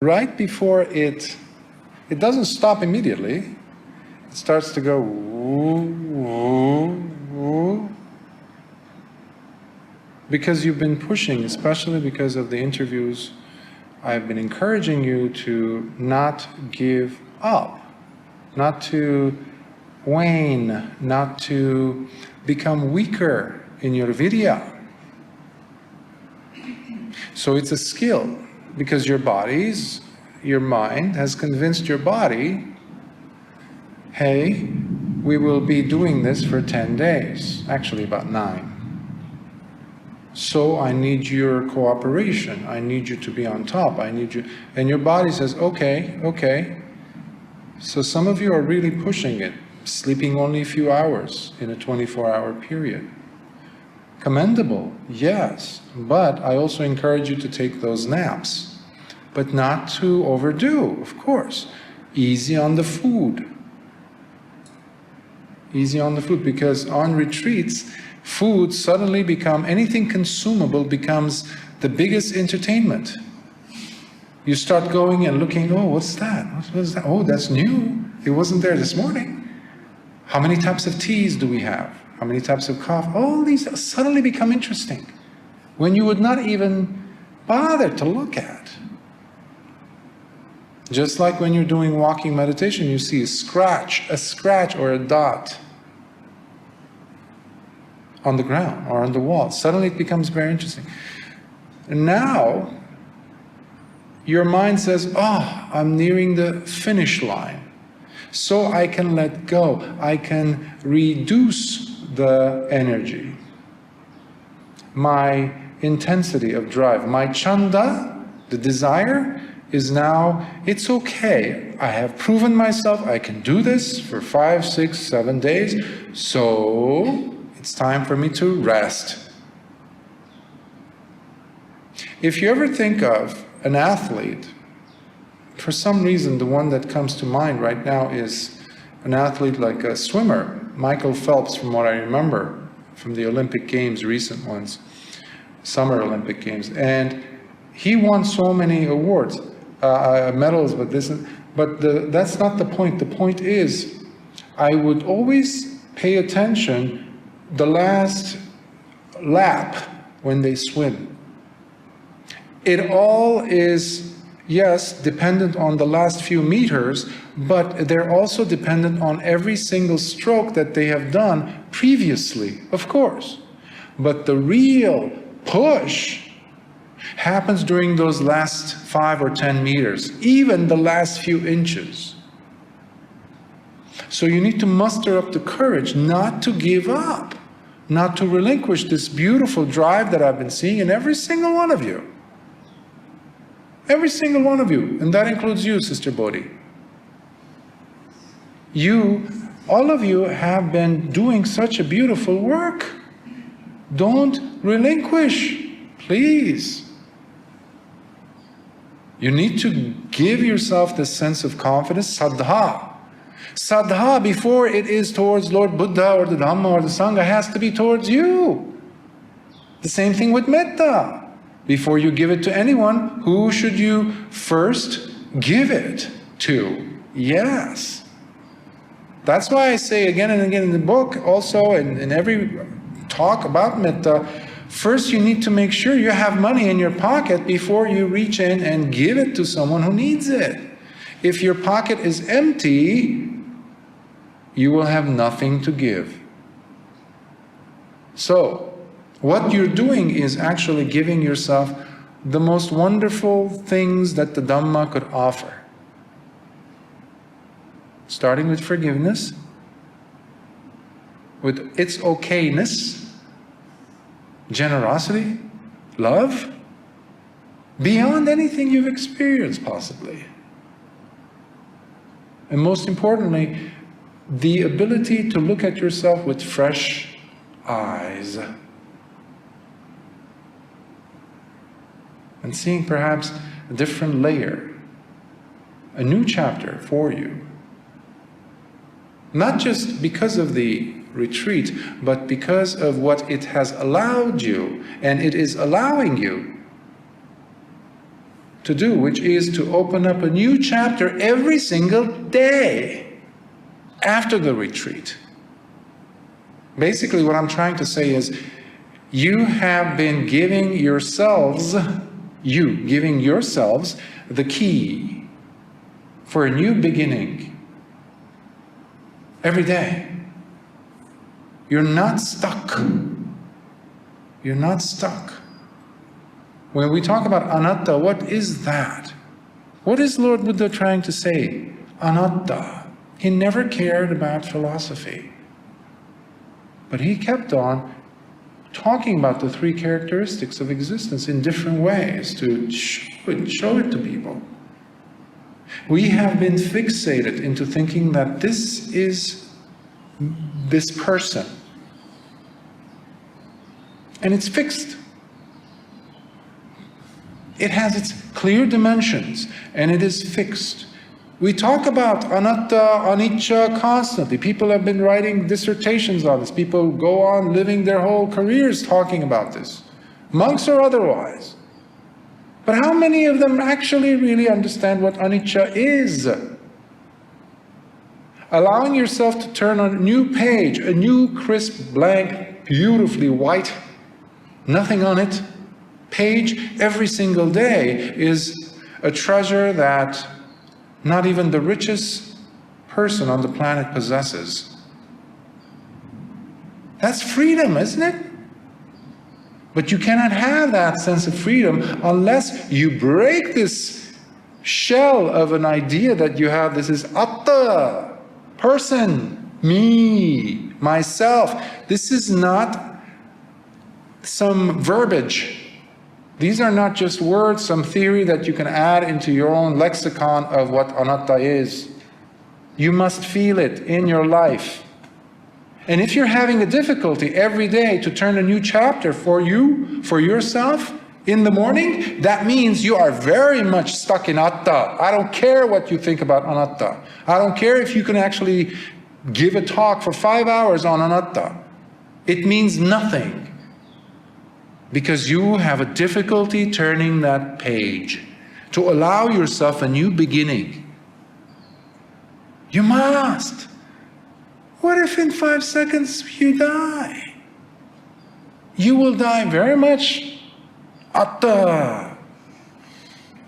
right before it doesn't stop immediately. It starts to go woo, woo, woo. Because you've been pushing, especially because of the interviews, I've been encouraging you to not give up, not to wane, not to become weaker in your virya. So it's a skill, because your mind has convinced your body, hey, we will be doing this for 10 days, actually about 9. So I need your cooperation, I need you to be on top, I need you, and your body says, okay, okay. So some of you are really pushing it, sleeping only a few hours in a 24-hour period. Commendable, yes, but I also encourage you to take those naps, but not to overdo, of course. Easy on the food. Easy on the food, because on retreats, food suddenly anything consumable becomes the biggest entertainment. You start going and looking, oh, what's that? What's that? Oh, that's new. It wasn't there this morning. How many types of teas do we have? How many types of coffee? All these suddenly become interesting, when you would not even bother to look at. Just like when you're doing walking meditation, you see a scratch or a dot on the ground or on the wall. Suddenly it becomes very interesting. And now, your mind says, oh, I'm nearing the finish line. So I can let go. I can reduce the energy. My intensity of drive, my chanda, the desire, is now, it's okay. I have proven myself, I can do this for 5, 6, 7 days. So it's time for me to rest. If you ever think of an athlete, for some reason the one that comes to mind right now is an athlete like a swimmer, Michael Phelps, from what I remember, from the Olympic Games, recent ones, Summer Olympic Games, and he won so many awards, medals, but that's not the point. The point is, I would always pay attention the last lap when they swim. It all is, yes, dependent on the last few meters, but they're also dependent on every single stroke that they have done previously, of course. But the real push happens during those last 5 or 10 meters, even the last few inches. So you need to muster up the courage not to give up, not to relinquish this beautiful drive that I've been seeing in every single one of you. Every single one of you, and that includes you, Sister Bodhi. All of you have been doing such a beautiful work. Don't relinquish, please. You need to give yourself this sense of confidence, saddha. Saddha, before it is towards Lord Buddha or the Dhamma or the Sangha, has to be towards you. The same thing with metta. Before you give it to anyone, who should you first give it to? Yes. That's why I say again and again in the book, also in every talk about metta, first you need to make sure you have money in your pocket before you reach in and give it to someone who needs it. If your pocket is empty, you will have nothing to give. So, what you're doing is actually giving yourself the most wonderful things that the Dhamma could offer. Starting with forgiveness, with its okayness, generosity, love, beyond anything you've experienced possibly. And most importantly, the ability to look at yourself with fresh eyes. And seeing perhaps a different layer, a new chapter for you. Not just because of the retreat, but because of what it has allowed you, and it is allowing you to do, which is to open up a new chapter every single day after the retreat. Basically, what I'm trying to say is, you have been giving yourselves the key for a new beginning every day. You're not stuck. You're not stuck. When we talk about anatta, what is that? What is Lord Buddha trying to say? Anatta. He never cared about philosophy. But he kept on talking about the three characteristics of existence in different ways to show it to people. We have been fixated into thinking that this is this person. And it's fixed. It has its clear dimensions, and it is fixed. We talk about anatta, anicca constantly. People have been writing dissertations on this. People go on living their whole careers talking about this, monks or otherwise. But how many of them actually really understand what anicca is? Allowing yourself to turn on a new page, a new crisp, blank, beautifully white, nothing on it, page every single day is a treasure that not even the richest person on the planet possesses. That's freedom, isn't it? But you cannot have that sense of freedom unless you break this shell of an idea that you have. This is atta, person, me, myself. This is not some verbiage. These are not just words, some theory that you can add into your own lexicon of what anatta is. You must feel it in your life. And if you're having a difficulty every day to turn a new chapter for you, for yourself, in the morning, that means you are very much stuck in atta. I don't care what you think about anatta. I don't care if you can actually give a talk for 5 hours on anatta. It means nothing. Because you have a difficulty turning that page to allow yourself a new beginning. You must. What if in 5 seconds you die? You will die very much atta,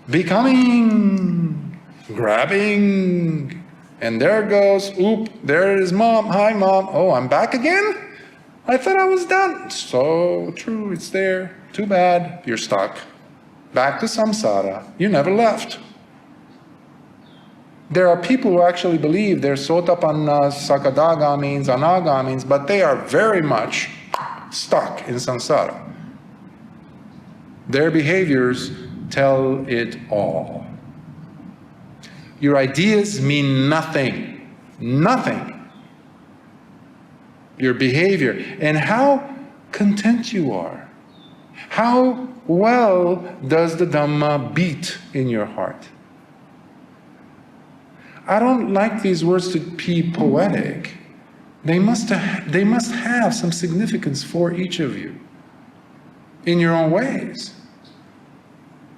becoming, grabbing, and there goes, oop, there is mom, hi mom, oh, I'm back again? I thought I was done. So true, it's there. Too bad, you're stuck. Back to samsara. You never left. There are people who actually believe they're sotapanna, sakadagamis, anagamis, but they are very much stuck in samsara. Their behaviors tell it all. Your ideas mean nothing. Nothing. Your behavior, and how content you are. How well does the Dhamma beat in your heart? I don't like these words to be poetic. They must have some significance for each of you in your own ways.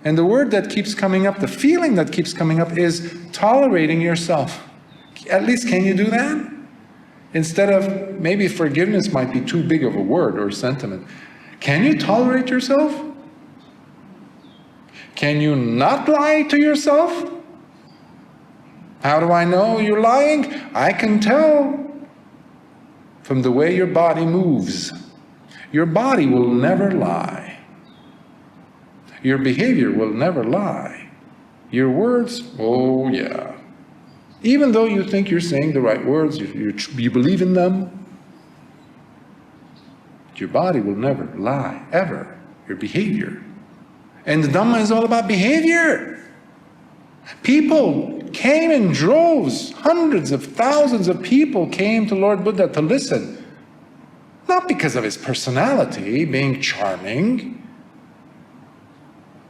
And the word that keeps coming up, the feeling that keeps coming up is tolerating yourself. At least can you do that? Instead of, maybe forgiveness might be too big of a word or sentiment. Can you tolerate yourself? Can you not lie to yourself? How do I know you're lying? I can tell from the way your body moves. Your body will never lie. Your behavior will never lie. Your words, oh yeah. Even though you think you're saying the right words, you believe in them, your body will never lie, ever. Your behavior. And the Dhamma is all about behavior. People came in droves, hundreds of thousands of people came to Lord Buddha to listen. Not because of his personality, being charming.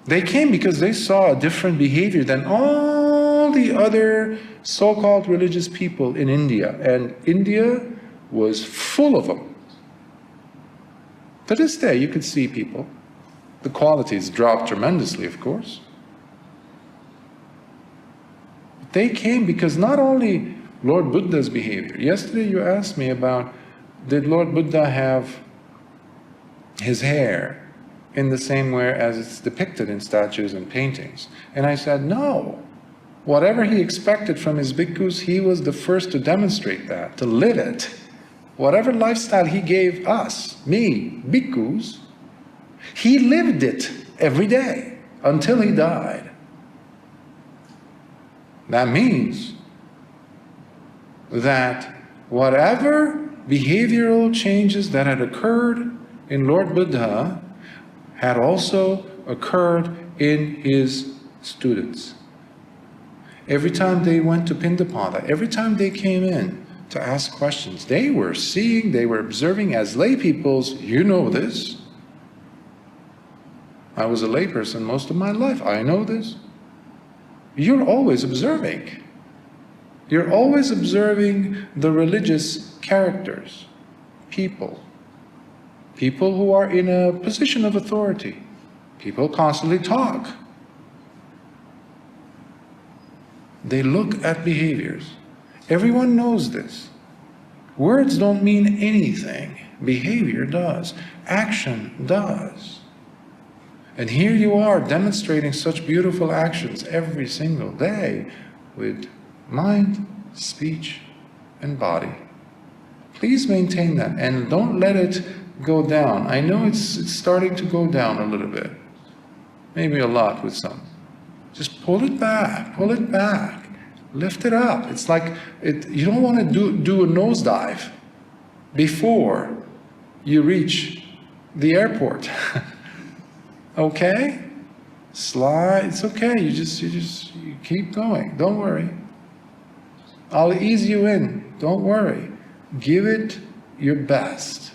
They came because they saw a different behavior than all the other so-called religious people in India. And India was full of them. To this day, you could see people. The qualities dropped tremendously, of course. They came because not only Lord Buddha's behavior. Yesterday you asked me about, did Lord Buddha have his hair in the same way as it's depicted in statues and paintings? And I said, no. Whatever he expected from his bhikkhus, he was the first to demonstrate that, to live it. Whatever lifestyle he gave us, me, bhikkhus, he lived it every day until he died. That means that whatever behavioral changes that had occurred in Lord Buddha had also occurred in his students. Every time they went to Pindapada, every time they came in to ask questions, they were seeing, they were observing as lay peoples. You know this. I was a layperson most of my life. I know this. You're always observing. You're always observing the religious characters, people who are in a position of authority. People constantly talk. They look at behaviors. Everyone knows this. Words don't mean anything. Behavior does. Action does. And here you are demonstrating such beautiful actions every single day with mind, speech, and body. Please maintain that and don't let it go down. I know it's starting to go down a little bit. Maybe a lot with some. Just pull it back, lift it up. It's like, you don't want to do a nosedive before you reach the airport. Okay? Slide, it's okay, you keep going, don't worry. I'll ease you in, don't worry. Give it your best.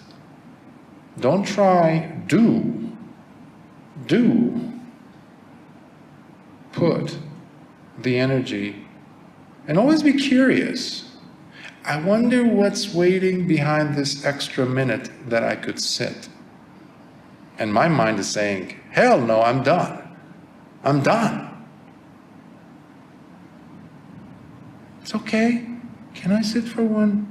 Don't try, do. Put the energy, and always be curious. I wonder what's waiting behind this extra minute that I could sit. And my mind is saying, hell no, I'm done. I'm done. It's okay. Can I sit for 1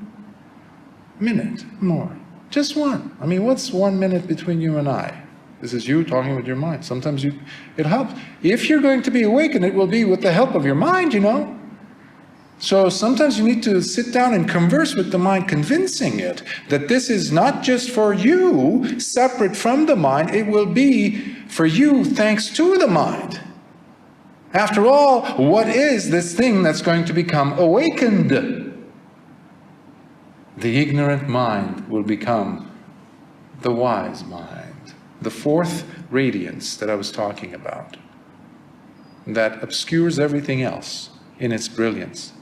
minute more? Just one. I mean, what's 1 minute between you and I? This is you talking with your mind. Sometimes it helps. If you're going to be awakened, it will be with the help of your mind, you know. So sometimes you need to sit down and converse with the mind, convincing it that this is not just for you, separate from the mind, it will be for you thanks to the mind. After all, what is this thing that's going to become awakened? The ignorant mind will become the wise mind. The fourth radiance that I was talking about, that obscures everything else in its brilliance.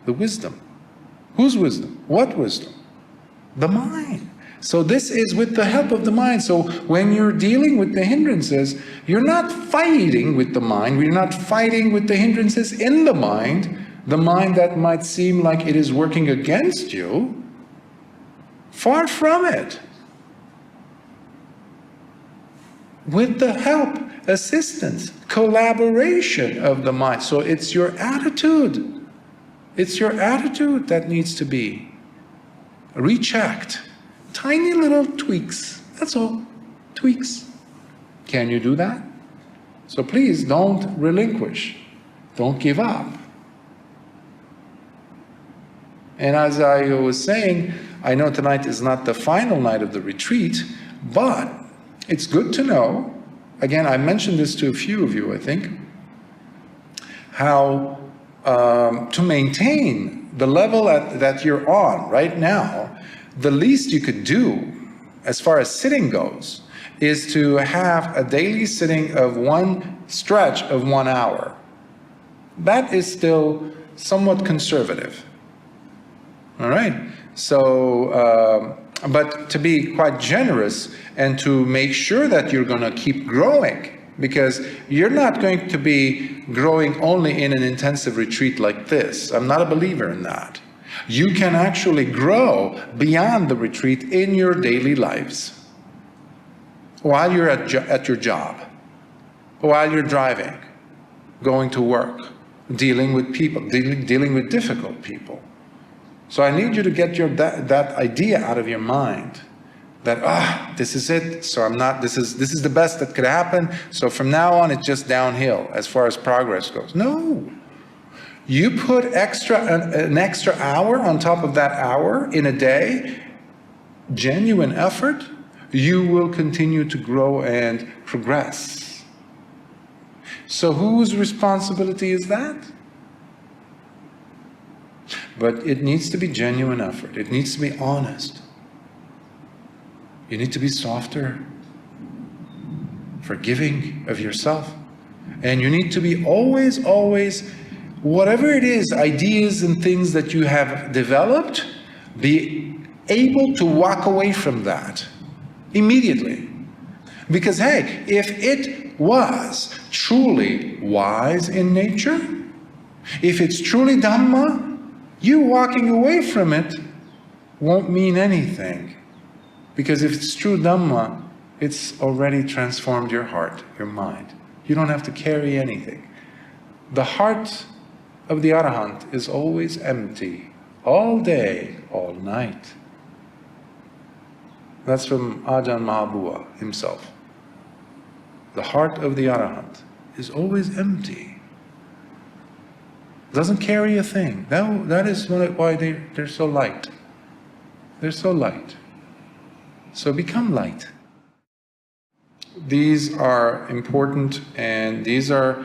The wisdom. Whose wisdom? What wisdom? The mind. So this is with the help of the mind. So when you're dealing with the hindrances, you're not fighting with the mind. We're not fighting with the hindrances in the mind that might seem like it is working against you. Far from it. With the help, assistance, collaboration of the mind. So it's your attitude. It's your attitude that needs to be rechecked. Tiny little tweaks, that's all. Tweaks. Can you do that? So please don't relinquish. Don't give up. And as I was saying, I know tonight is not the final night of the retreat, but it's good to know, again, I mentioned this to a few of you, I think, how to maintain the level that you're on right now. The least you could do, as far as sitting goes, is to have a daily sitting of one stretch of 1 hour. That is still somewhat conservative. All right? So, but to be quite generous and to make sure that you're going to keep growing, because you're not going to be growing only in an intensive retreat like this. I'm not a believer in that. You can actually grow beyond the retreat in your daily lives. While you're at your job, while you're driving, going to work, dealing with people, dealing with difficult people. So I need you to get that idea out of your mind. That, this is it, so I'm not, this is the best that could happen, so from now on it's just downhill as far as progress goes. No. You put an extra hour on top of that hour in a day, genuine effort, you will continue to grow and progress. So whose responsibility is that? But it needs to be genuine effort. It needs to be honest. You need to be softer, forgiving of yourself. And you need to be always, whatever it is, ideas and things that you have developed, be able to walk away from that immediately. Because hey, if it was truly wise in nature, if it's truly Dhamma, you walking away from it won't mean anything. Because if it's true Dhamma, it's already transformed your heart, your mind. You don't have to carry anything. The heart of the Arahant is always empty, all day, all night. That's from Ajahn Mahabua himself. The heart of the Arahant is always empty. Doesn't carry a thing. That is why they're so light. They're so light. So become light. These are important, and these are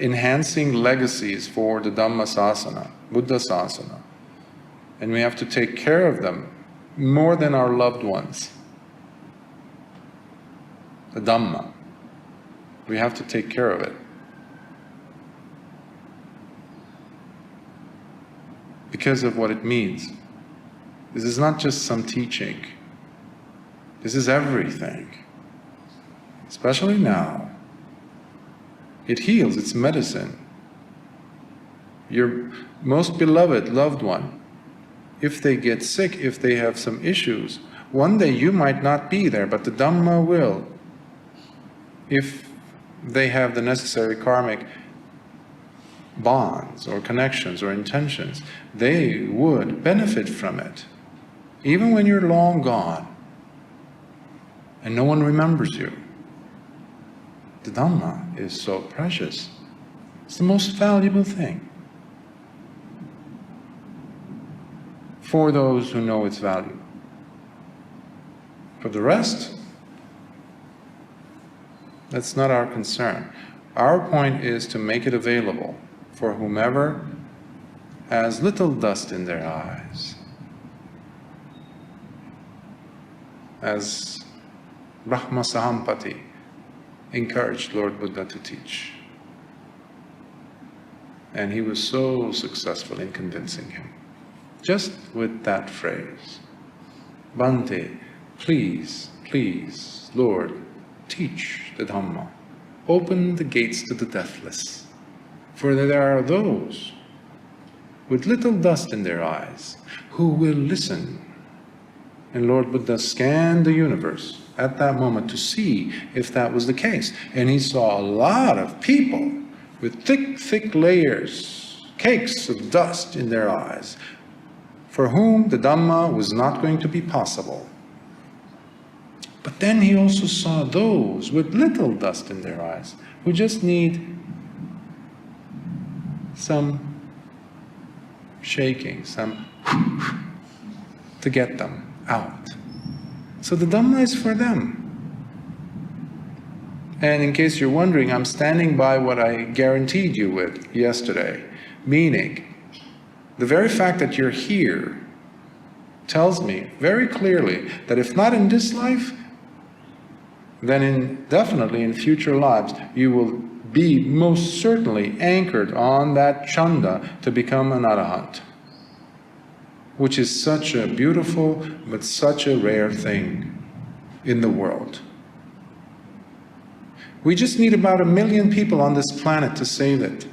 enhancing legacies for the Dhamma Sasana, Buddha Sasana. And we have to take care of them more than our loved ones. The Dhamma. We have to take care of it. Because of what it means. This is not just some teaching. This is everything. Especially now. It heals, it's medicine. Your most beloved loved one, if they get sick, if they have some issues, one day you might not be there, but the Dhamma will. If they have the necessary karmic bonds or connections or intentions, they would benefit from it. Even when you're long gone and no one remembers you. The Dhamma is so precious. It's the most valuable thing for those who know its value. For the rest, that's not our concern. Our point is to make it available for whomever has little dust in their eyes. As Brahma Sahampati encouraged Lord Buddha to teach. And he was so successful in convincing him. Just with that phrase, Bhante, please, please, Lord, teach the Dhamma. Open the gates to the deathless. For there are those with little dust in their eyes who will listen. And Lord Buddha scanned the universe at that moment to see if that was the case. And he saw a lot of people with thick layers, cakes of dust in their eyes, for whom the Dhamma was not going to be possible. But then he also saw those with little dust in their eyes, who just need some shaking, some to get them out. So the Dhamma is for them. And in case you're wondering, I'm standing by what I guaranteed you with yesterday. Meaning, the very fact that you're here tells me very clearly that if not in this life, then definitely in future lives, you will be most certainly anchored on that chanda to become an arahant. Which is such a beautiful, but such a rare thing in the world. We just need about 1 million people on this planet to save it.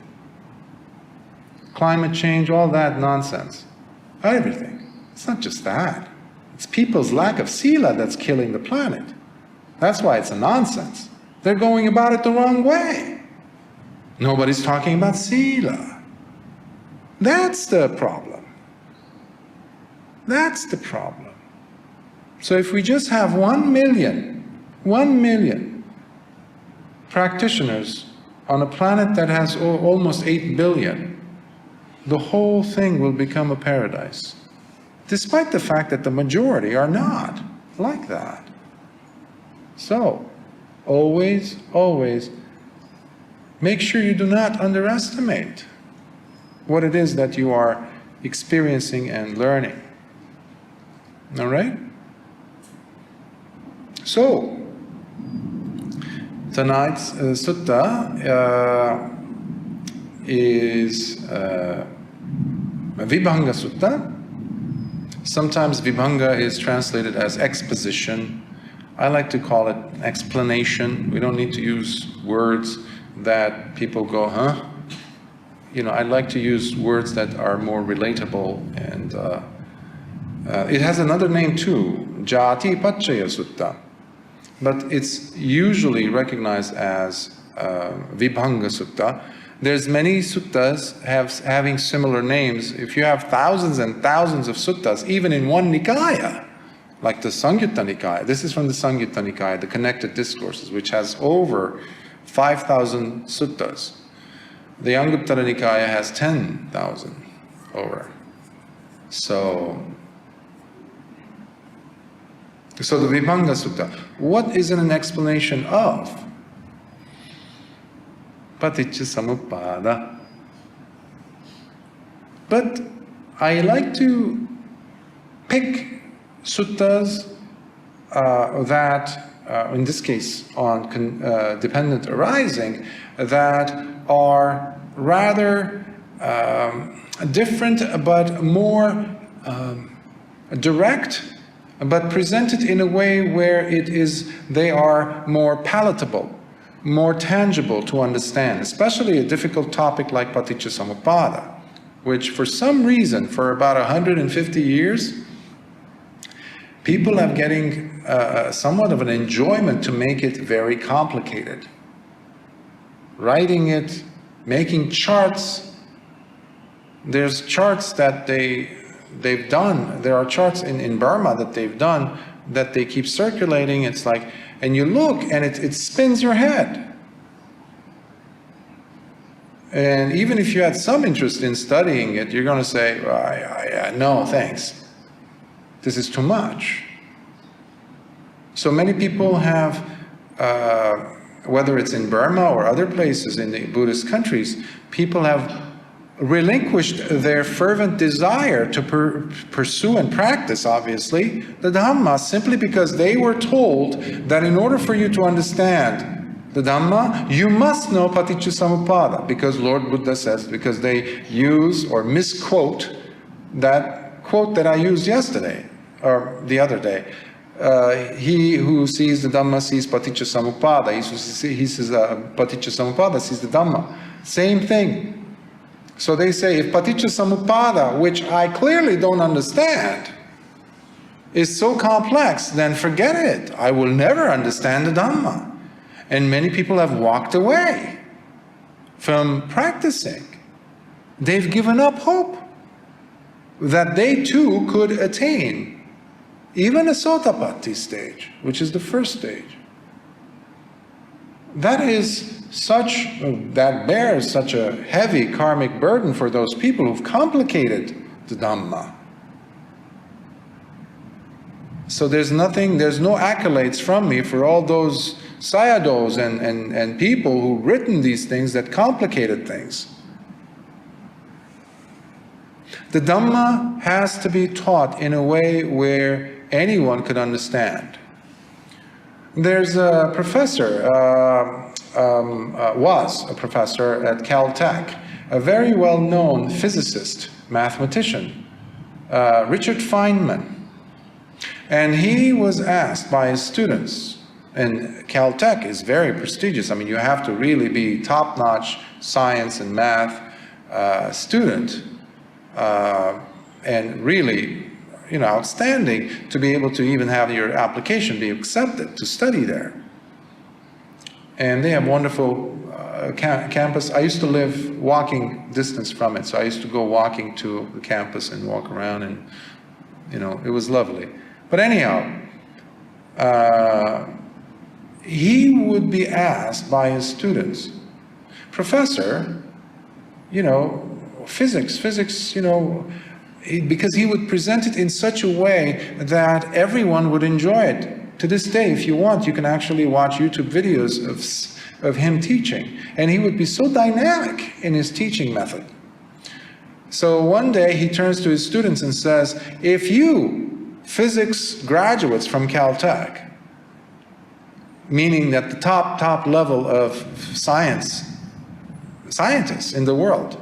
Climate change, all that nonsense. Everything. It's not just that. It's people's lack of sila that's killing the planet. That's why it's a nonsense. They're going about it the wrong way. Nobody's talking about sila. That's the problem. That's the problem. So if we just have 1 million practitioners on a planet that has almost 8 billion, the whole thing will become a paradise. Despite the fact that the majority are not like that. So, always, always, make sure you do not underestimate what it is that you are experiencing and learning. All right? So, tonight's sutta is Vibhanga Sutta. Sometimes Vibhanga is translated as exposition. I like to call it explanation. We don't need to use words that people go, huh? You know, I like to use words that are more relatable, and it has another name too, Jati Pachaya Sutta. But it's usually recognized as Vibhanga Sutta. There's many suttas having similar names. If you have thousands and thousands of suttas, even in one Nikaya, like the Samyutta Nikaya, this is from the Samyutta Nikaya, the Connected Discourses, which has over 5,000 suttas. The Anguttara Nikaya has 10,000 over. So the Vibhanga Sutta, what is an explanation of? Paticca Samuppada. But I like to pick suttas that, in this case, on dependent arising, that are rather different but more direct, but presented in a way where they are more palatable, more tangible to understand, especially a difficult topic like Paticca Samuppada, which for some reason, for about 150 years, people are getting somewhat of an enjoyment to make it very complicated. Writing it, making charts. There's charts that they've done. There are charts in Burma that they've done that they keep circulating. It's like, and you look and it spins your head. And even if you had some interest in studying it, you're going to say, no, thanks. This is too much. So many people have, whether it's in Burma or other places in the Buddhist countries, people have relinquished their fervent desire to pursue and practice, obviously, the Dhamma, simply because they were told that in order for you to understand the Dhamma, you must know Paticca Samuppada, because Lord Buddha says, because they use or misquote that quote that I used yesterday, or the other day. He who sees the Dhamma sees Paticca Samuppada. He says Paticca Samuppada sees the Dhamma. Same thing. So they say, if Paticca Samuppada, which I clearly don't understand, is so complex, then forget it. I will never understand the Dhamma. And many people have walked away from practicing. They've given up hope that they too could attain even a Sotapatti stage, which is the first stage. That bears such a heavy karmic burden for those people who've complicated the Dhamma. So there's no accolades from me for all those sayadaws and people who've written these things that complicated things. The Dhamma has to be taught in a way where anyone could understand. There's a professor, was a professor at Caltech, a very well-known physicist, mathematician, Richard Feynman. And he was asked by his students, and Caltech is very prestigious. I mean, you have to really be top-notch science and math student, and really, outstanding to be able to even have your application be accepted to study there. And they have wonderful campus. I used to live walking distance from it, so I used to go walking to the campus and walk around, and it was lovely. But anyhow, he would be asked by his students, "Professor, physics, because he would present it in such a way that everyone would enjoy it. To this day, if you want, you can actually watch YouTube videos of him teaching. And he would be so dynamic in his teaching method. So one day he turns to his students and says, if you, physics graduates from Caltech, meaning that the top level of scientists in the world,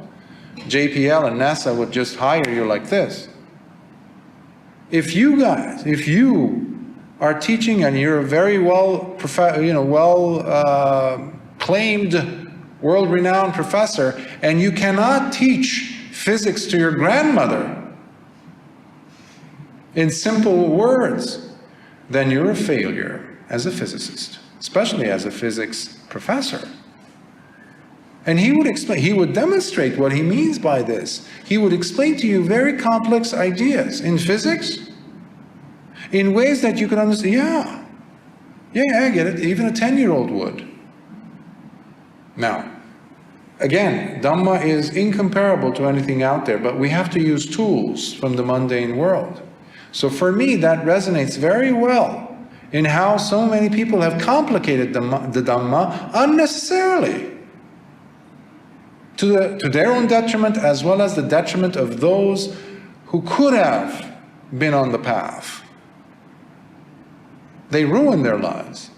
JPL and NASA would just hire you like this. If you are teaching and you're a very claimed, world-renowned professor, and you cannot teach physics to your grandmother in simple words, then you're a failure as a physicist, especially as a physics professor." And he would explain, he would demonstrate what he means by this. He would explain to you very complex ideas in physics in ways that you could understand. Yeah, I get it. Even a 10-year-old would. Now, again, Dhamma is incomparable to anything out there, but we have to use tools from the mundane world. So for me, that resonates very well in how so many people have complicated the Dhamma unnecessarily, to their own detriment as well as the detriment of those who could have been on the path. They ruin their lives,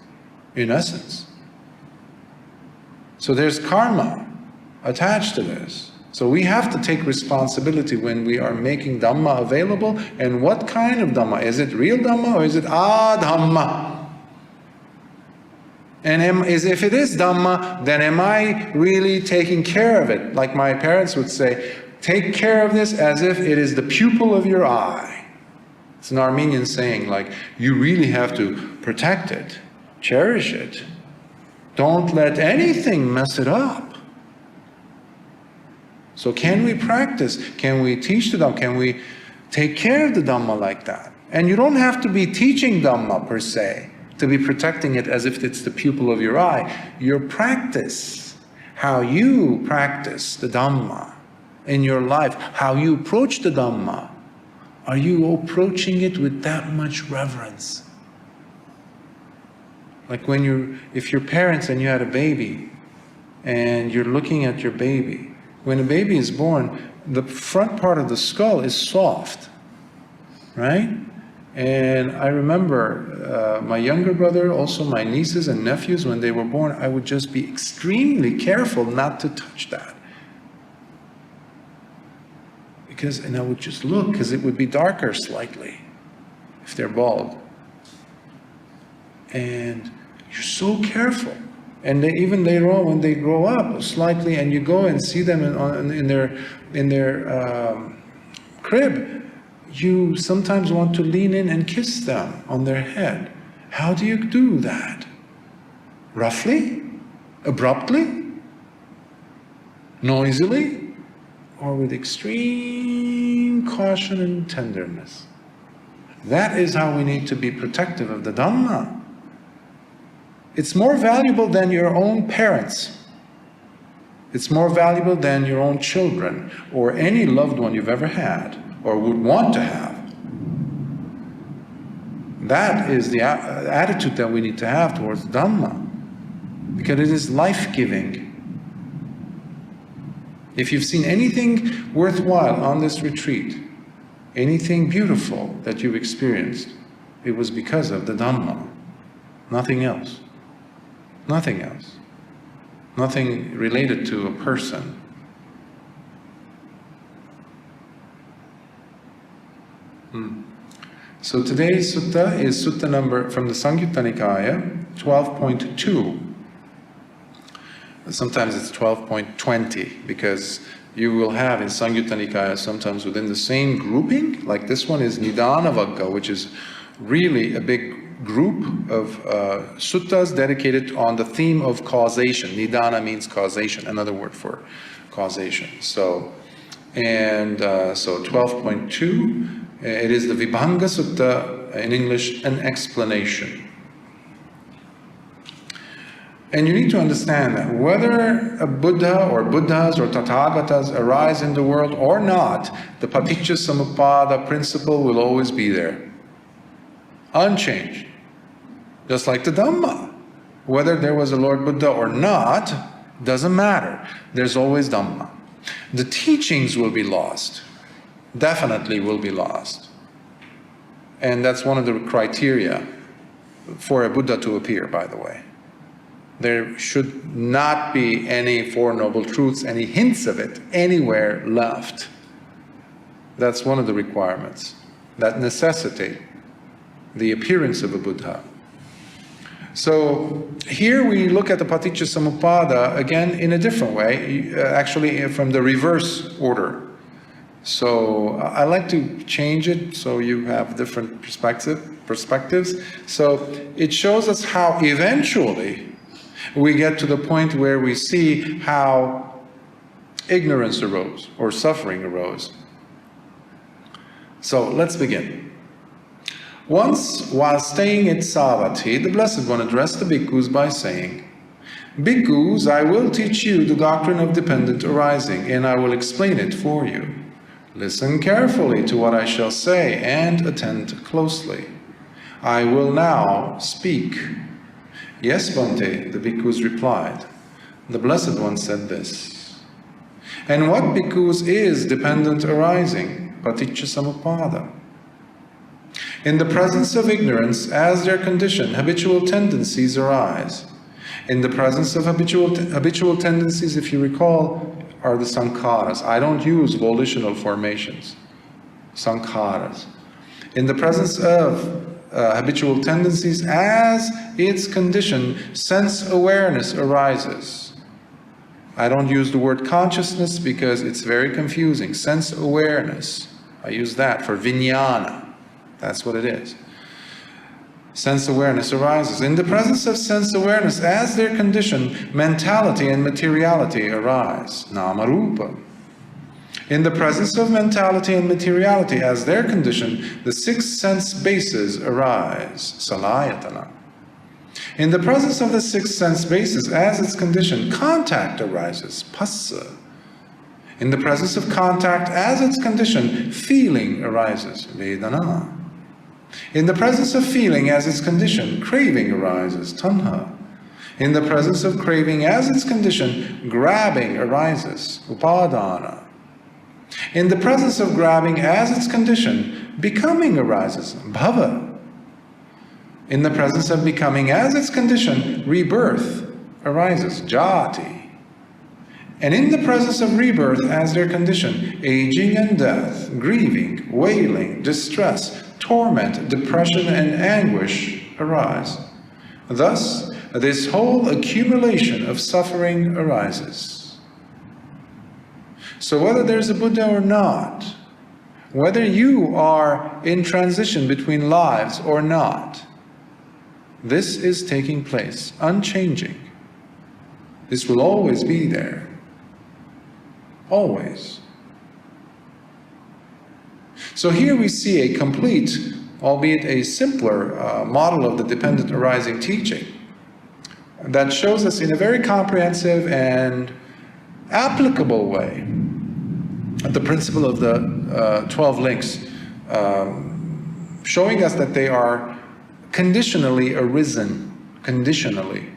in essence. So there's karma attached to this. So we have to take responsibility when we are making Dhamma available. And what kind of Dhamma? Is it real Dhamma or is it Dhamma? And if it is Dhamma, then am I really taking care of it? Like my parents would say, take care of this as if it is the pupil of your eye. It's an Armenian saying, like, you really have to protect it, cherish it. Don't let anything mess it up. So can we practice? Can we teach the Dhamma? Can we take care of the Dhamma like that? And you don't have to be teaching Dhamma per se, to be protecting it as if it's the pupil of your eye. Your practice, how you practice the Dhamma in your life, how you approach the Dhamma, are you approaching it with that much reverence? Like if you're parents and you had a baby, and you're looking at your baby, when a baby is born, the front part of the skull is soft, right? And I remember my younger brother, also my nieces and nephews, when they were born, I would just be extremely careful not to touch that. And I would just look, because it would be darker slightly if they're bald. And you're so careful. And even later on, when they grow up slightly, and you go and see them in their crib, you sometimes want to lean in and kiss them on their head. How do you do that? Roughly? Abruptly? Noisily? Or with extreme caution and tenderness? That is how we need to be protective of the Dhamma. It's more valuable than your own parents. It's more valuable than your own children, or any loved one you've ever had, or would want to have. That is the attitude that we need to have towards Dhamma, because it is life-giving. If you've seen anything worthwhile on this retreat, anything beautiful that you've experienced, it was because of the Dhamma. Nothing else. Nothing else. Nothing related to a person. So today's sutta is sutta number from the Samyutta Nikaya, 12.2. Sometimes it's 12.20, because you will have in Samyutta Nikaya sometimes within the same grouping, like this one is Nidana Vagga, which is really a big group of suttas dedicated on the theme of causation. Nidana means causation, another word for causation. So 12.2, it is the Vibhanga Sutta, in English, an explanation. And you need to understand that whether a Buddha or Buddhas or Tathagatas arise in the world or not, the Paticca Samuppada principle will always be there, unchanged. Just like the Dhamma. Whether there was a Lord Buddha or not, doesn't matter. There's always Dhamma. The teachings will be lost, definitely will be lost. And that's one of the criteria for a Buddha to appear, by the way. There should not be any Four Noble Truths, any hints of it anywhere left. That's one of the requirements that necessitate the appearance of a Buddha. So here we look at the Paticca Samuppada again in a different way, actually from the reverse order. So I like to change it so you have different perspectives. So it shows us how eventually we get to the point where we see how ignorance arose or suffering arose. So let's begin. Once, while staying at Savatthi, the Blessed One addressed the bhikkhus by saying, "Bhikkhus, I will teach you the doctrine of dependent arising, and I will explain it for you. Listen carefully to what I shall say and attend closely. I will now speak." "Yes, Bhante," the bhikkhus replied. The Blessed One said this. "And what, bhikkhus, is dependent arising, Paticca Samuppada? In the presence of ignorance, as their condition, habitual tendencies arise. In the presence of habitual tendencies, if you recall, are the sankharas. I don't use volitional formations. Sankharas. In the presence of habitual tendencies, as its condition, sense awareness arises. I don't use the word consciousness because it's very confusing. Sense awareness. I use that for vijnana. That's what it is. Sense awareness arises. In the presence of sense awareness, as their condition, mentality and materiality arise. Nama-rupa. In the presence of mentality and materiality, as their condition, the six sense bases arise. Salayatana. In the presence of the six sense bases, as its condition, contact arises. Phassa. In the presence of contact, as its condition, feeling arises. Vedana. In the presence of feeling as its condition, craving arises. Tanha. In the presence of craving as its condition, grabbing arises. Upadana. In the presence of grabbing as its condition, becoming arises. Bhava. In the presence of becoming as its condition, rebirth arises. Jati. And in the presence of rebirth as their condition, aging and death, grieving, wailing, distress, torment, depression, and anguish arise. Thus, this whole accumulation of suffering arises. So whether there's a Buddha or not, whether you are in transition between lives or not, this is taking place, unchanging. This will always be there. Always. So here we see a complete, albeit a simpler, model of the dependent arising teaching that shows us in a very comprehensive and applicable way the principle of the 12 links, showing us that they are conditionally arisen, conditionally,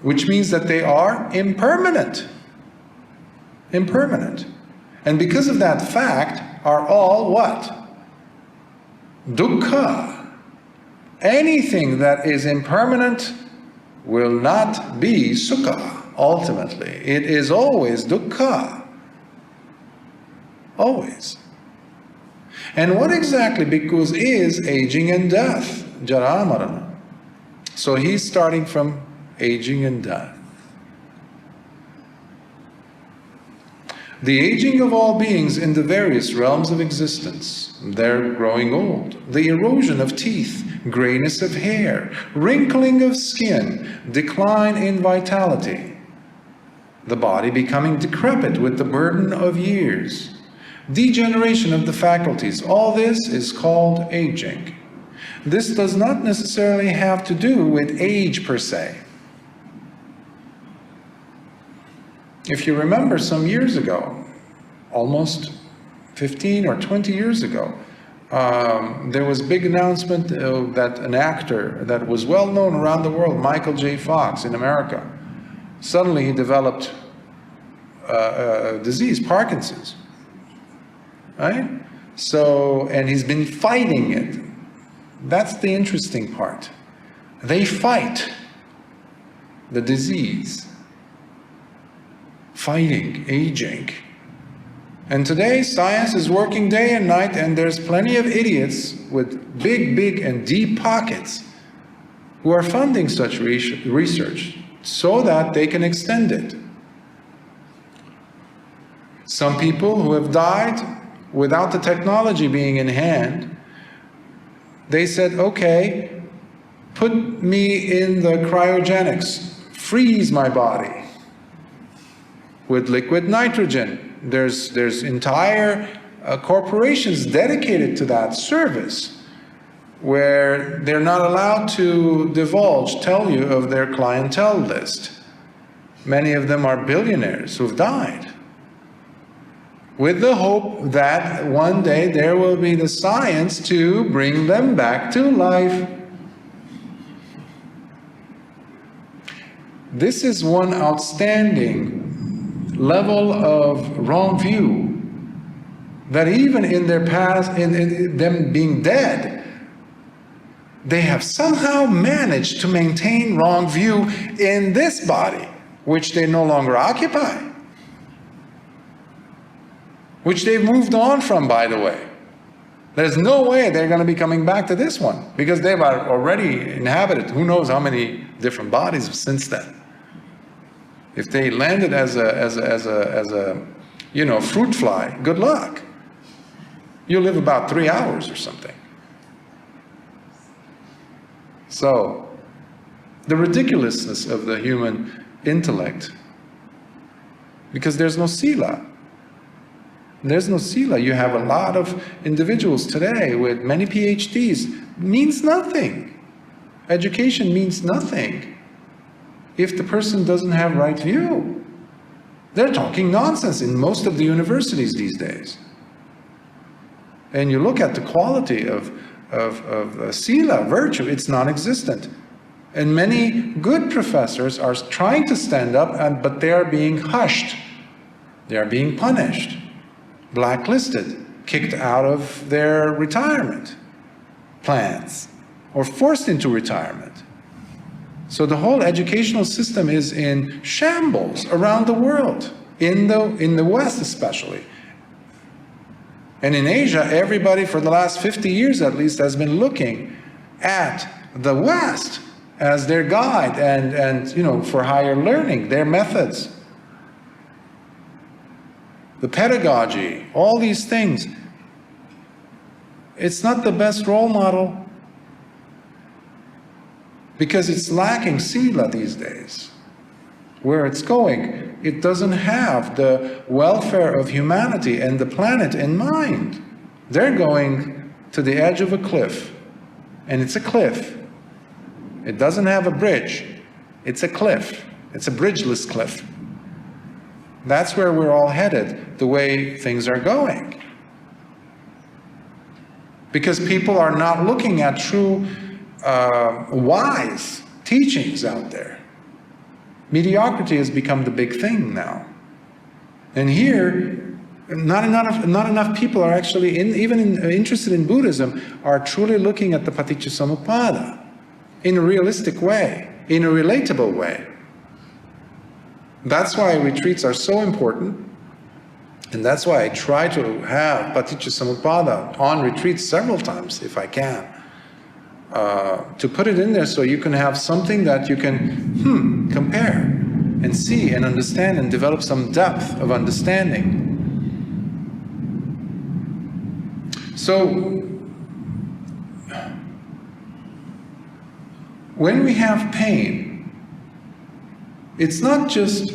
which means that they are impermanent. Impermanent. And because of that fact, are all what? Dukkha. Anything that is impermanent will not be sukha, ultimately. It is always dukkha. Always. And what exactly, bhikkhus, is aging and death? Jara marana. So he's starting from aging and death. The aging of all beings in the various realms of existence, their growing old, the erosion of teeth, grayness of hair, wrinkling of skin, decline in vitality, the body becoming decrepit with the burden of years, degeneration of the faculties, all this is called aging. This does not necessarily have to do with age per se. If you remember some years ago, almost 15 or 20 years ago, there was a big announcement that an actor that was well known around the world, Michael J. Fox in America, suddenly he developed a disease, Parkinson's, right? So, and he's been fighting it. That's the interesting part. They fight the disease, fighting aging. And today, science is working day and night, and there's plenty of idiots with big and deep pockets who are funding such research so that they can extend it. Some people who have died without the technology being in hand, they said, okay, put me in the cryogenics, freeze my body with liquid nitrogen. There's entire corporations dedicated to that service where they're not allowed to divulge, tell you of their clientele list. Many of them are billionaires who've died, with the hope that one day there will be the science to bring them back to life. This is one outstanding level of wrong view, that even in their past, in them being dead, they have somehow managed to maintain wrong view in this body, which they no longer occupy, which they've moved on from, by the way. There's no way they're going to be coming back to this one, because they've already inhabited who knows how many different bodies since then. If they landed as a fruit fly, good luck. You live about 3 hours or something. So, the ridiculousness of the human intellect, because there's no sila. There's no sila. You have a lot of individuals today with many PhDs. Means nothing. Education means nothing if the person doesn't have right view. They're talking nonsense in most of the universities these days. And you look at the quality of sila, virtue, it's non-existent. And many good professors are trying to stand up, but they are being hushed. They are being punished, blacklisted, kicked out of their retirement plans, or forced into retirement. So the whole educational system is in shambles around the world, in the West especially. And in Asia, everybody for the last 50 years at least has been looking at the West as their guide and for higher learning, their methods, the pedagogy, all these things. It's not the best role model, because it's lacking sila these days. Where it's going, it doesn't have the welfare of humanity and the planet in mind. They're going to the edge of a cliff, and it's a cliff. It doesn't have a bridge. It's a cliff. It's a bridgeless cliff. That's where we're all headed, the way things are going. Because people are not looking at true wise teachings out there. Mediocrity has become the big thing now. And here, not enough people are actually, interested in Buddhism, are truly looking at the Paticcasamuppada in a realistic way, in a relatable way. That's why retreats are so important, and that's why I try to have Paticcasamuppada on retreats several times, if I can. To put it in there so you can have something that you can compare and see and understand and develop some depth of understanding. So, when we have pain, it's not just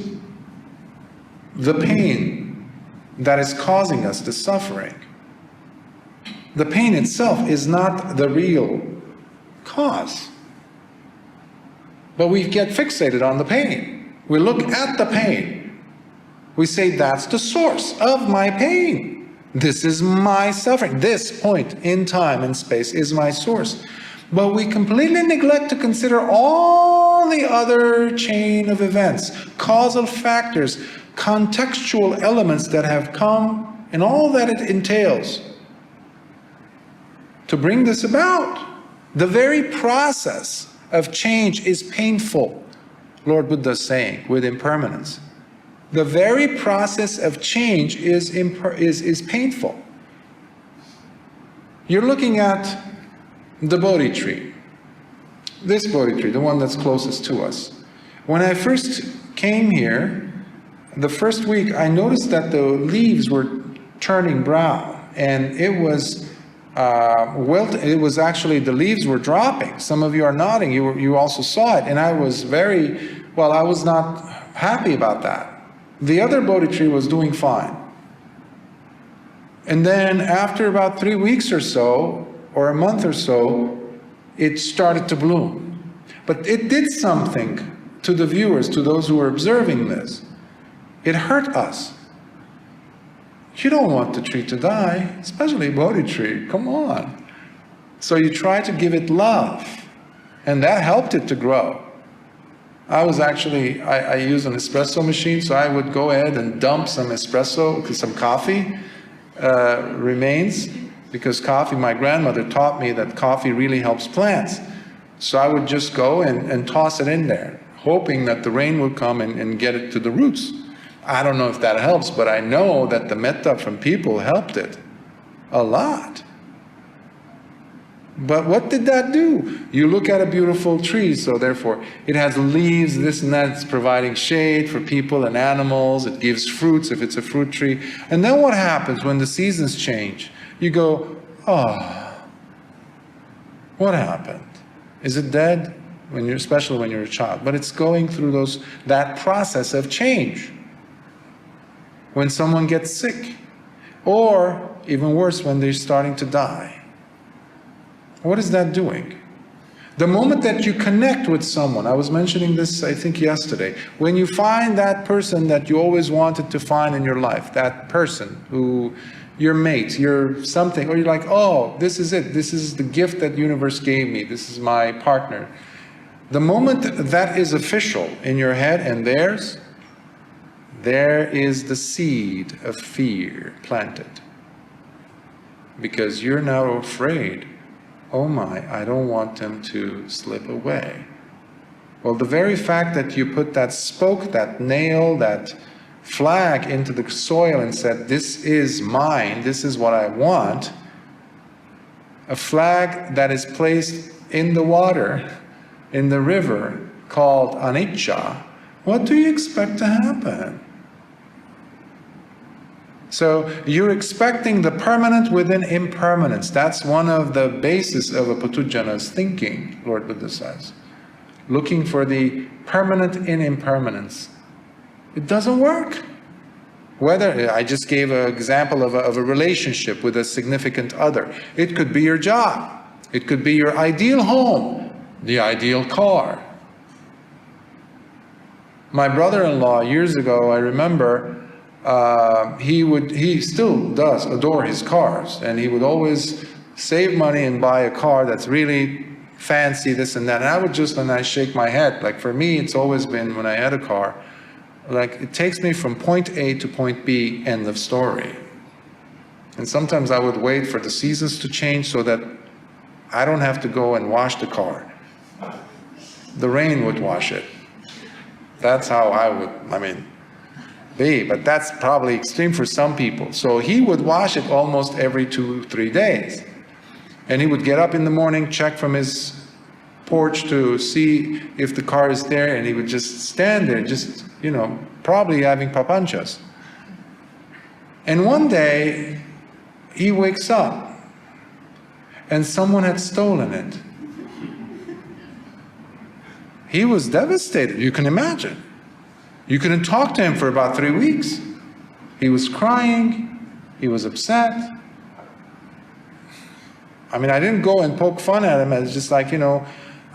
the pain that is causing us the suffering. The pain itself is not the real cause. But we get fixated on the pain. We look at the pain. We say, that's the source of my pain. This is my suffering. This point in time and space is my source. But we completely neglect to consider all the other chain of events, causal factors, contextual elements that have come, and all that it entails to bring this about. The very process of change is painful, Lord Buddha is saying, with impermanence. The very process of change is painful. You're looking at the Bodhi tree. This Bodhi tree, the one that's closest to us. When I first came here, the first week, I noticed that the leaves were turning brown, and it was it was actually, the leaves were dropping. Some of you are nodding, you also saw it, and I was I was not happy about that. The other Bodhi tree was doing fine. And then after about 3 weeks or so, or a month or so, it started to bloom. But it did something to the viewers, to those who were observing this. It hurt us. You don't want the tree to die, especially Bodhi tree, come on. So you try to give it love, and that helped it to grow. I use an espresso machine, so I would go ahead and dump some espresso, some coffee remains, because coffee, my grandmother taught me that coffee really helps plants. So I would just go and toss it in there, hoping that the rain would come and get it to the roots. I don't know if that helps, but I know that the metta from people helped it a lot. But what did that do? You look at a beautiful tree, so therefore it has leaves, this and that, it's providing shade for people and animals, it gives fruits if it's a fruit tree. And then what happens when the seasons change? You go, oh, what happened? Is it dead? Especially when you're a child. But it's going through that process of change. When someone gets sick, or even worse, when they're starting to die. What is that doing? The moment that you connect with someone, I was mentioning this I think yesterday, when you find that person that you always wanted to find in your life, that person who, your mate, your something, or you're like, oh, this is it, this is the gift that the universe gave me, this is my partner. The moment that is official in your head and theirs, there is the seed of fear planted. Because you're now afraid, oh my, I don't want them to slip away. Well, the very fact that you put that spoke, that nail, that flag into the soil and said, this is mine, this is what I want, a flag that is placed in the water, in the river, called anicca, what do you expect to happen? So you're expecting the permanent within impermanence. That's one of the basis of a Puthujjana's thinking, Lord Buddha says. Looking for the permanent in impermanence. It doesn't work. Whether, I just gave an example of a relationship with a significant other. It could be your job. It could be your ideal home, the ideal car. My brother-in-law, years ago, I remember, he still does adore his cars, and he would always save money and buy a car that's really fancy, this and that. And I shake my head. Like for me, it's always been, when I had a car, like it takes me from point A to point B, end of story. And sometimes I would wait for the seasons to change so that I don't have to go and wash the car. The rain would wash it. That's how I would, be, but that's probably extreme for some people. So he would wash it almost every 2-3 days. And he would get up in the morning, check from his porch to see if the car is there, and he would just stand there, just, probably having papanchas. And one day, he wakes up, and someone had stolen it. He was devastated, you can imagine. You couldn't talk to him for about 3 weeks. He was crying, he was upset. I mean, I didn't go and poke fun at him. It's just like,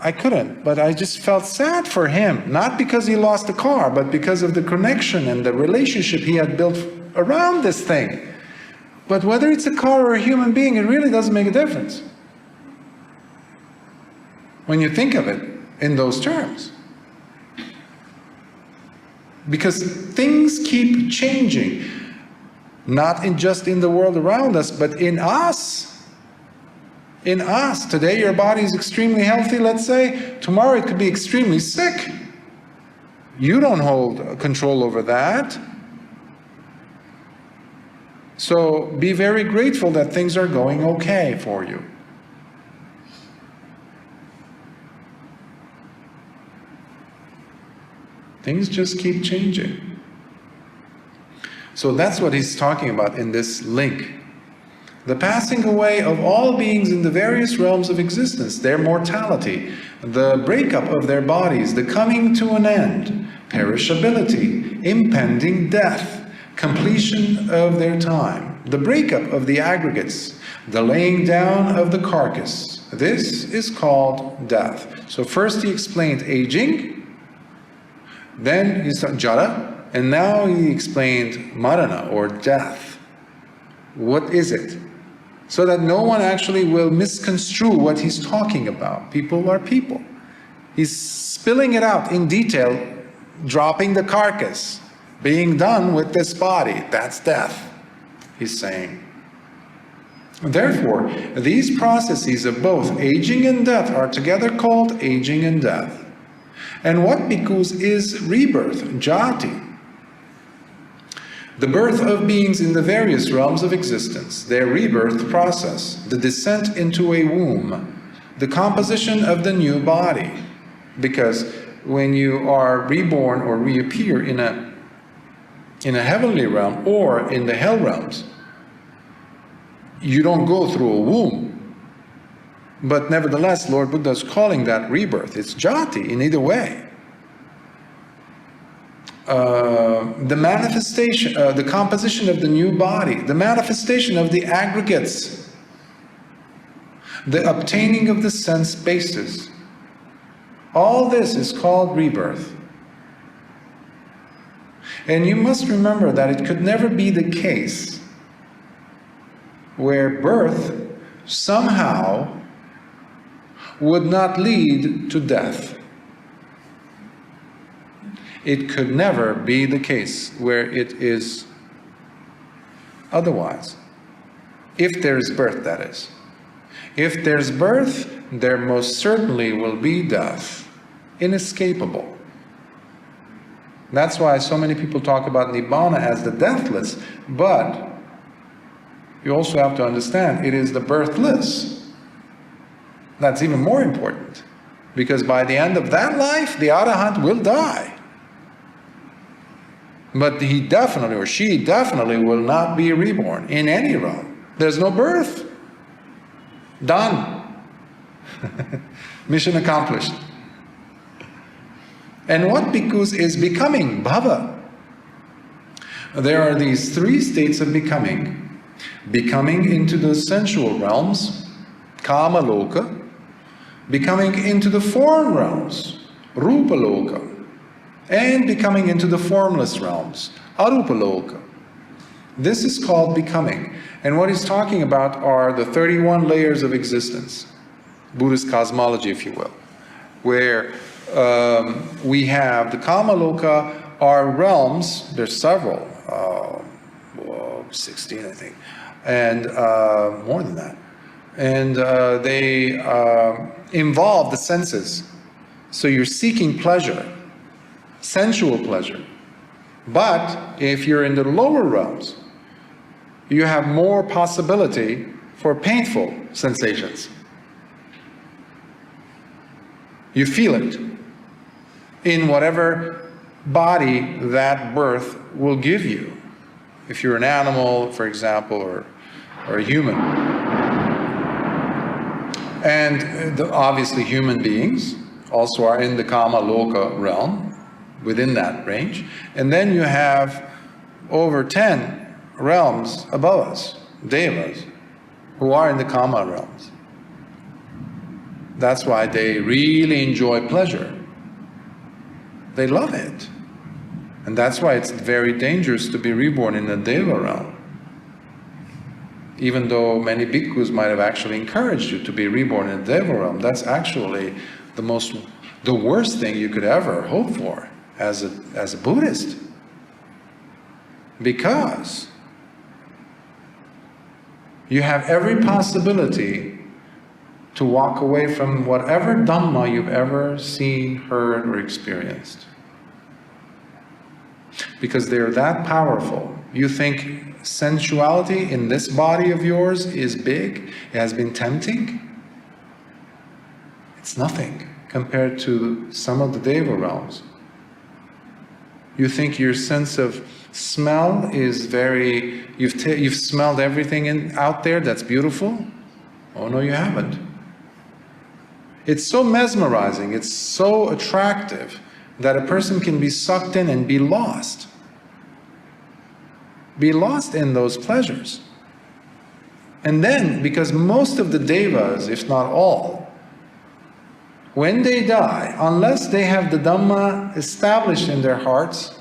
I couldn't, but I just felt sad for him, not because he lost the car, but because of the connection and the relationship he had built around this thing. But whether it's a car or a human being, it really doesn't make a difference when you think of it in those terms. Because things keep changing, not just in the world around us, but in us. In us. Today your body is extremely healthy, let's say. Tomorrow it could be extremely sick. You don't hold control over that. So be very grateful that things are going okay for you. Things just keep changing. So that's what he's talking about in this link. The passing away of all beings in the various realms of existence, their mortality, the breakup of their bodies, the coming to an end, perishability, impending death, completion of their time, the breakup of the aggregates, the laying down of the carcass. This is called death. So first he explained aging, then he started jara, and now he explained marana, or death. What is it? So that no one actually will misconstrue what he's talking about. People are people. He's spilling it out in detail, dropping the carcass, being done with this body. That's death, he's saying. Therefore, these processes of both aging and death are together called aging and death. And what bhikkhus is rebirth, jati? The birth of beings in the various realms of existence, their rebirth process, the descent into a womb, the composition of the new body. Because when you are reborn or reappear in a heavenly realm or in the hell realms, you don't go through a womb. But nevertheless, Lord Buddha is calling that rebirth. It's jati in either way. The manifestation, the composition of the new body, the manifestation of the aggregates, the obtaining of the sense bases. All this is called rebirth. And you must remember that it could never be the case where birth somehow would not lead to death. It could never be the case where it is otherwise. If there's birth, that is. If there's birth, there most certainly will be death. Inescapable. That's why so many people talk about Nibbana as the deathless, but you also have to understand it is the birthless. That's even more important, because by the end of that life, the Arahant will die. But he definitely, or she definitely, will not be reborn in any realm. There's no birth. Done. Mission accomplished. And what bhikkhus is becoming? Bhava. There are these three states of becoming. Becoming into the sensual realms, kama loka. Becoming into the form realms, rupa loka. And becoming into the formless realms, arupa loka. This is called becoming. And what he's talking about are the 31 layers of existence, Buddhist cosmology, if you will, where we have the kama loka are realms. There's several, 16 I think, and more than that. And they involve the senses. So you're seeking pleasure, sensual pleasure. But if you're in the lower realms, you have more possibility for painful sensations. You feel it in whatever body that birth will give you. If you're an animal, for example, or a human. And obviously human beings also are in the Kama Loka realm, within that range. And then you have over 10 realms above us, devas, who are in the Kama realms. That's why they really enjoy pleasure. They love it. And that's why it's very dangerous to be reborn in the Deva realm. Even though many bhikkhus might have actually encouraged you to be reborn in the Deva realm, that's actually the worst thing you could ever hope for as a Buddhist. Because you have every possibility to walk away from whatever Dhamma you've ever seen, heard, or experienced. Because they're that powerful. You think sensuality in this body of yours is big, it has been tempting? It's nothing compared to some of the Deva realms. You think your sense of smell is very, you've smelled everything out there that's beautiful? Oh no, you haven't. It's so mesmerizing, it's so attractive that a person can be sucked in and be lost. Be lost in those pleasures. And then, because most of the devas, if not all, when they die, unless they have the Dhamma established in their hearts,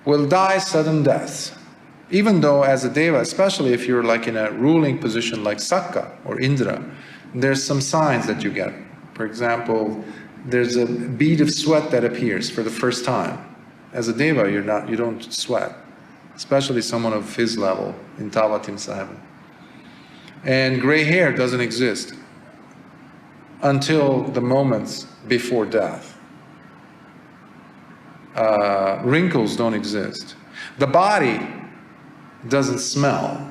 will die sudden deaths. Even though as a deva, especially if you're like in a ruling position like Sakka or Indra, there's some signs that you get. For example, there's a bead of sweat that appears for the first time. As a deva, you don't sweat, especially someone of his level in Tavatim Sahiba. And gray hair doesn't exist until the moments before death. Wrinkles don't exist. The body doesn't smell.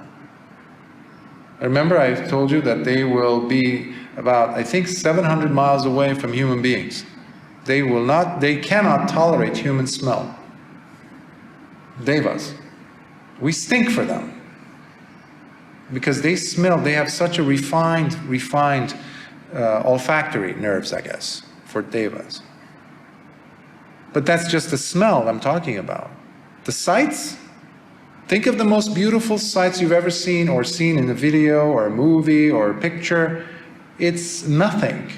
Remember I told you that they will be about, I think, 700 miles away from human beings. They cannot tolerate human smell. Devas. We stink for them. Because they smell, they have such a refined olfactory nerves, I guess, for devas. But that's just the smell I'm talking about. The sights, think of the most beautiful sights you've ever seen or seen in a video or a movie or a picture. It's nothing.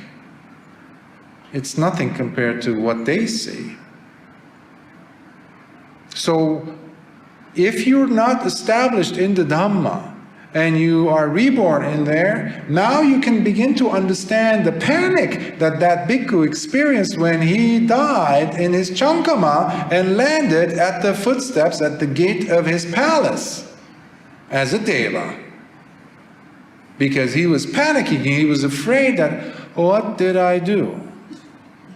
It's nothing compared to what they see. So, if you're not established in the Dhamma and you are reborn in there, now you can begin to understand the panic that bhikkhu experienced when he died in his chankama and landed at the footsteps at the gate of his palace as a deva. Because he was panicking, he was afraid that, what did I do?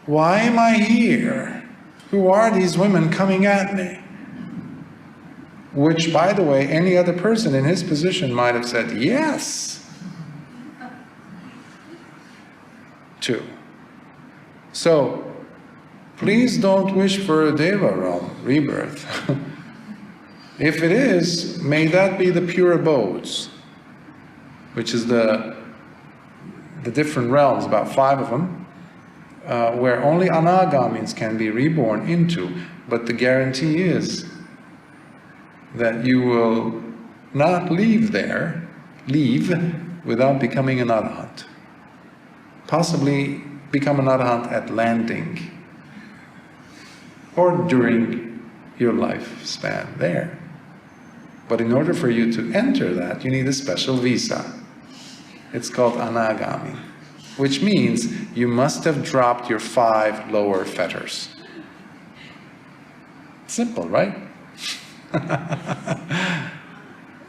Why am I here? Who are these women coming at me? Which, by the way, any other person in his position might have said, yes, to. So, please don't wish for a Deva realm rebirth. If it is, may that be the pure abodes, which is the different realms, about 5 of them, where only anagamins can be reborn into, but the guarantee is that you will not leave without becoming an arahant. Possibly become an arahant at landing, or during your lifespan there. But in order for you to enter that, you need a special visa. It's called anagami, which means you must have dropped your 5 lower fetters. Simple, right?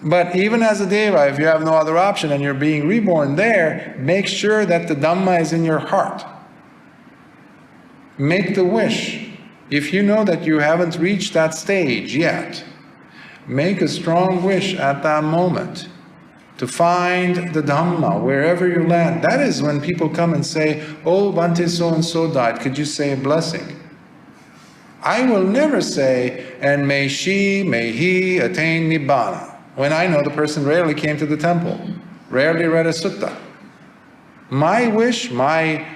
But even as a deva, if you have no other option and you're being reborn there, make sure that the Dhamma is in your heart. Make the wish. If you know that you haven't reached that stage yet, make a strong wish at that moment to find the Dhamma wherever you land. That is when people come and say, oh, Bhante so-and-so died, could you say a blessing? I will never say, and may she, may he attain Nibbana, when I know the person rarely came to the temple, rarely read a sutta. My wish, my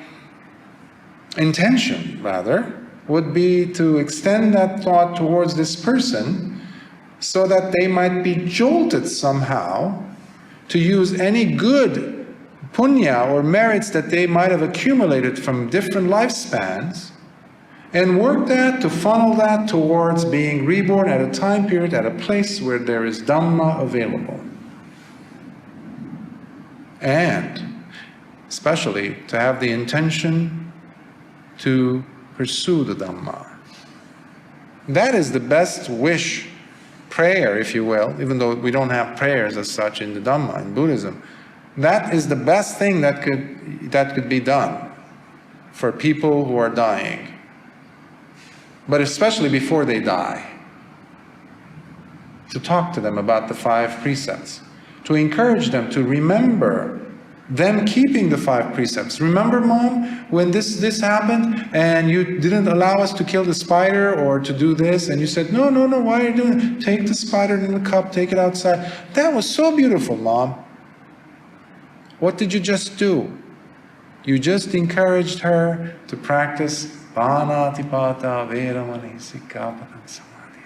intention, rather, would be to extend that thought towards this person so that they might be jolted somehow to use any good punya or merits that they might have accumulated from different lifespans and work that to funnel that towards being reborn at a time period, at a place where there is Dhamma available. And especially to have the intention to pursue the Dhamma. That is the best wish, prayer, if you will, even though we don't have prayers as such in the Dhamma, in Buddhism. That is the best thing that could be done for people who are dying. But especially before they die. To talk to them about the 5 precepts. To encourage them to remember them keeping the 5 precepts. Remember, Mom, when this happened and you didn't allow us to kill the spider or to do this, and you said, no, why are you doing it? Take the spider in the cup, take it outside. That was so beautiful, Mom. What did you just do? You just encouraged her to practice Panatipata Veramani Sikkhapadam Samadhi.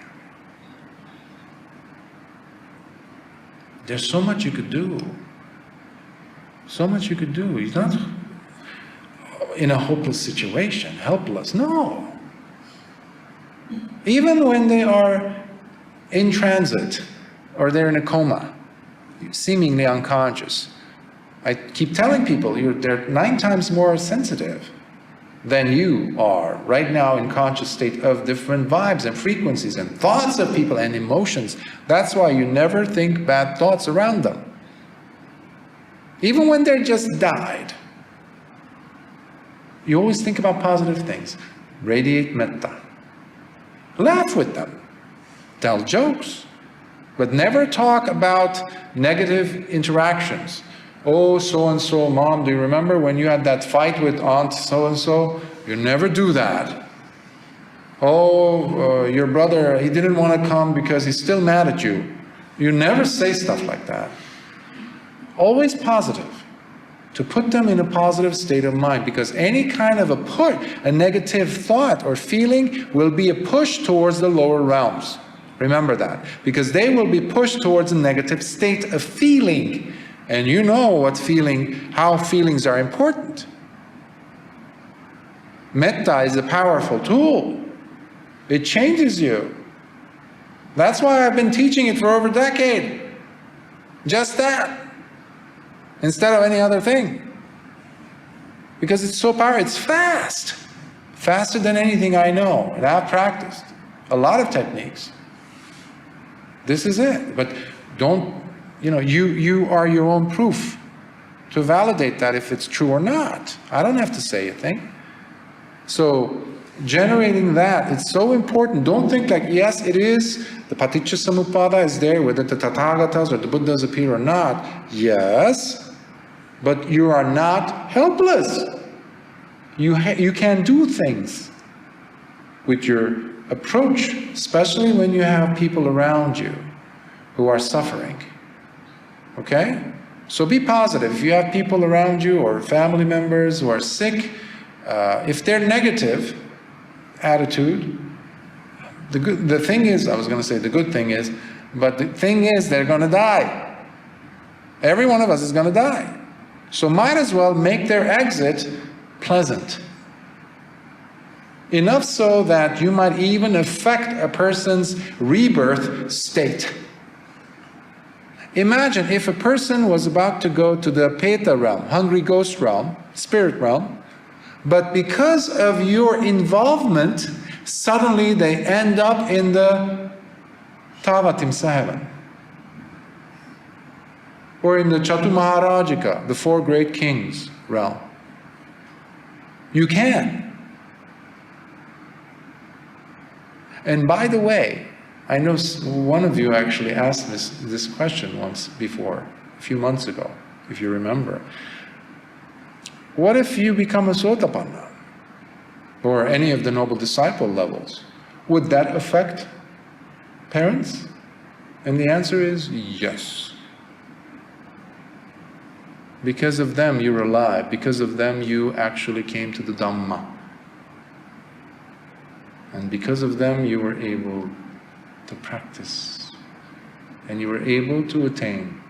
There's so much you could do. So much you could do. He's not in a hopeless situation, helpless. No. Even when they are in transit or they're in a coma, seemingly unconscious, I keep telling people they're 9 times more sensitive than you are right now in conscious state of different vibes and frequencies and thoughts of people and emotions. That's why you never think bad thoughts around them. Even when they're just died, you always think about positive things. Radiate metta. Laugh with them. Tell jokes. But never talk about negative interactions. Oh, so-and-so, Mom, do you remember when you had that fight with Aunt so-and-so? You never do that. Oh, your brother, he didn't want to come because he's still mad at you. You never say stuff like that. Always positive. To put them in a positive state of mind, because any kind of a negative thought or feeling will be a push towards the lower realms. Remember that. Because they will be pushed towards a negative state of feeling. And you know how feelings are important. Metta is a powerful tool. It changes you. That's why I've been teaching it for over a decade. Just that. Instead of any other thing. Because it's so powerful, it's fast. Faster than anything I know, and I've practiced a lot of techniques. This is it. But don't, you are your own proof to validate that if it's true or not. I don't have to say a thing. So, generating that, it's so important. Don't think like, yes, it is, the Paticca Samuppada is there, whether the Tathagatas or the Buddhas appear or not. Yes. But you are not helpless. You can do things with your approach, especially when you have people around you who are suffering. Okay? So be positive. If you have people around you or family members who are sick, if they're negative attitude, the thing is, I was going to say the good thing is, but the thing is they're going to die. Every one of us is going to die. So might as well make their exit pleasant. Enough so that you might even affect a person's rebirth state. Imagine if a person was about to go to the Peta realm, hungry ghost realm, spirit realm, but because of your involvement, suddenly they end up in the Tavatimsa heaven. Or in the Chatu Maharajika, the 4 great kings realm. You can. And by the way, I know one of you actually asked this question once before, a few months ago, if you remember. What if you become a Sotapanna? Or any of the noble disciple levels? Would that affect parents? And the answer is yes. Because of them you're alive. Because of them you actually came to the Dhamma. And because of them you were able to practice. And you were able to attain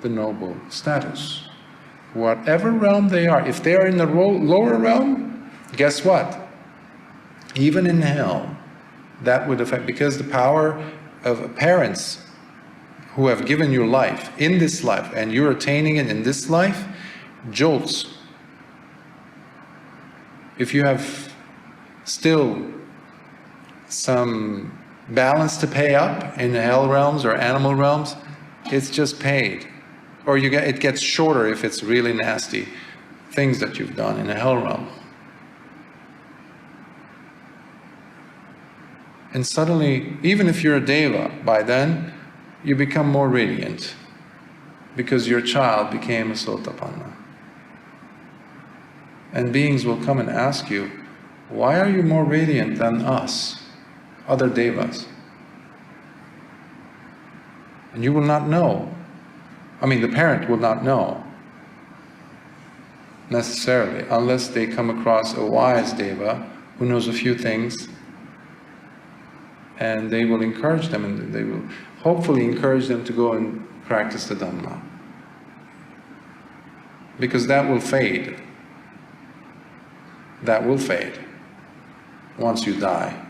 the noble status. Whatever realm they are, if they are in the lower realm, guess what? Even in hell, that would affect, because the power of parents who have given you life in this life, and you're attaining it in this life, jolts. If you have still some balance to pay up in the hell realms or animal realms, it's just paid. Or it gets shorter if it's really nasty things that you've done in the hell realm. And suddenly, even if you're a deva, by then, you become more radiant because your child became a sotapanna. And beings will come and ask you, why are you more radiant than us, other devas? And you will not know. I mean, the parent will not know necessarily, unless they come across a wise deva who knows a few things, and they will encourage them, and they will hopefully encourage them to go and practice the Dhamma. Because that will fade. That will fade once you die.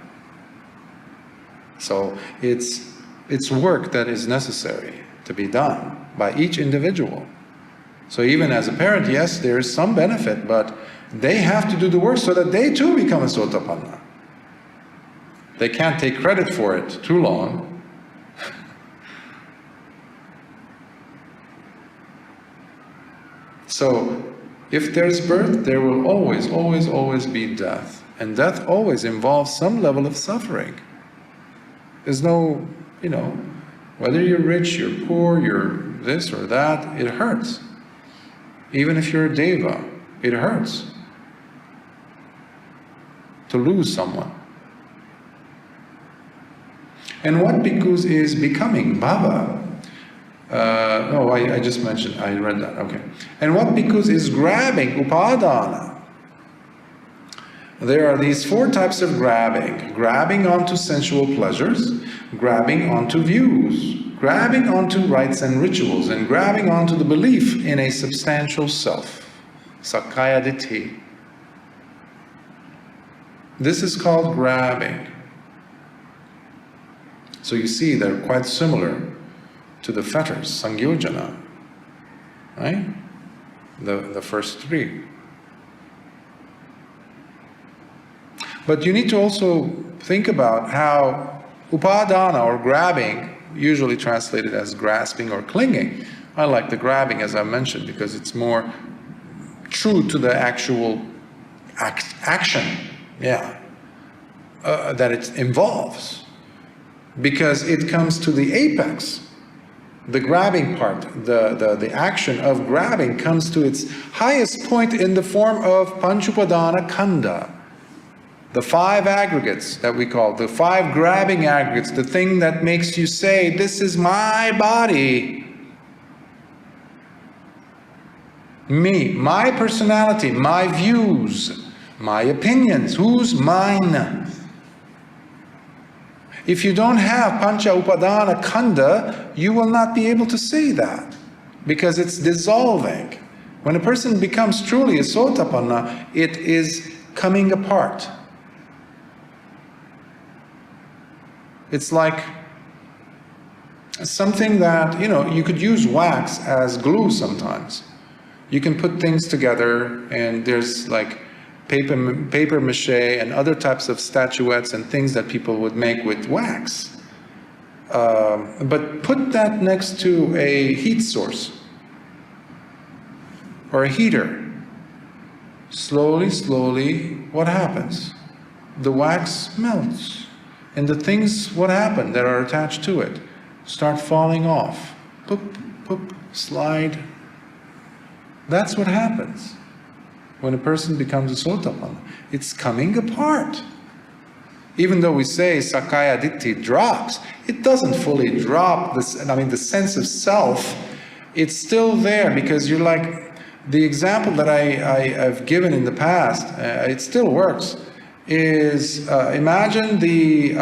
So it's work that is necessary to be done by each individual. So even as a parent, yes, there is some benefit, but they have to do the work so that they too become a sotapanna. They can't take credit for it too long. So, if there's birth, there will always, always, always be death. And death always involves some level of suffering. There's no, whether you're rich, you're poor, you're this or that, it hurts. Even if you're a deva, it hurts to lose someone. And what bhikkhus is becoming, bhava. I just mentioned, I read that, okay. And what bhikkhus is grabbing, upadana. There are these 4 types of grabbing. Grabbing onto sensual pleasures, grabbing onto views, grabbing onto rites and rituals, and grabbing onto the belief in a substantial self, sakkaya ditthi. This is called grabbing. So you see, they're quite similar to the fetters, sangyojana, right? The first 3. But you need to also think about how upadana, or grabbing, usually translated as grasping or clinging. I like the grabbing, as I mentioned, because it's more true to the actual action, that it involves. Because it comes to the apex. The grabbing part, the action of grabbing comes to its highest point in the form of panchupadana khandha. The 5 aggregates that we call, the 5 grabbing aggregates, the thing that makes you say, this is my body. Me, my personality, my views, my opinions, who's mine? If you don't have pancha upadana khandha, you will not be able to say that, because it's dissolving. When a person becomes truly a sotapanna, it is coming apart. It's like something that, you could use wax as glue sometimes. You can put things together, and there's like paper mache and other types of statuettes and things that people would make with wax. But put that next to a heat source or a heater. Slowly, slowly, what happens? The wax melts. And the things, what happen, that are attached to it, start falling off. Poop, poop, slide. That's what happens when a person becomes a sotapanna. It's coming apart. Even though we say sakkaya ditthi drops, it doesn't fully drop. The sense of self it's still there, because you're like, the example that I've given in the past, it still works, is imagine the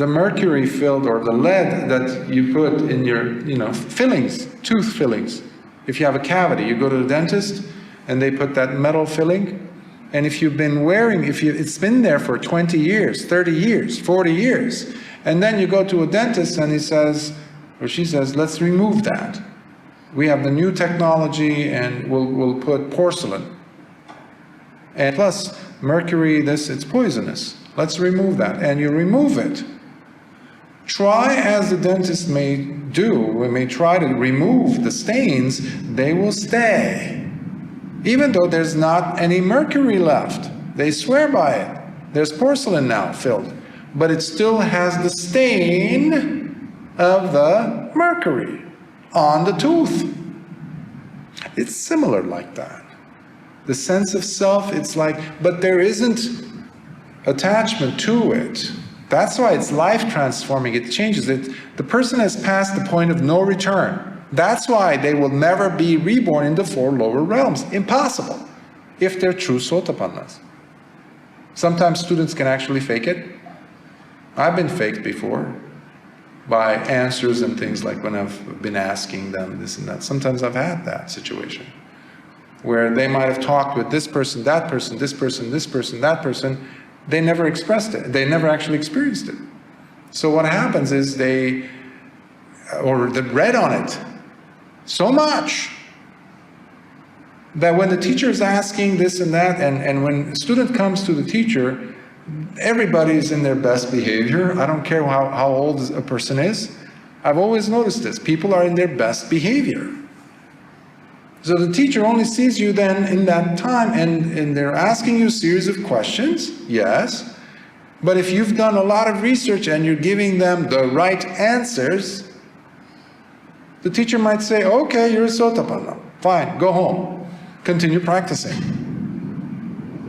mercury filled, or the lead that you put in your, fillings, tooth fillings. If you have a cavity, you go to the dentist and they put that metal filling, and if you've been wearing, it's been there for 20 years, 30 years, 40 years, and then you go to a dentist and he says, or she says, let's remove that. We have the new technology and we'll put porcelain. And plus, mercury, it's poisonous. Let's remove that. And you remove it. Try as the dentist may do, we may try to remove the stains, they will stay. Even though there's not any mercury left. They swear by it. There's porcelain now filled. But it still has the stain of the mercury on the tooth. It's similar like that. The sense of self, it's like, but there isn't attachment to it. That's why it's life transforming, it changes it. The person has passed the point of no return. That's why they will never be reborn in the 4 lower realms. Impossible, if they're true Sotapannas. Sometimes students can actually fake it. I've been faked before by answers and things, like when I've been asking them this and that. Sometimes I've had that situation where they might have talked with this person, that person, this person, this person, that person. They never expressed it. They never actually experienced it. So what happens is they read on it so much that when the teacher is asking this and that, and when a student comes to the teacher, everybody's in their best behavior. I don't care how old a person is. I've always noticed this. People are in their best behavior. So the teacher only sees you then in that time, and they're asking you a series of questions, yes. But if you've done a lot of research and you're giving them the right answers, the teacher might say, okay, you're a Sotapanna. Fine, go home. Continue practicing.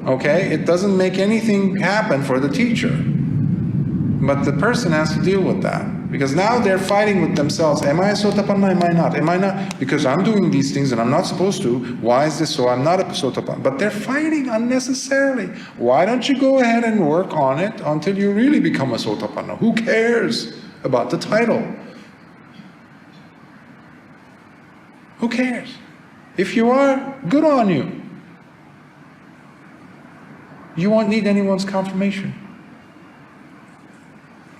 Okay? It doesn't make anything happen for the teacher. But the person has to deal with that. Because now they're fighting with themselves. Am I a Sotapanna? Am I not? Am I not? Because I'm doing these things and I'm not supposed to. Why is this so? I'm not a Sotapanna. But they're fighting unnecessarily. Why don't you go ahead and work on it until you really become a Sotapanna? Who cares about the title? Who cares? If you are, good on you. You won't need anyone's confirmation.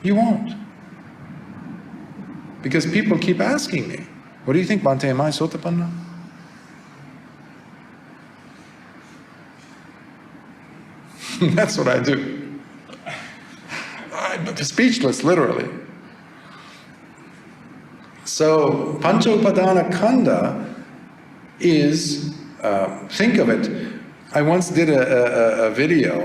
You won't. Because people keep asking me, what do you think, Bhante, am I Sotapanna? That's what I do. I'm speechless, literally. So, Pancha Upadana Khanda is, think of it, I once did a video,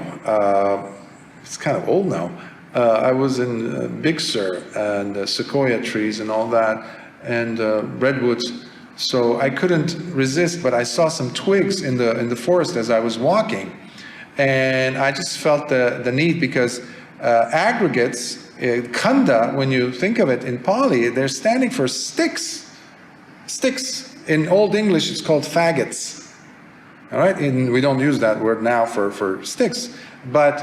it's kind of old now. I was in Big Sur and sequoia trees and all that, and redwoods. So I couldn't resist, but I saw some twigs in the forest as I was walking, and I just felt the need, because aggregates, khanda, when you think of it in Pali, they're standing for sticks. Sticks. In Old English, it's called faggots. All right, we don't use that word now for sticks, but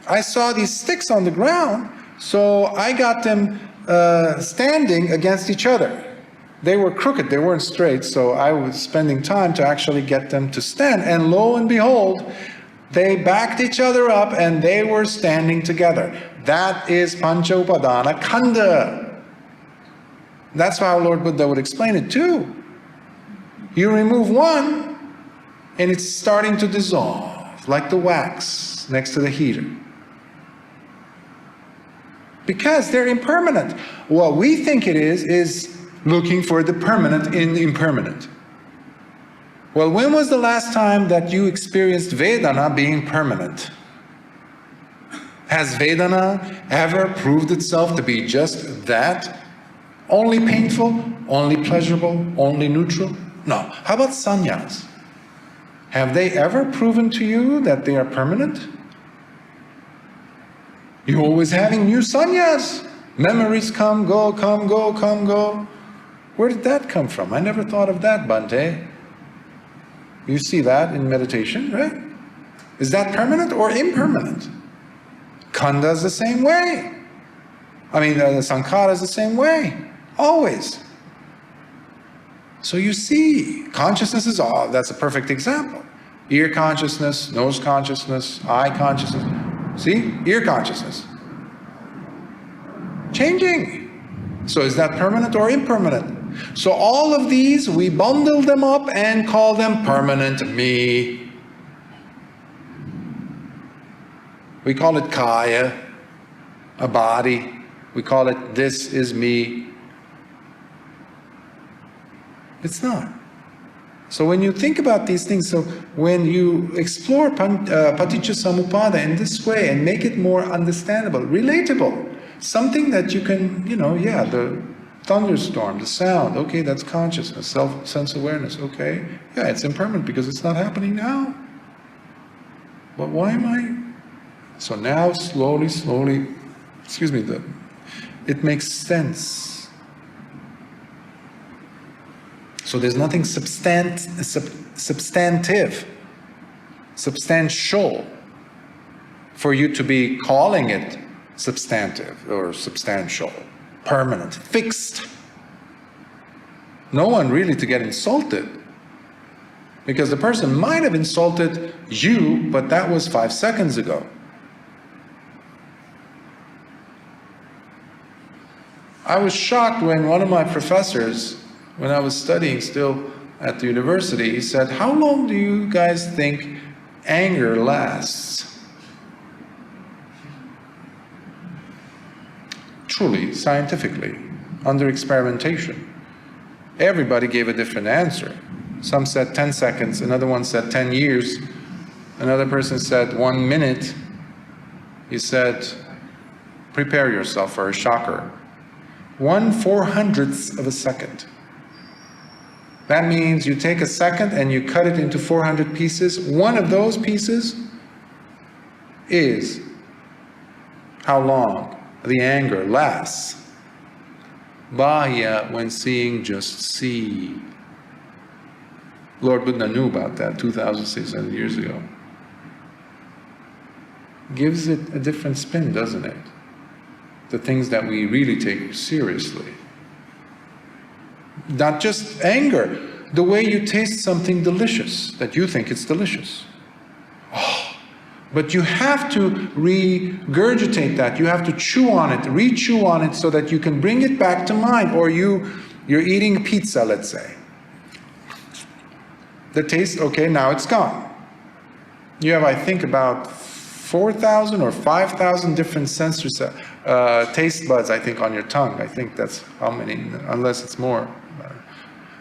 I saw these sticks on the ground, so I got them standing against each other. They were crooked, they weren't straight, so I was spending time to actually get them to stand, and lo and behold, they backed each other up and they were standing together. That is Pancha Upadana Khanda. That's how Lord Buddha would explain it too. You remove one, and it's starting to dissolve, like the wax next to the heater. Because they're impermanent. What we think it is looking for the permanent in the impermanent. Well, when was the last time that you experienced Vedana being permanent? Has Vedana ever proved itself to be just that? Only painful? Only pleasurable? Only neutral? No. How about sannyas? Have they ever proven to you that they are permanent? You're always having new sannyas. Memories come, go, come, go, come, go. Where did that come from? I never thought of that, Bhante. You see that in meditation, right? Is that permanent or impermanent? Khandha is the same way. I mean, the sankhara is the same way. Always. So you see, consciousness is all, that's a perfect example. Ear consciousness, nose consciousness, eye consciousness. See? Ear consciousness. Changing. So is that permanent or impermanent? So all of these, we bundle them up and call them permanent me. We call it kaya, a body. We call it this is me. It's not. So when you think about these things, so when you explore Paticca Samuppada in this way and make it more understandable, relatable, something that you can, yeah, the thunderstorm, the sound, okay, that's consciousness, sense awareness, okay. Yeah, it's impermanent because it's not happening now. But why am I? So now slowly, it makes sense. So there's nothing substantive, substantial, for you to be calling it substantive or substantial, permanent, fixed. No one really to get insulted, because the person might have insulted you, but that was 5 seconds ago. I was shocked when one of my professors, when I was studying still at the university, he said, "How long do you guys think anger lasts?" Truly, scientifically, under experimentation. Everybody gave a different answer. Some said 10 seconds, another one said 10 years, another person said 1 minute. He said, prepare yourself for a shocker. 1/400th of a second. That means you take a second and you cut it into 400 pieces. One of those pieces is how long the anger lasts. Bahya, when seeing, just see. Lord Buddha knew about that 2,600 years ago. Gives it a different spin, doesn't it? The things that we really take seriously. Not just anger, the way you taste something delicious, that you think it's delicious. Oh, but you have to regurgitate that, you have to chew on it, re-chew on it so that you can bring it back to mind. Or you're eating pizza, let's say. The taste, okay, now it's gone. You have, I think, about 4,000 or 5,000 different sensors, taste buds, I think, on your tongue. I think that's how many, unless it's more.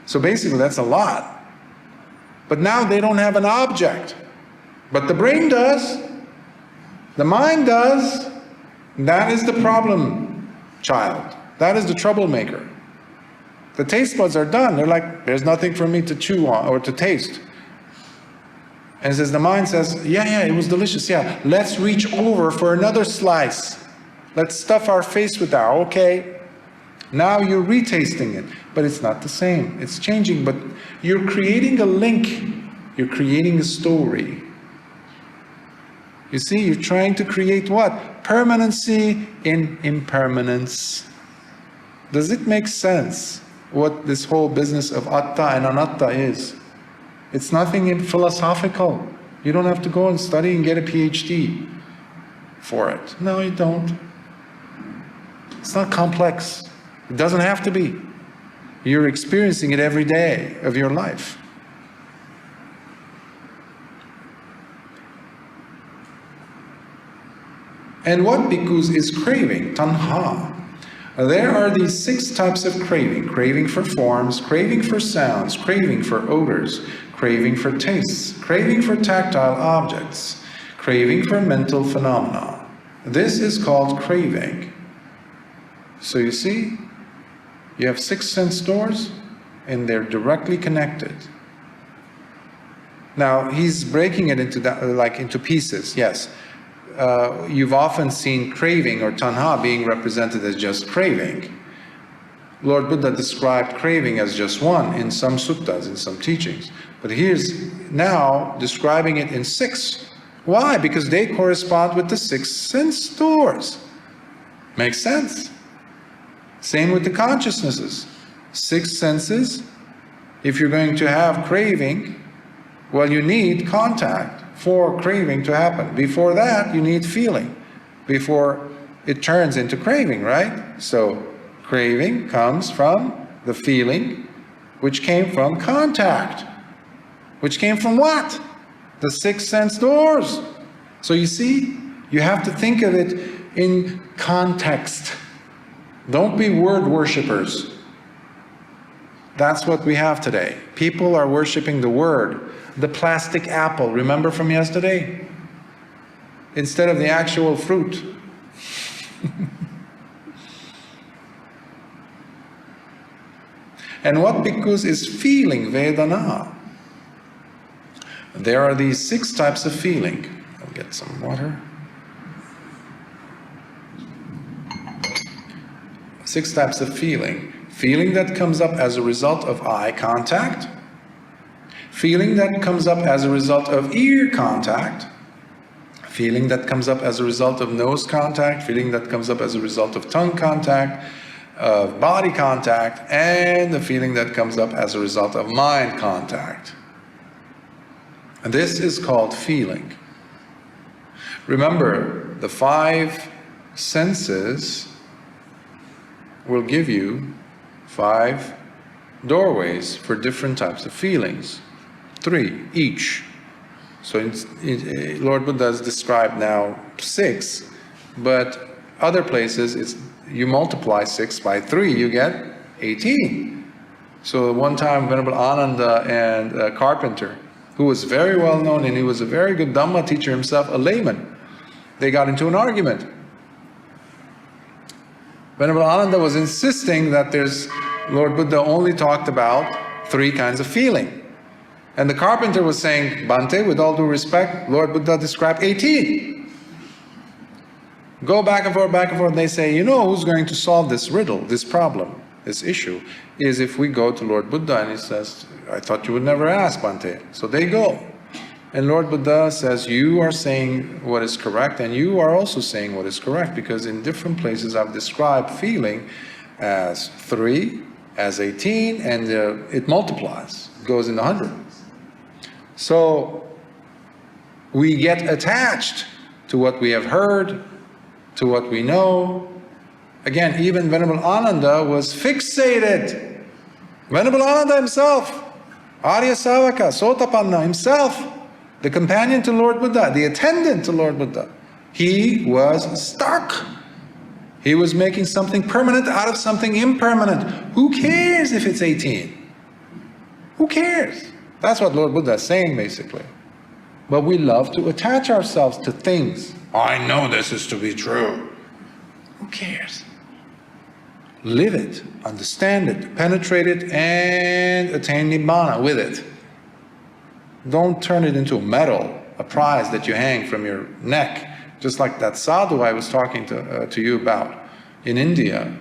So basically, that's a lot. But now they don't have an object. But the brain does. The mind does. That is the problem child. That is the troublemaker. The taste buds are done. They're like, there's nothing for me to chew on or to taste. And it says, the mind says, yeah, it was delicious. Yeah, let's reach over for another slice. Let's stuff our face with that. Okay. Now you're retasting it, but it's not the same. It's changing, but you're creating a link. You're creating a story. You see, you're trying to create what? Permanency in impermanence. Does it make sense what this whole business of atta and anatta is? It's nothing philosophical. You don't have to go and study and get a PhD for it. No, you don't. It's not complex. It doesn't have to be. You're experiencing it every day of your life. And what bhikkhus is craving? Tanha. There are these 6 types of craving. Craving for forms, craving for sounds, craving for odors, craving for tastes, craving for tactile objects, craving for mental phenomena. This is called craving. So you see, you have 6 sense doors, and they're directly connected. Now, he's breaking it into that, like into pieces, yes. you've often seen craving or tanha being represented as just craving. Lord Buddha described craving as just one in some suttas, in some teachings. But he's now describing it in 6. Why? Because they correspond with the 6 sense doors. Makes sense. Same with the consciousnesses. 6 senses. If you're going to have craving, well, you need contact for craving to happen. Before that, you need feeling. Before it turns into craving, right? So, craving comes from the feeling, which came from contact. Which came from what? The 6 sense doors. So you see, you have to think of it in context. Don't be word worshippers. That's what we have today. People are worshiping the word, the plastic apple, remember from yesterday? Instead of the actual fruit. And what bhikkhus is feeling Vedana? There are these 6 types of feeling. I'll get some water. 6 types of feeling. Feeling that comes up as a result of eye contact. Feeling that comes up as a result of ear contact. Feeling that comes up as a result of nose contact. Feeling that comes up as a result of tongue contact, of body contact, and the feeling that comes up as a result of mind contact. And this is called feeling. Remember, the 5 senses will give you 5 doorways for different types of feelings. 3 each. So Lord Buddha has described now 6, but other places you multiply 6 by 3, you get 18. So one time Venerable Ananda and a carpenter, who was very well known and he was a very good Dhamma teacher himself, a layman, they got into an argument. Venerable Ananda was insisting that Lord Buddha only talked about 3 kinds of feeling. And the carpenter was saying, Bhante, with all due respect, Lord Buddha described 18. Go back and forth, and they say, you know who's going to solve this riddle, this problem, this issue, is if we go to Lord Buddha, and he says, I thought you would never ask, Bhante. So they go. And Lord Buddha says, you are saying what is correct, and you are also saying what is correct, because in different places I've described feeling as 3, as 18, and it multiplies, it goes in the 100. So we get attached to what we have heard, to what we know. Again, even Venerable Ananda was fixated. Venerable Ananda himself, Arya Savaka, Sotapanna himself, the companion to Lord Buddha, the attendant to Lord Buddha, he was stuck. He was making something permanent out of something impermanent. Who cares if it's 18? Who cares? That's what Lord Buddha is saying, basically. But we love to attach ourselves to things. I know this is to be true. Who cares? Live it, understand it, penetrate it, and attain Nibbana with it. Don't turn it into a medal, a prize that you hang from your neck, just like that sadhu I was talking to you about in India,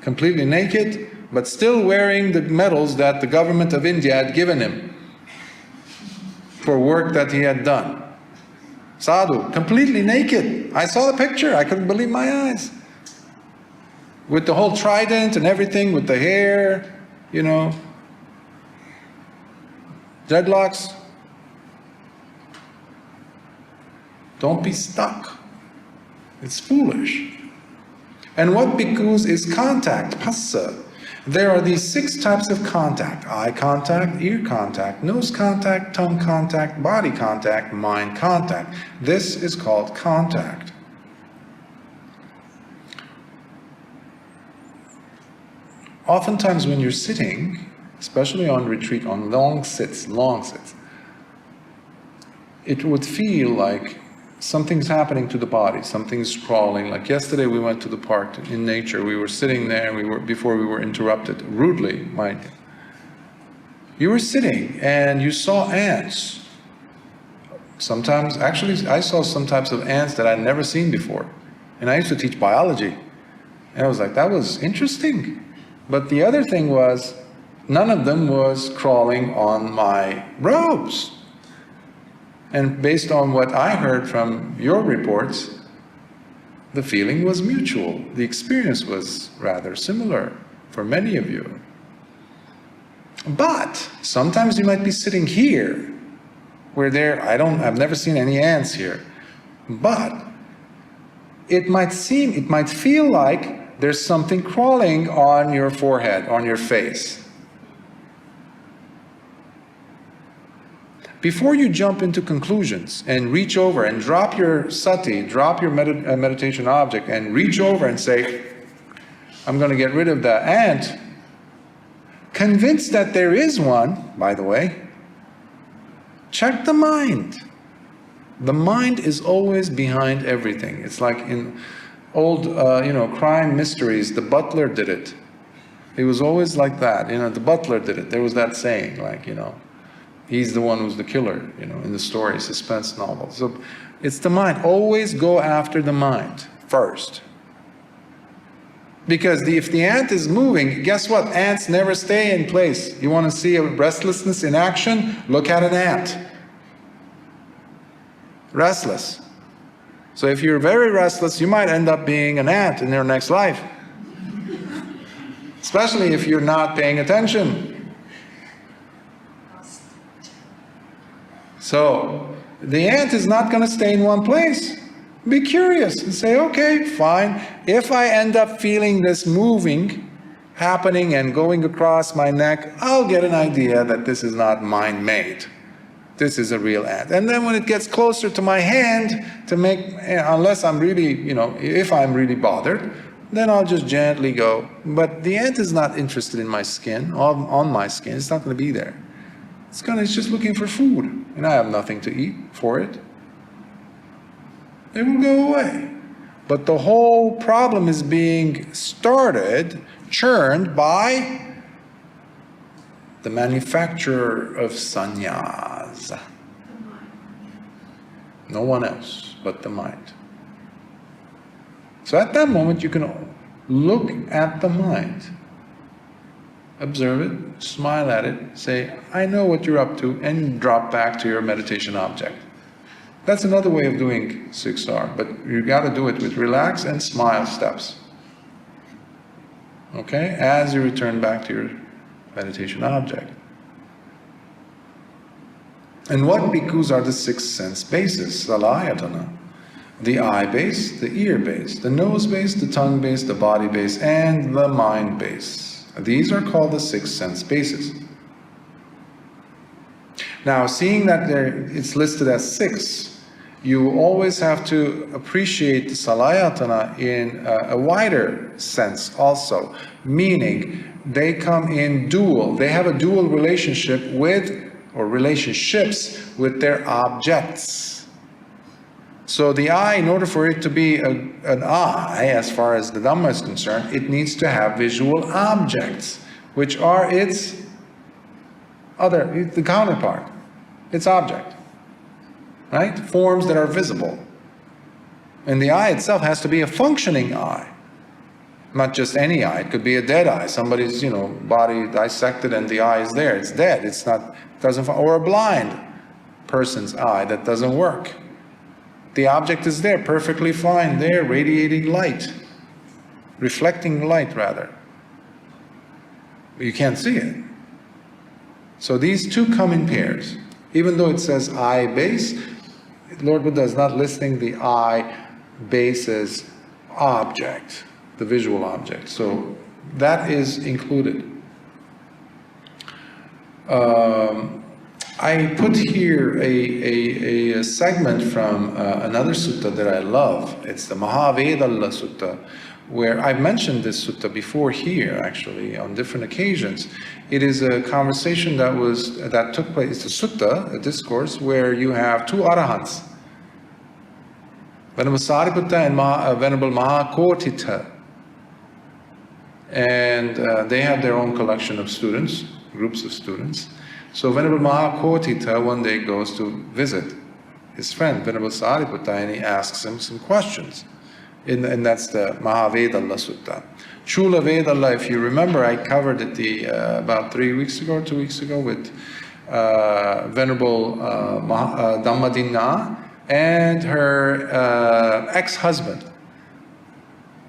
completely naked, but still wearing the medals that the government of India had given him for work that he had done. Sadhu, completely naked. I saw the picture, I couldn't believe my eyes. With the whole trident and everything, with the hair, you know, dreadlocks. Don't be stuck. It's foolish. And what bhikkhus is contact, phassa. There are these 6 types of contact: eye contact, ear contact, nose contact, tongue contact, body contact, mind contact. This is called contact. Oftentimes when you're sitting, especially on retreat, on long sits, it would feel like something's happening to the body, something's crawling. Like yesterday we went to the park in nature, we were sitting there, before we were interrupted, rudely, mind you. You were sitting and you saw ants Sometimes, actually, I saw some types of ants that I'd never seen before. And I used to teach biology. And I was like, that was interesting. But the other thing was, none of them was crawling on my robes. And based on what I heard from your reports, the feeling was mutual. The experience was rather similar for many of you. But sometimes you might be sitting here, where I've never seen any ants here. But it might feel like there's something crawling on your forehead, on your face. Before you jump into conclusions and reach over and drop your sati, drop your meditation object and reach over and say, I'm going to get rid of the ant, convinced that there is one, by the way, check the mind. The mind is always behind everything. It's like in old, crime mysteries, the butler did it. It was always like that. The butler did it. There was that saying, he's the one who's the killer, in the story, suspense novel. So it's the mind. Always go after the mind first. Because if the ant is moving, guess what? Ants never stay in place. You want to see a restlessness in action? Look at an ant. Restless. So if you're very restless, you might end up being an ant in your next life. Especially if you're not paying attention. So the ant is not going to stay in one place. Be curious and say, okay, fine. If I end up feeling this moving, happening and going across my neck, I'll get an idea that this is not mind-made. This is a real ant. And then when it gets closer to my hand, unless I'm really, if I'm really bothered, then I'll just gently go. But the ant is not interested in my skin, on my skin. It's not going to be there. It's just looking for food, and I have nothing to eat for it. It will go away. But the whole problem is being churned by the manufacturer of sannyas. No one else but the mind. So at that moment you can look at the mind. Observe it, smile at it, say, I know what you're up to, and drop back to your meditation object. That's another way of doing 6R, but you got to do it with relax and smile steps. Okay? As you return back to your meditation object. And what bhikkhus are the 6 sense bases? Salayatana. The eye base, the ear base, the nose base, the tongue base, the body base, and the mind base. These are called the 6 sense bases. Now, seeing that it's listed as 6, you always have to appreciate the salayatana in a wider sense also, meaning they come in dual. They have a dual relationship relationships with their objects. So the eye, in order for it to be an eye, as far as the Dhamma is concerned, it needs to have visual objects, which are the counterpart, its object, right? Forms that are visible. And the eye itself has to be a functioning eye, not just any eye. It could be a dead eye. Somebody's, body dissected and the eye is there. It's dead. Or a blind person's eye that doesn't work. The object is there, perfectly fine, there, radiating light, reflecting light rather. You can't see it. So these two come in pairs. Even though it says eye base, Lord Buddha is not listing the eye base's object, the visual object. So that is included. I put here a segment from another sutta that I love. It's the Maha Sutta, where I've mentioned this sutta before here, actually, on different occasions. It is a conversation that took place. It's a sutta, a discourse, where you have 2 arahants, Venerable Sariputta and Venerable Maha Kotita. And they have their own collection of students, groups of students. So Venerable Maha Kotita one day goes to visit his friend, Venerable Sariputta, and he asks him some questions. And that's the Maha Vedalla Sutta. Chula Vedalla, if you remember, I covered it about 3 weeks ago, 2 weeks ago, with Venerable Dhammadinna and her ex-husband,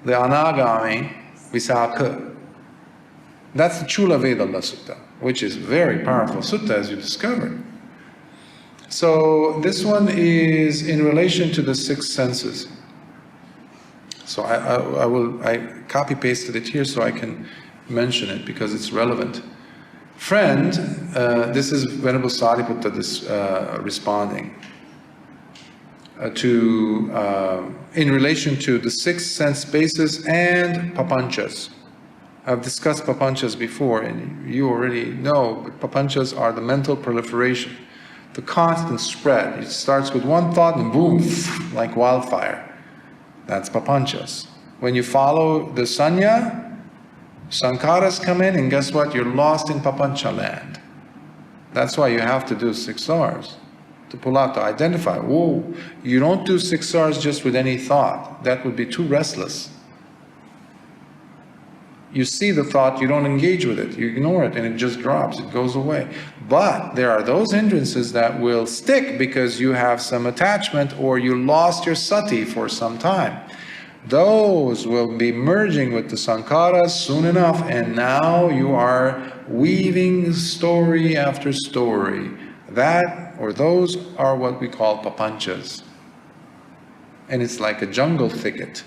the Anagami Visakha. That's the Chula Vedalla Sutta, which is a very powerful sutta, as you discovered. So this one is in relation to the 6 senses. So I copy pasted it here so I can mention it because it's relevant. Friend, this is Venerable Sariputta responding in relation to the 6 sense bases and papanchas. I've discussed papanchas before, and you already know, but papanchas are the mental proliferation, the constant spread. It starts with one thought and boom, like wildfire. That's papanchas. When you follow the sanya, sankharas come in, and guess what? You're lost in papancha land. That's why you have to do 6 Rs to pull out, to identify. Whoa, you don't do 6 Rs just with any thought. That would be too restless. You see the thought, you don't engage with it, you ignore it, and it just drops, it goes away. But there are those hindrances that will stick because you have some attachment or you lost your sati for some time. Those will be merging with the sankharas soon enough, and now you are weaving story after story. That, or those, are what we call papanchas. And it's like a jungle thicket.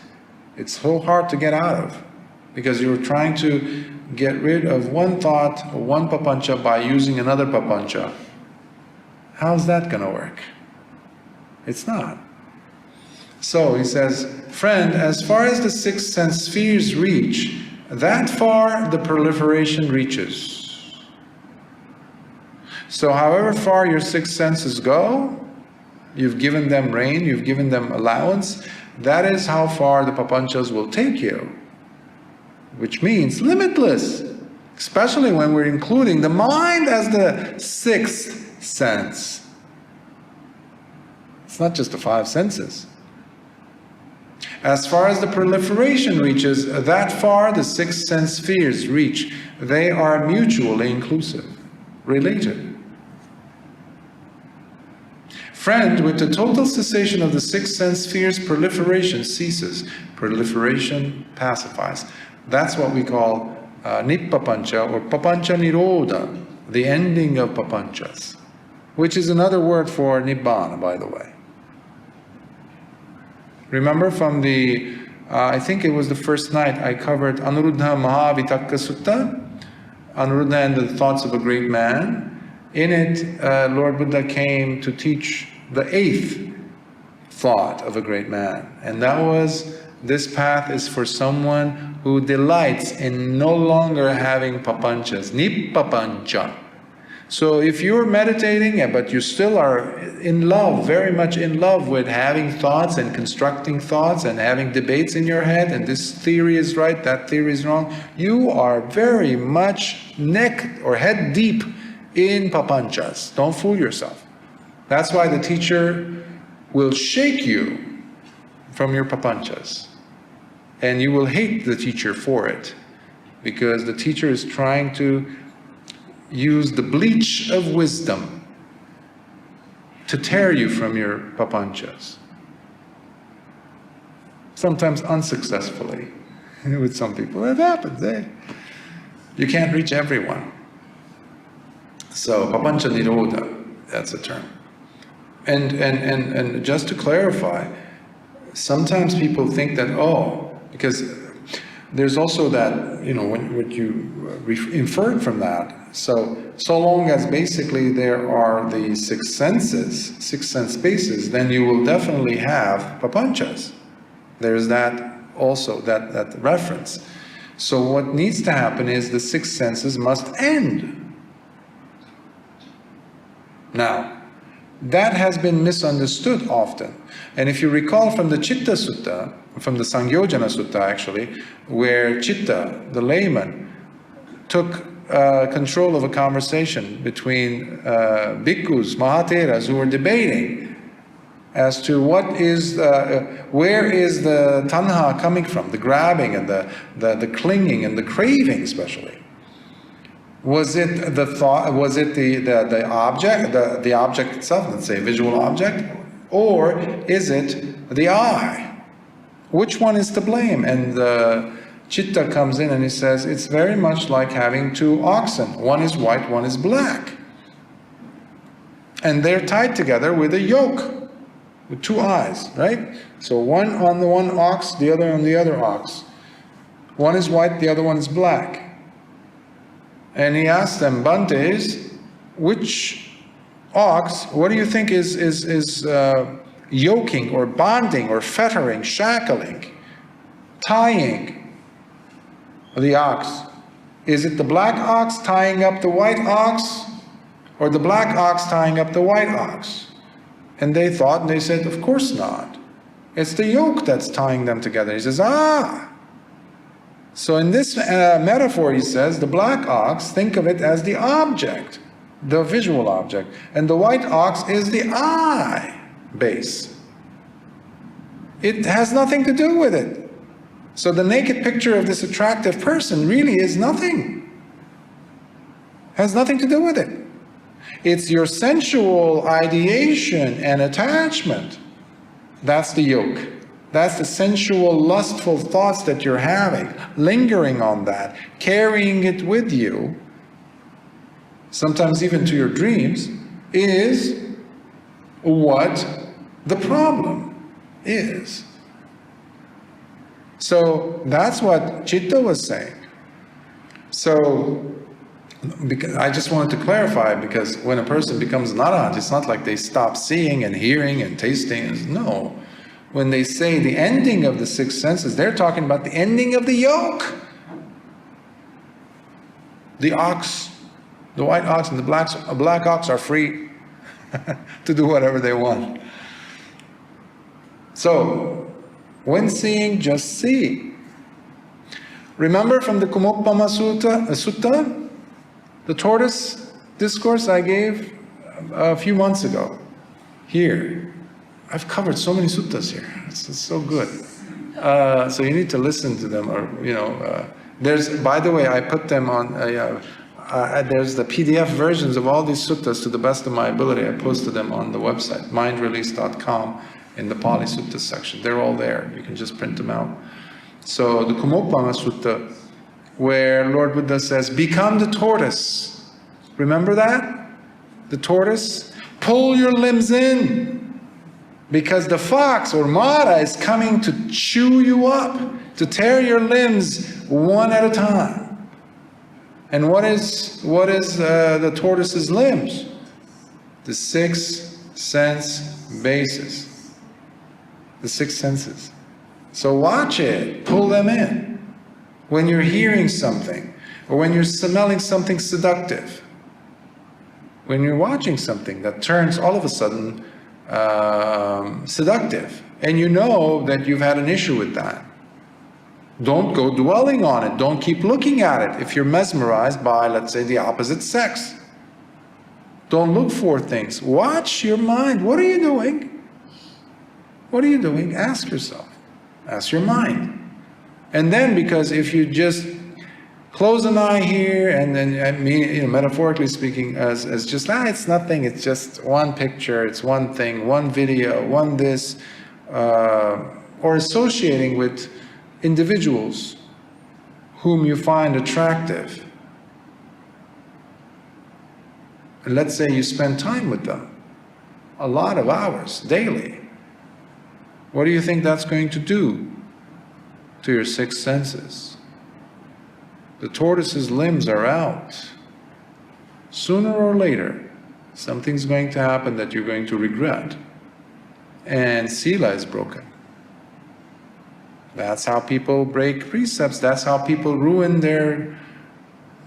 It's so hard to get out of, because you're trying to get rid of one thought, or one papancha, by using another papancha. How's that going to work? It's not. So he says, friend, as far as the 6 sense spheres reach, that far the proliferation reaches. So however far your 6 senses go, you've given them rein, you've given them allowance, that is how far the papanchas will take you. Which means limitless, especially when we're including the mind as the 6th sense. It's not just the 5 senses. As far as the proliferation reaches, that far the 6 sense spheres reach. They are mutually inclusive, related. Friend, with the total cessation of the 6 sense spheres, proliferation ceases. Proliferation pacifies. That's what we call nippapancha, or papancha nirodha, the ending of papanchas, which is another word for nibbana, by the way. Remember from the, I think it was the first night I covered Anuruddha Maha Vitakka Sutta, Anuruddha and the Thoughts of a Great Man. In it, Lord Buddha came to teach the 8th thought of a great man, and that was, this path is for someone who delights in no longer having papanchas, nippapancha. So if you're meditating, but you still are in love, very much in love with having thoughts and constructing thoughts and having debates in your head, and this theory is right, that theory is wrong, you are very much neck or head deep in papanchas. Don't fool yourself. That's why the teacher will shake you from your papanchas. And you will hate the teacher for it, because the teacher is trying to use the bleach of wisdom to tear you from your papanchas. Sometimes unsuccessfully. With some people, that happens, eh? You can't reach everyone. So, papancha nirodha, that's a term. And just to clarify, sometimes people think that, because there's also that, what you inferred from that. So long as basically there are the 6 senses, 6 sense bases, then you will definitely have papanchas. There's that also, that reference. So what needs to happen is the 6 senses must end. Now, that has been misunderstood often. And if you recall from the Chitta Sutta, from the Sangyojana Sutta actually, where Chitta, the layman, took control of a conversation between bhikkhus, mahateras, who were debating as to what is, where is the tanha coming from, the grabbing and the clinging and the craving especially. Was it the thought, was it the object, the object itself, let's say visual object, or is it the I? Which one is to blame? And the Chitta comes in and he says, it's very much like having two oxen. One is white, one is black. And they're tied together with a yoke, with two eyes, right? So one on the one ox, the other on the other ox. One is white, the other one is black. And he asked them, Bhantes, which ox, what do you think is yoking or bonding or fettering, shackling, tying the ox? Is it the black ox tying up the white ox, or the black ox tying up the white ox? And they thought, and they said, of course not. It's the yoke that's tying them together. He says, ah. So in this metaphor, he says, the black ox, think of it as the object, the visual object, and the white ox is the I base. It has nothing to do with it. So the naked picture of this attractive person really is nothing. Has nothing to do with it. It's your sensual ideation and attachment. That's the yoke. That's the sensual, lustful thoughts that you're having, lingering on that, carrying it with you, sometimes even to your dreams, is what the problem is. So that's what Chitta was saying. So I just wanted to clarify, because when a person becomes an arhat, it's not like they stop seeing and hearing and tasting. No. When they say the ending of the six senses, they're talking about the ending of the yoke. The ox, the white ox and the black ox are free to do whatever they want. So, when seeing, just see. Remember from the Kumopama Sutta, the tortoise discourse I gave a few months ago, here. I've covered so many suttas here. It's so good. So you need to listen to them, or there's. By the way, I put them on. There's the PDF versions of all these suttas to the best of my ability. I posted them on the website mindrelease.com in the Pali Sutta section. They're all there. You can just print them out. So the Kumopama Sutta, where Lord Buddha says, "Become the tortoise." Remember that? The tortoise. Pull your limbs in. Because the fox or Mara is coming to chew you up, to tear your limbs one at a time. And what is the tortoise's limbs? The six sense bases. The six senses. So watch it, pull them in. When you're hearing something, or when you're smelling something seductive, when you're watching something that turns all of a sudden seductive, and you know that you've had an issue with that. Don't go dwelling on it. Don't keep looking at it if you're mesmerized by, let's say, the opposite sex. Don't look for things. Watch your mind. What are you doing? What are you doing? Ask yourself. Ask your mind. And then, because if you just close an eye here, and then, I mean, metaphorically speaking, as just, it's nothing, it's just one picture, it's one thing, one video, one this, or associating with individuals whom you find attractive. And let's say you spend time with them, a lot of hours, daily. What do you think that's going to do to your six senses? The tortoise's limbs are out. Sooner or later, something's going to happen that you're going to regret. And sila is broken. That's how people break precepts. That's how people ruin their,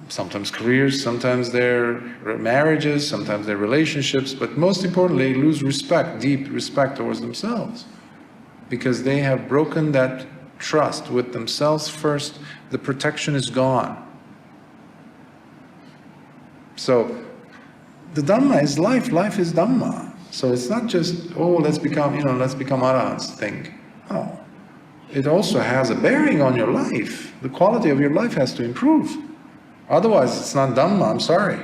sometimes careers, sometimes their marriages, sometimes their relationships, but most importantly, lose respect, deep respect towards themselves. Because they have broken that trust with themselves first. The protection is gone. So the Dhamma is life. Life is Dhamma. So it's not just, oh, let's become arahants thing. No. It also has a bearing on your life. The quality of your life has to improve. Otherwise, it's not Dhamma, I'm sorry.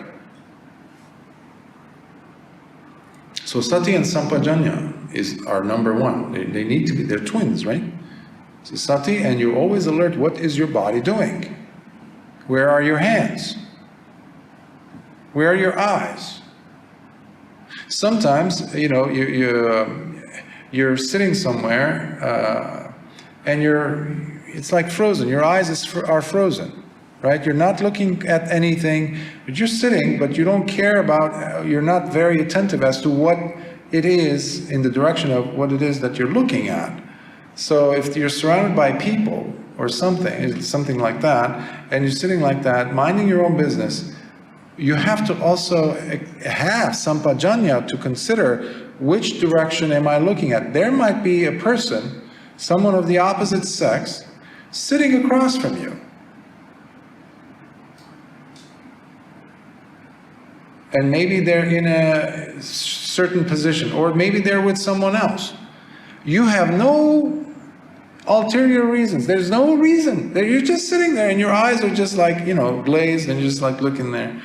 So sati and sampajanya are number one. They need to be, they're twins, right? So sati, and you're always alert, what is your body doing? Where are your hands? Where are your eyes? Sometimes, you're sitting somewhere and it's like frozen. Your eyes are frozen, right? You're not looking at anything. You're just sitting, but you don't care about, you're not very attentive as to what it is in the direction of what it is that you're looking at. So if you're surrounded by people or something like that, and you're sitting like that, minding your own business, you have to also have sampajanya to consider which direction am I looking at. There might be a person, someone of the opposite sex, sitting across from you. And maybe they're in a certain position, or maybe they're with someone else. You have no ulterior reasons. There's no reason. You're just sitting there and your eyes are just like, glazed, and you're just like looking there.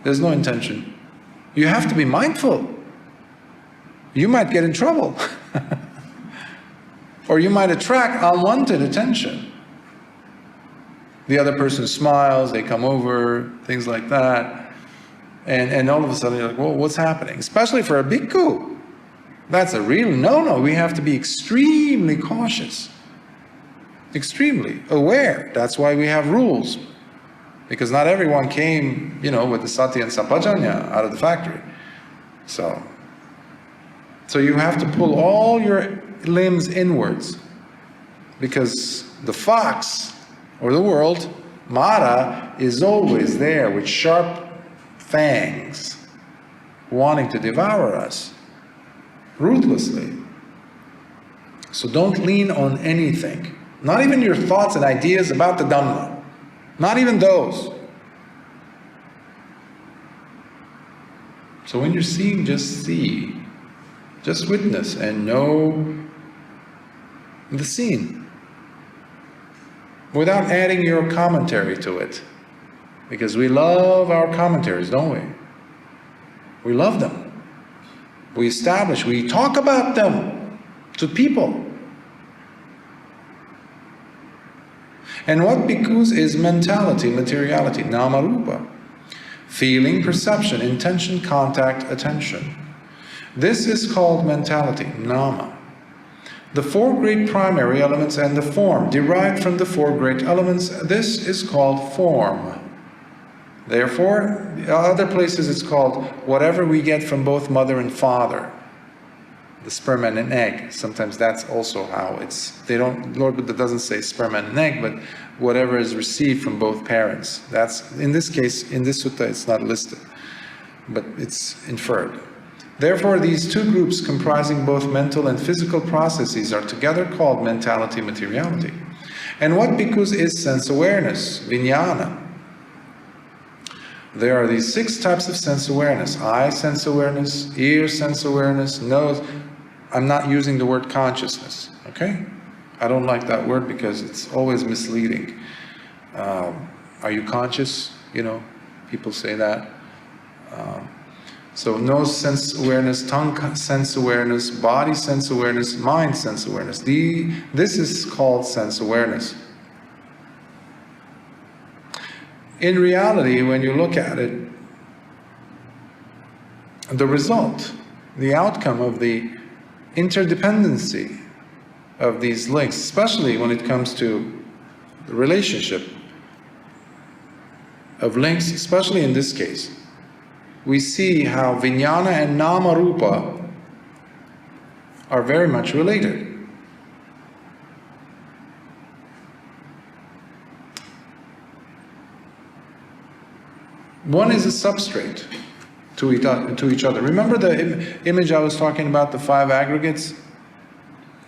There's no intention. You have to be mindful. You might get in trouble. Or you might attract unwanted attention. The other person smiles, they come over, things like that. And all of a sudden you're like, well, what's happening? Especially for a bhikkhu. That's a real no-no. We have to be extremely cautious. Extremely aware. That's why we have rules. Because not everyone came, with the sati and sampajanya out of the factory. So you have to pull all your limbs inwards. Because the fox, or the world, Mara, is always there with sharp fangs, wanting to devour us, ruthlessly. So don't lean on anything. Not even your thoughts and ideas about the Dhamma. Not even those. So when you're seeing, just see. Just witness and know the scene. Without adding your commentary to it. Because we love our commentaries, don't we? We love them. We talk about them to people. And what bhikkhus is mentality, materiality, nama rupa. Feeling, perception, intention, contact, attention. This is called mentality, nama. The four great primary elements and the form derived from the four great elements, this is called form. Therefore, other places it's called whatever we get from both mother and father. The sperm and an egg. Sometimes that's also how Lord Buddha doesn't say sperm and an egg, but whatever is received from both parents. That's, in this case, in this sutta, it's not listed, but it's inferred. Therefore, these two groups comprising both mental and physical processes are together called mentality, materiality. And what bhikkhus is sense awareness, vijnana. There are these 6 types of sense awareness. Eye sense awareness, ear sense awareness, nose. I'm not using the word consciousness, okay? I don't like that word because it's always misleading. Are you conscious? People say that. So nose sense awareness, tongue sense awareness, body sense awareness, mind sense awareness. This is called sense awareness. In reality, when you look at it, the result, the outcome of the interdependency of these links, especially when it comes to the relationship of links, especially in this case, we see how vijnana and nama rupa are very much related. One is a substrate to each other. Remember the image I was talking about, the 5 aggregates?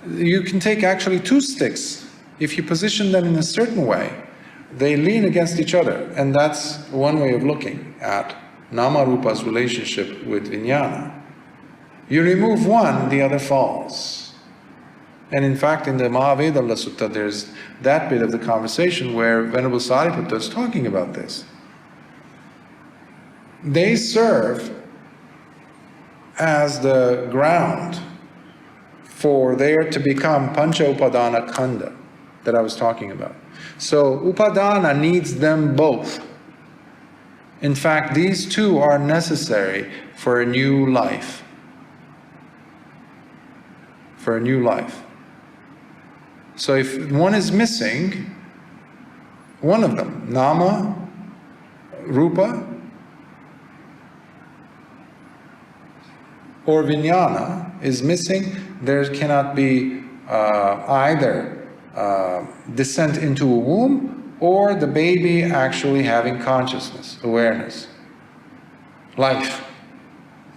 You can take actually 2 sticks. If you position them in a certain way, they lean against each other. And that's one way of looking at Nama Rupa's relationship with Vijnana. You remove one, the other falls. And in fact, in the Mahavedalla Sutta, there's that bit of the conversation where Venerable Sariputta is talking about this. They serve as the ground for there to become Pancha Upadana Khanda that I was talking about. So Upadana needs them both. In fact, these two are necessary for a new life. For a new life. So if one is missing, one of them, Nama, Rupa, or Vijnana is missing, there cannot be either descent into a womb or the baby actually having consciousness, awareness, life.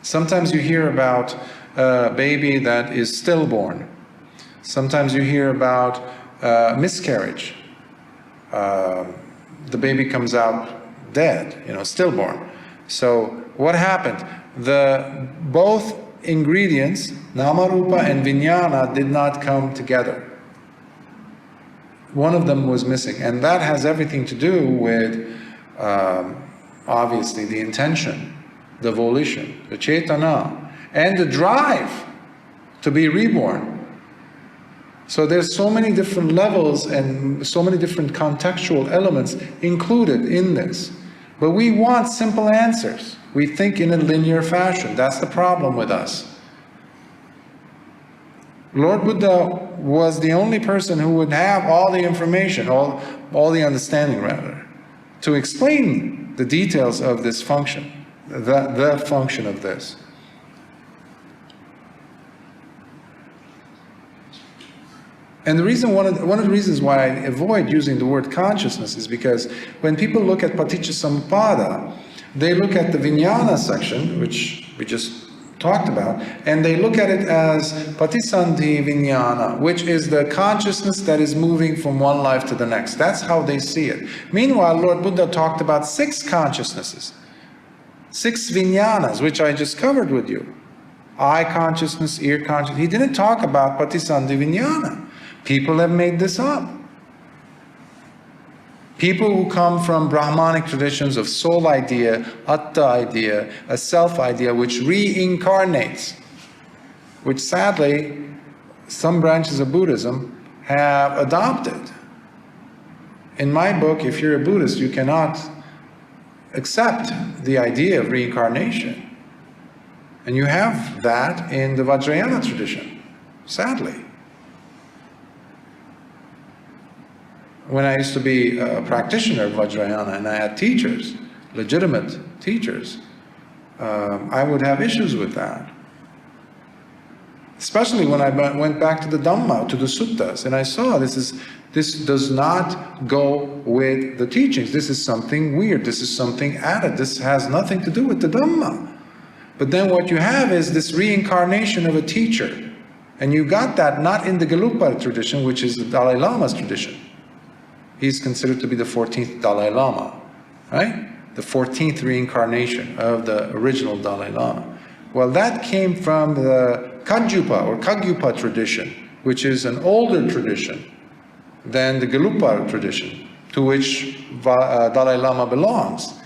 Sometimes you hear about a baby that is stillborn. Sometimes you hear about miscarriage. The baby comes out dead, stillborn. So what happened? Both ingredients, Namarupa and Vijnana, did not come together. One of them was missing, and that has everything to do with, obviously, the intention, the volition, the cetana, and the drive to be reborn. So there's so many different levels and so many different contextual elements included in this. But we want simple answers. We think in a linear fashion. That's the problem with us. Lord Buddha was the only person who would have all the information, all the understanding rather, to explain the details of this function, the function of this. And the reason, one of the reasons why I avoid using the word consciousness is because when people look at Paticcasamuppada, they look at the Vijnana section, which we just talked about, and they look at it as Patisandhi Vijnana, which is the consciousness that is moving from one life to the next. That's how they see it. Meanwhile, Lord Buddha talked about 6 consciousnesses, 6 Vijnanas, which I just covered with you. Eye consciousness, ear consciousness. He didn't talk about Patisandhi Vijnana. People have made this up. People who come from Brahmanic traditions of soul idea, atta idea, a self idea which reincarnates, which sadly some branches of Buddhism have adopted. In my book, if you're a Buddhist, you cannot accept the idea of reincarnation. And you have that in the Vajrayana tradition, sadly. When I used to be a practitioner of Vajrayana and I had teachers, legitimate teachers, I would have issues with that. Especially when I went back to the Dhamma, to the Suttas, and I saw this does not go with the teachings. This is something weird. This is something added. This has nothing to do with the Dhamma. But then what you have is this reincarnation of a teacher. And you got that not in the Gelugpa tradition, which is the Dalai Lama's tradition. He's considered to be the 14th Dalai Lama, right? The 14th reincarnation of the original Dalai Lama. Well, that came from the Kagyupa or Kagyupa tradition, which is an older tradition than the Gelugpa tradition, to which Dalai Lama belongs.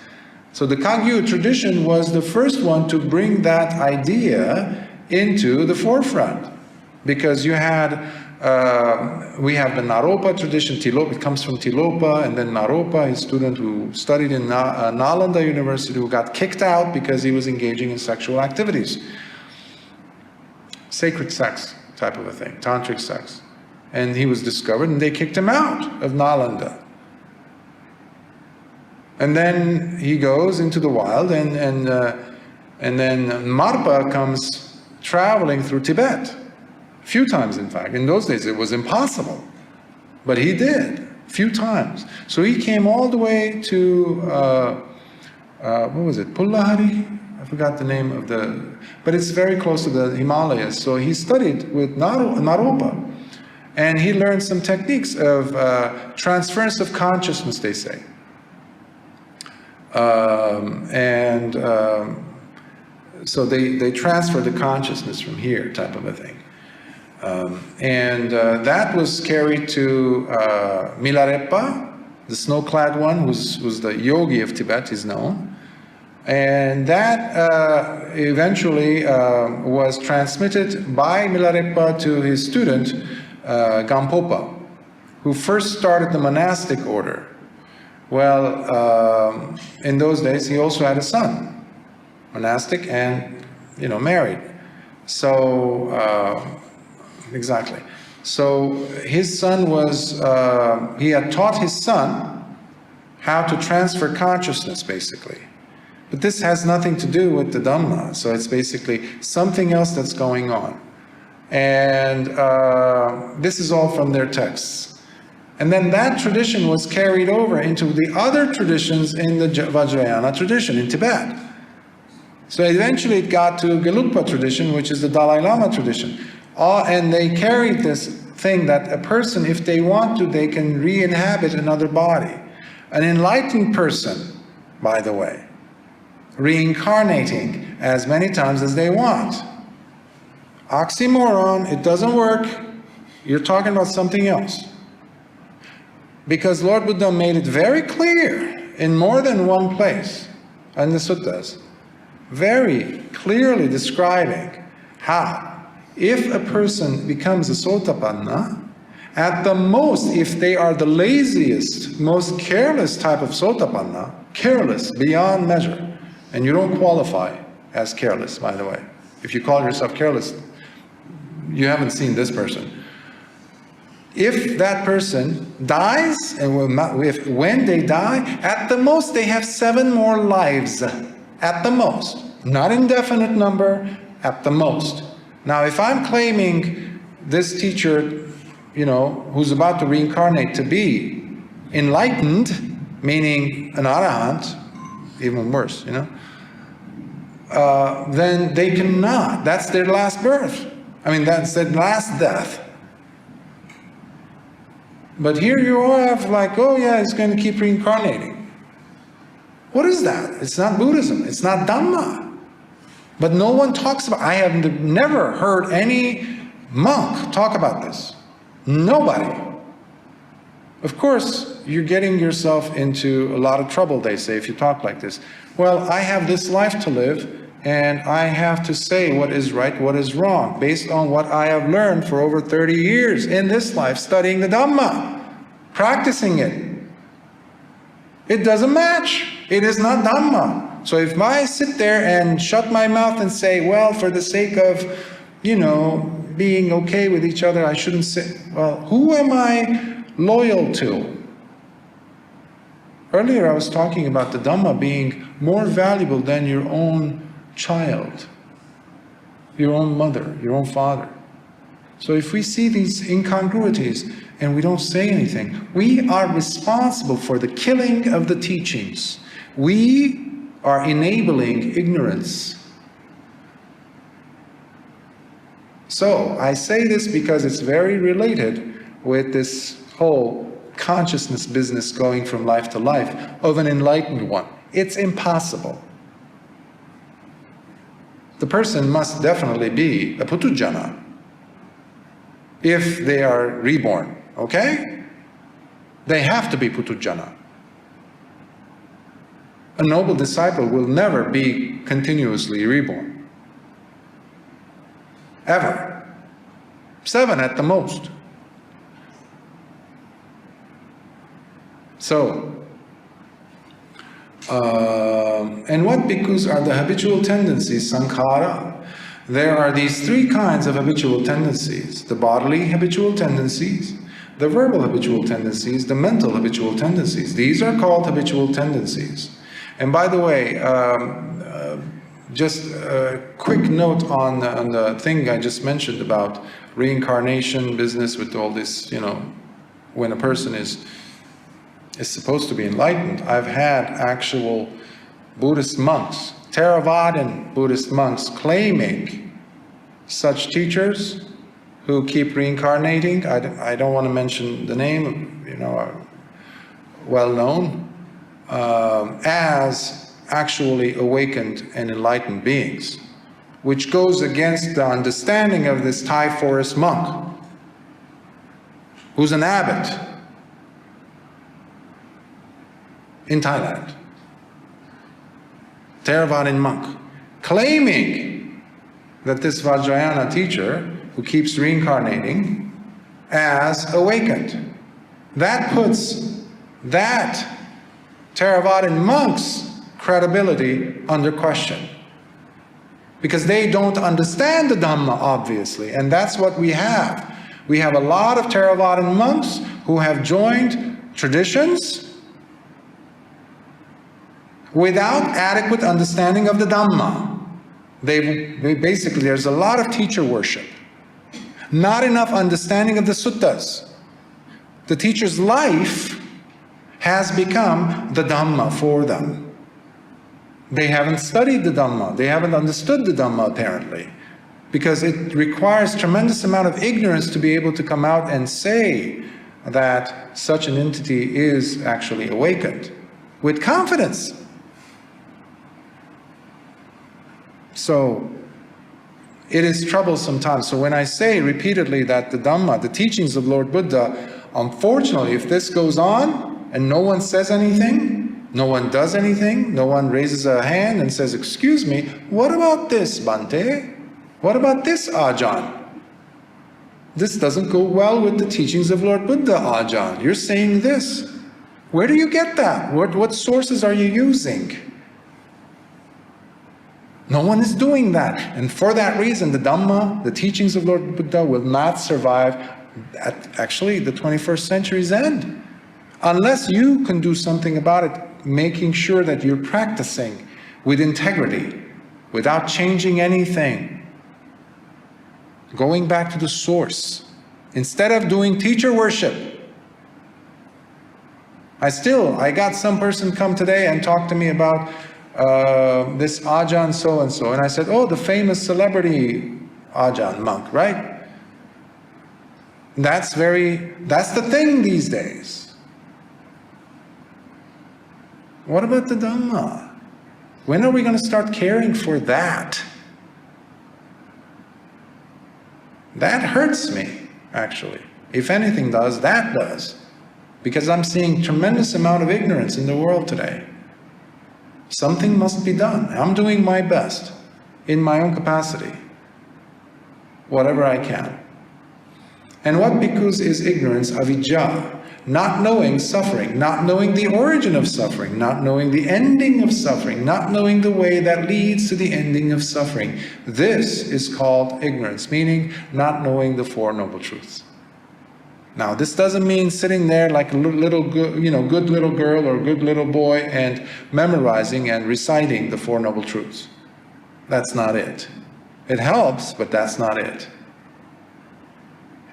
So the Kagyu tradition was the first one to bring that idea into the forefront, because you had we have the Naropa tradition. Tilopa, it comes from Tilopa, and then Naropa, a student who studied in Nalanda University, who got kicked out because he was engaging in sexual activities. Sacred sex type of a thing, tantric sex. And he was discovered, and they kicked him out of Nalanda. And then he goes into the wild, and then Marpa comes traveling through Tibet. A few times, in fact. In those days, it was impossible. But he did, a few times. So he came all the way to, what was it, Pullahari? I forgot the name of but it's very close to the Himalayas. So he studied with Naropa. And he learned some techniques of transference of consciousness, they say. So they transfer the consciousness from here, type of a thing. That was carried to Milarepa, the snow-clad one, who's the yogi of Tibet, is known. And that eventually was transmitted by Milarepa to his student, Gampopa, who first started the monastic order. Well, in those days, he also had a son, monastic and, married. So, exactly. So his son was, he had taught his son how to transfer consciousness, basically. But this has nothing to do with the Dhamma, so it's basically something else that's going on. And this is all from their texts. And then that tradition was carried over into the other traditions in the Vajrayana tradition in Tibet. So eventually it got to Gelugpa tradition, which is the Dalai Lama tradition. And they carried this thing that a person, if they want to, they can re-inhabit another body. An enlightened person, by the way, reincarnating as many times as they want. Oxymoron, it doesn't work. You're talking about something else. Because Lord Buddha made it very clear in more than one place in the suttas, very clearly describing how if a person becomes a sotapanna, at the most, if they are the laziest, most careless type of sotapanna, careless beyond measure, and you don't qualify as careless, by the way. If you call yourself careless, you haven't seen this person. If that person dies, and when they die, at the most they have 7 more lives. At the most. Not indefinite number, at the most. Now, if I'm claiming this teacher, who's about to reincarnate to be enlightened, meaning an arahant, even worse, then they cannot. That's their last birth. That's their last death. But here you have like, oh yeah, it's going to keep reincarnating. What is that? It's not Buddhism. It's not Dhamma. But no one talks about, I have never heard any monk talk about this. Nobody. Of course, you're getting yourself into a lot of trouble, they say, if you talk like this. Well, I have this life to live, and I have to say what is right, what is wrong, based on what I have learned for over 30 years in this life, studying the Dhamma, practicing it. It doesn't match. It is not Dhamma. So if I sit there and shut my mouth and say, well, for the sake of, being okay with each other, I shouldn't say, well, who am I loyal to? Earlier I was talking about the Dhamma being more valuable than your own child, your own mother, your own father. So if we see these incongruities and we don't say anything, we are responsible for the killing of the teachings. We are enabling ignorance. So I say this because it's very related with this whole consciousness business going from life to life of an enlightened one. It's impossible. The person must definitely be a putujjana if they are reborn, okay? They have to be putujjana. A noble disciple will never be continuously reborn. Ever. 7 at the most. So, and what bhikkhus are the habitual tendencies, sankhara? There are these 3 kinds of habitual tendencies: the bodily habitual tendencies, the verbal habitual tendencies, the mental habitual tendencies. These are called habitual tendencies. And by the way, just a quick note on the thing I just mentioned about reincarnation business with all this, when a person is supposed to be enlightened. I've had actual Buddhist monks, Theravadan Buddhist monks, claiming such teachers who keep reincarnating. I don't want to mention the name, well known, as actually awakened and enlightened beings. which goes against the understanding of this Thai forest monk, who's an abbot in Thailand, Theravadan monk, claiming that this Vajrayana teacher, who keeps reincarnating, as awakened. That puts that Theravadan monk's credibility under question. Because they don't understand the Dhamma, obviously, and that's what we have. We have a lot of Theravadan monks who have joined traditions without adequate understanding of the Dhamma. They basically, there's a lot of teacher worship. Not enough understanding of the suttas. The teacher's life has become the Dhamma for them. They haven't studied the Dhamma. They haven't understood the Dhamma, apparently. Because it requires tremendous amount of ignorance to be able to come out and say that such an entity is actually awakened with confidence. So it is troublesome times. So when I say repeatedly that the Dhamma, the teachings of Lord Buddha, unfortunately, if this goes on and no one says anything, no one does anything, no one raises a hand and says, excuse me, what about this, Bhante? What about this, Ajahn? This doesn't go well with the teachings of Lord Buddha, Ajahn. You're saying this. Where do you get that? What sources are you using? No one is doing that. And for that reason, the Dhamma, the teachings of Lord Buddha, will not survive at actually the 21st century's end. Unless you can do something about it, making sure that you're practicing with integrity, without changing anything. Going back to the source. Instead of doing teacher worship. I got some person come today and talk to me about this Ajahn so-and-so. And I said, oh, the famous celebrity Ajahn monk, right? That's the thing these days. What about the Dhamma? When are we going to start caring for that? That hurts me, actually. If anything does, that does. Because I'm seeing tremendous amount of ignorance in the world today. Something must be done. I'm doing my best in my own capacity, whatever I can. And what bhikkhus is ignorance, avidya, not knowing suffering, not knowing the origin of suffering, not knowing the ending of suffering, not knowing the way that leads to the ending of suffering. This is called ignorance, meaning not knowing the Four Noble Truths. Now, this doesn't mean sitting there like a little good little girl or good little boy and memorizing and reciting the Four Noble Truths. That's not it. It helps, but that's not it.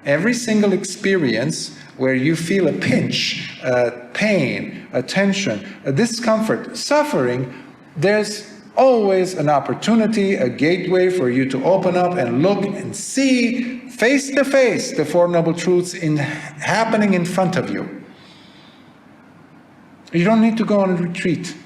Every single experience where you feel a pinch, a pain, a tension, a discomfort, suffering, there's always an opportunity, a gateway for you to open up and look and see face to face the Four Noble Truths happening in front of you. You don't need to go on a retreat.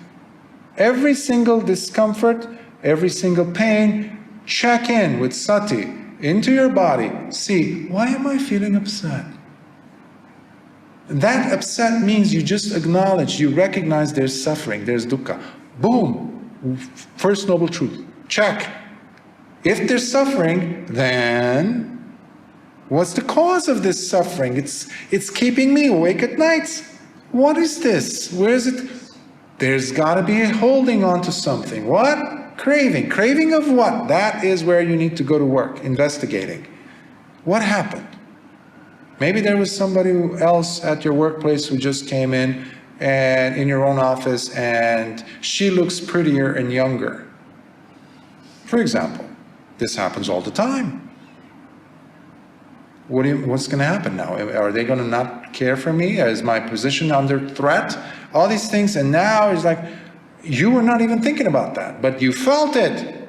Every single discomfort, every single pain, check in with sati into your body. See, why am I feeling upset? That upset means you just acknowledge, you recognize there's suffering, there's dukkha. Boom! First Noble Truth. Check. If there's suffering, then what's the cause of this suffering? It's keeping me awake at night. What is this? Where is it? There's got to be a holding on to something. What? Craving. Craving of what? That is where you need to go to work, investigating. What happened? Maybe there was somebody else at your workplace who just came in and in your own office and she looks prettier and younger. For example, this happens all the time. What's going to happen now? Are they going to not care for me? Is my position under threat? All these things, and now it's like, you were not even thinking about that, but you felt it.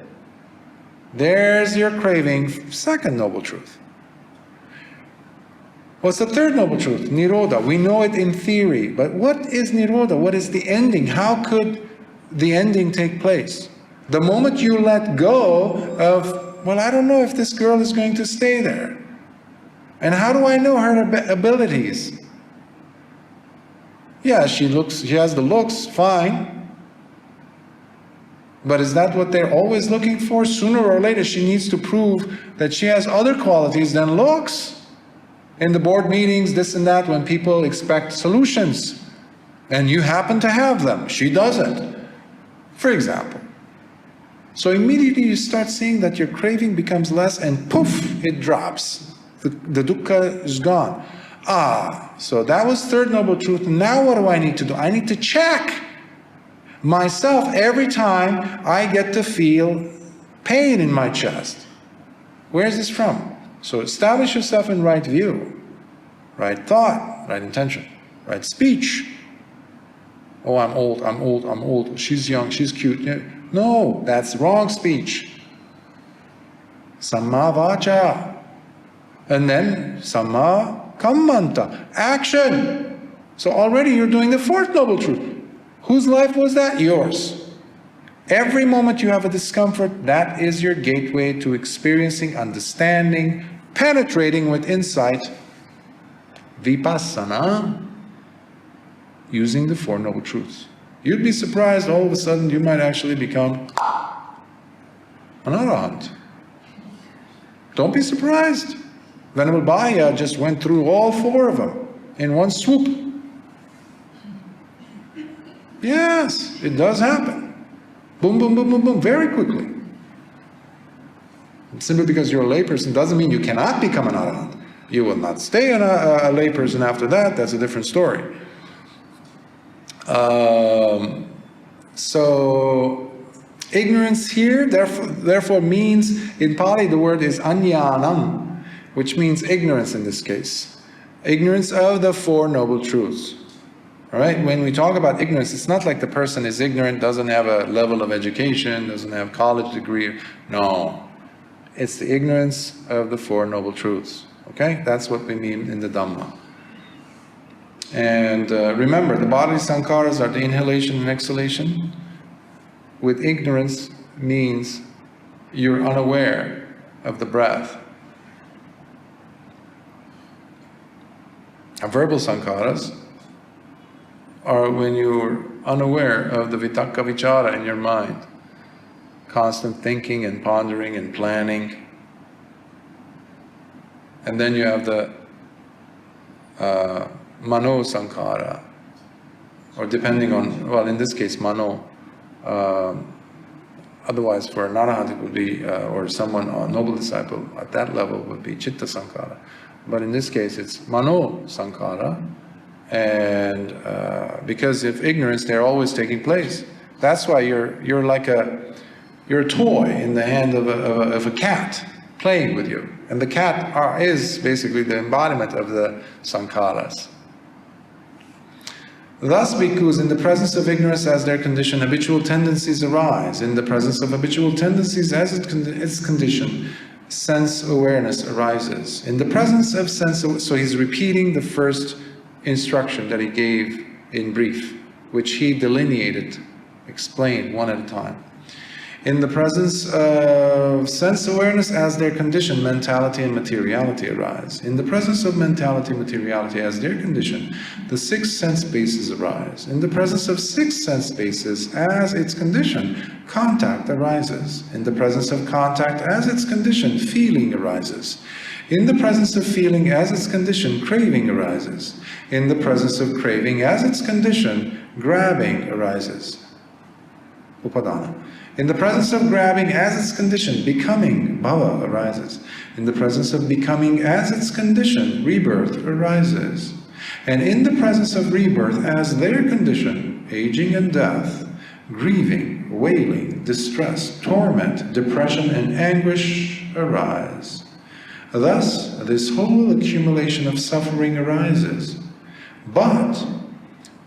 There's your craving, second noble truth. What's the third noble truth? Nirodha. We know it in theory, but what is Nirodha? What is the ending? How could the ending take place? The moment you let go of, well, I don't know if this girl is going to stay there. And how do I know her abilities? Yeah, she has the looks, fine. But is that what they're always looking for? Sooner or later, she needs to prove that she has other qualities than looks. In the board meetings, this and that, when people expect solutions, and you happen to have them, she doesn't, for example. So immediately you start seeing that your craving becomes less, and poof, it drops. The dukkha is gone. Ah, so that was third noble truth. Now what do I need to do? I need to check myself every time I get to feel pain in my chest. Where is this from? So establish yourself in right view, right thought, right intention, right speech. Oh, I'm old, I'm old, I'm old. She's young, she's cute. No, that's wrong speech. Samma vacha. And then samma kammanta, action. So already you're doing the fourth noble truth. Whose life was that? Yours. Every moment you have a discomfort, that is your gateway to experiencing, understanding, penetrating with insight, vipassana, using the Four Noble Truths. You'd be surprised, all of a sudden you might actually become an arahant. Don't be surprised. Venerable Bhaya just went through all four of them in one swoop. Yes, it does happen. Boom, boom, boom, boom, boom, very quickly. Simply because you're a layperson doesn't mean you cannot become an arahant. You will not stay a layperson after that, that's a different story. So, ignorance here, therefore means, in Pali the word is anyanam, which means ignorance in this case. Ignorance of the Four Noble Truths. All right? When we talk about ignorance, it's not like the person is ignorant, doesn't have a level of education, doesn't have a college degree. No. It's the ignorance of the Four Noble Truths. Okay? That's what we mean in the Dhamma. And remember, the bodily sankharas are the inhalation and exhalation. With ignorance means you're unaware of the breath. Verbal sankharas are when you're unaware of the vitakka vichara in your mind. Constant thinking and pondering and planning. And then you have the mano sankhara, or depending on, well, in this case, mano. Otherwise, for an arahant, it would be, or someone, a noble disciple at that level, would be chitta sankhara. But in this case, it's mano sankhara, and because of ignorance, they're always taking place. That's why you're like you're a toy in the hand of a cat playing with you, and the cat is basically the embodiment of the sankharas. Thus, bhikkhus, in the presence of ignorance as their condition, habitual tendencies arise. In the presence of habitual tendencies as its condition, sense awareness arises. In the presence of so he's repeating the first instruction that he gave in brief, which he delineated, explained one at a time. In the presence of sense awareness as their condition, mentality and materiality arise. In the presence of mentality and materiality as their condition, the six sense bases arise. In the presence of six sense bases as its condition, contact arises. In the presence of contact as its condition, feeling arises. In the presence of feeling as its condition, craving arises. In the presence of craving as its condition, grabbing arises. Upadana. In the presence of grabbing as its condition, becoming, bhava, arises. In the presence of becoming as its condition, rebirth arises. And in the presence of rebirth as their condition, aging and death, grieving, wailing, distress, torment, depression, and anguish arise. Thus, this whole accumulation of suffering arises. But,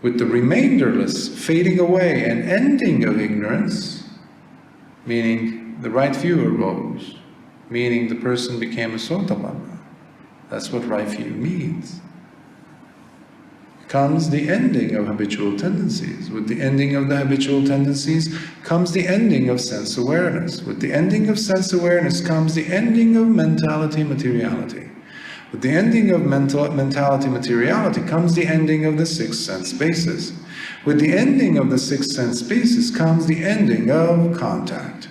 with the remainderless fading away and ending of ignorance, meaning the right view arose, meaning the person became a sotapanna. That's what right view means. comes the ending of habitual tendencies. With the ending of the habitual tendencies comes the ending of sense awareness. With the ending of sense awareness comes the ending of mentality materiality. With the ending of mentality materiality comes the ending of the six sense bases. With the ending of the six sense bases comes the ending of contact.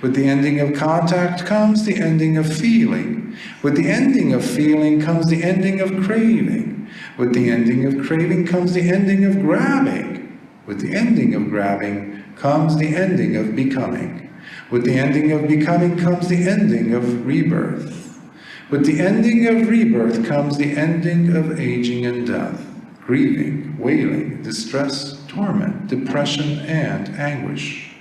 With the ending of contact comes the ending of feeling. With the ending of feeling comes the ending of craving. With the ending of craving comes the ending of grabbing. With the ending of grabbing comes the ending of becoming. With the ending of becoming comes the ending of rebirth. With the ending of rebirth comes the ending of aging and death, grieving, wailing, distress, torment, depression, and anguish.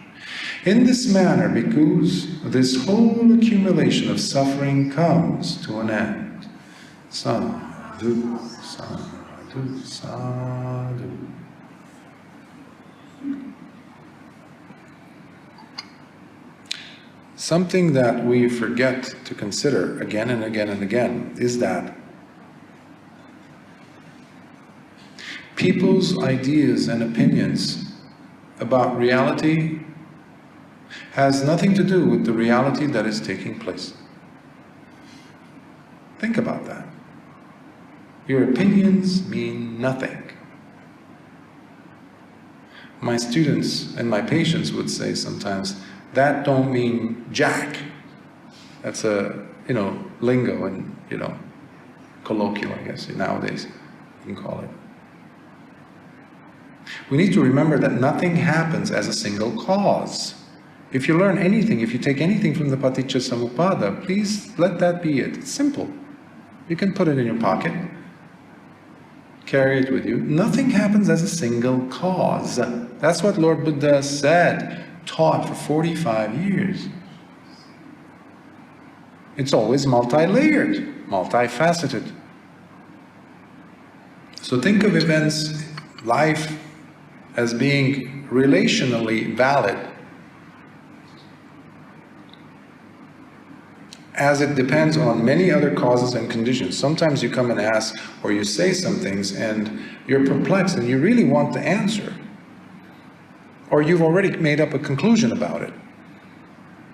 In this manner, bhikkhus, this whole accumulation of suffering comes to an end. Sadhu, sadhu, sadhu. Something that we forget to consider again and again and again is that people's ideas and opinions about reality has nothing to do with the reality that is taking place. Think about that. Your opinions mean nothing. My students and my patients would say sometimes, that don't mean jack. That's a, lingo and, colloquial, I guess, nowadays you can call it. We need to remember that nothing happens as a single cause. If you learn anything, if you take anything from the Paticca Samuppada, please let that be it. It's simple. You can put it in your pocket, carry it with you. Nothing happens as a single cause. That's what Lord Buddha said, taught for 45 years. It's always multi-layered, multifaceted. So think of events, life, as being relationally valid, as it depends on many other causes and conditions. Sometimes you come and ask, or you say some things, and you're perplexed and you really want the answer. Or you've already made up a conclusion about it.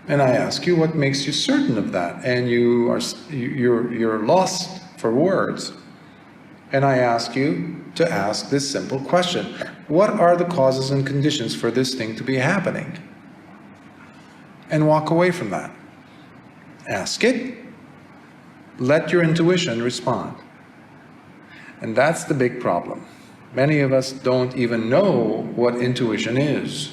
And I ask you, what makes you certain of that? And you're lost for words. And I ask you to ask this simple question. What are the causes and conditions for this thing to be happening? And walk away from that. Ask it. Let your intuition respond. And that's the big problem. Many of us don't even know what intuition is.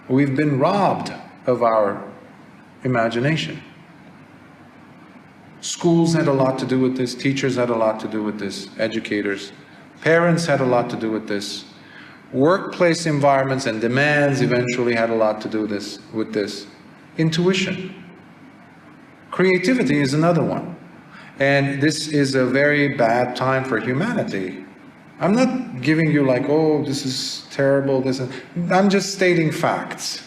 We've been robbed of our imagination. Schools had a lot to do with this, teachers had a lot to do with this, educators, parents had a lot to do with this, workplace environments and demands eventually had a lot to do with this. Intuition. Creativity is another one. And this is a very bad time for humanity. I'm not giving you like, oh, this is terrible, I'm just stating facts.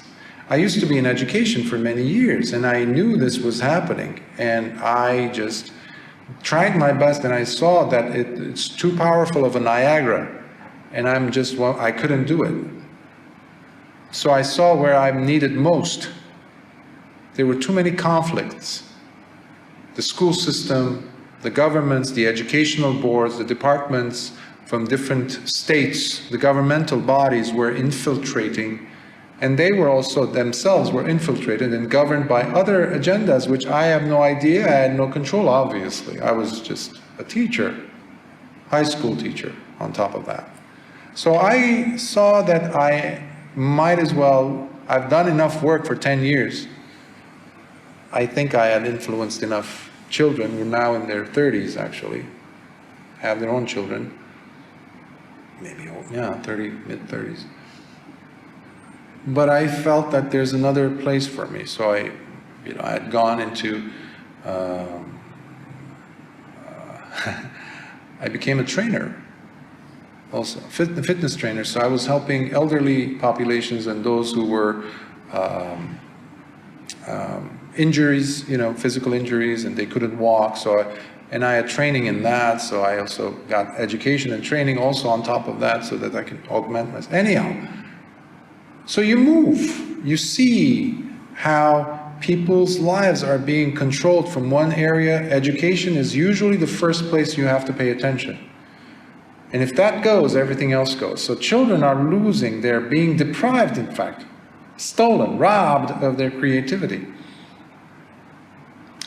I used to be in education for many years, and I knew this was happening, and I just tried my best, and I saw that it's too powerful of a Niagara, and I couldn't do it. So I saw where I'm needed most. There were too many conflicts. The school system, the governments, the educational boards, the departments from different states, the governmental bodies were infiltrating, and they were also themselves were infiltrated and governed by other agendas, which I have no idea, I had no control, obviously. I was just a teacher, high school teacher on top of that. So I saw that I might as well, I've done enough work for 10 years. I think I had influenced enough children, who are now in their 30s actually, have their own children. Maybe, yeah, 30, mid-30s. But I felt that there's another place for me. So I had gone into, I became a trainer also, fitness trainer. So I was helping elderly populations and those who were injuries, physical injuries, and they couldn't walk. And I had training in that, so I also got education and training also on top of that so that I can augment myself. Anyhow, so you move, you see how people's lives are being controlled from one area. Education is usually the first place you have to pay attention. And if that goes, everything else goes. So children are losing, they're being deprived, in fact, stolen, robbed of their creativity.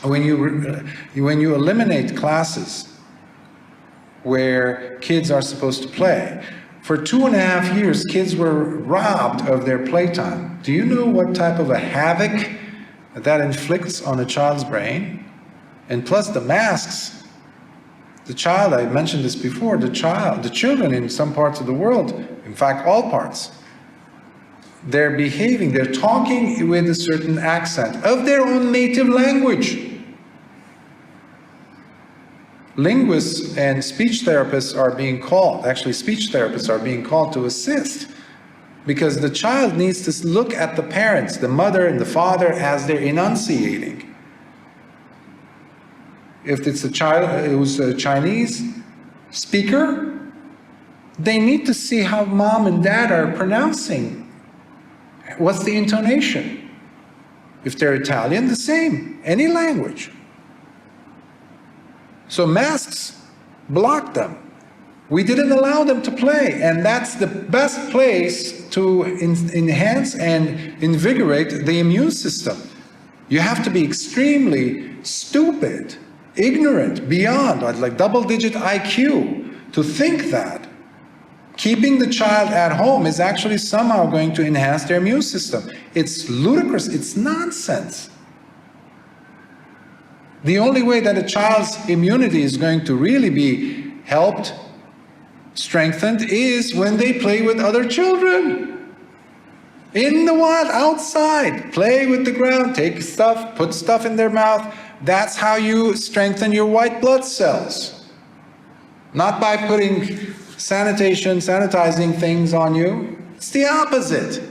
When you eliminate classes where kids are supposed to play, for 2.5 years, kids were robbed of their playtime. Do you know what type of a havoc that inflicts on a child's brain? And plus the masks. The child, I mentioned this before, the children in some parts of the world, in fact all parts, they're behaving, they're talking with a certain accent of their own native language. Linguists and speech therapists are being called, actually speech therapists are being called to assist, because the child needs to look at the parents, the mother and the father, as they're enunciating. If it's a child who's a Chinese speaker, they need to see how mom and dad are pronouncing. What's the intonation? If they're Italian, the same, any language. So masks blocked them. We didn't allow them to play, and that's the best place to enhance and invigorate the immune system. You have to be extremely stupid, ignorant, beyond, like double-digit IQ, to think that keeping the child at home is actually somehow going to enhance their immune system. It's ludicrous, it's nonsense. The only way that a child's immunity is going to really be helped, strengthened, is when they play with other children. In the wild, outside, play with the ground, take stuff, put stuff in their mouth. That's how you strengthen your white blood cells. Not by putting sanitizing things on you. It's the opposite.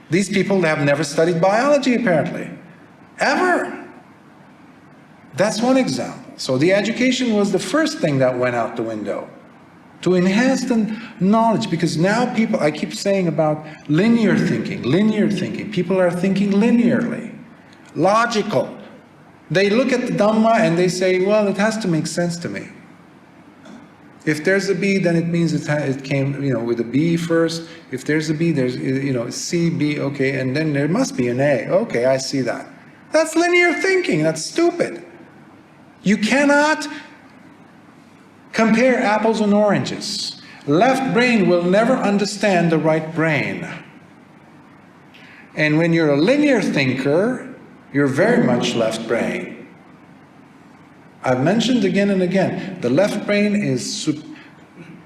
These people have never studied biology, apparently. Ever. That's one example. So the education was the first thing that went out the window to enhance the knowledge, because now people, I keep saying about linear thinking. People are thinking linearly, logical. They look at the Dhamma and they say, well, it has to make sense to me. If there's a B, then it means it came, with a B first. If there's a B, there's, C, B, okay, and then there must be an A. Okay, I see that. That's linear thinking. That's stupid. You cannot compare apples and oranges. Left brain will never understand the right brain. And when you're a linear thinker, you're very much left brain. I've mentioned again and again, the left brain is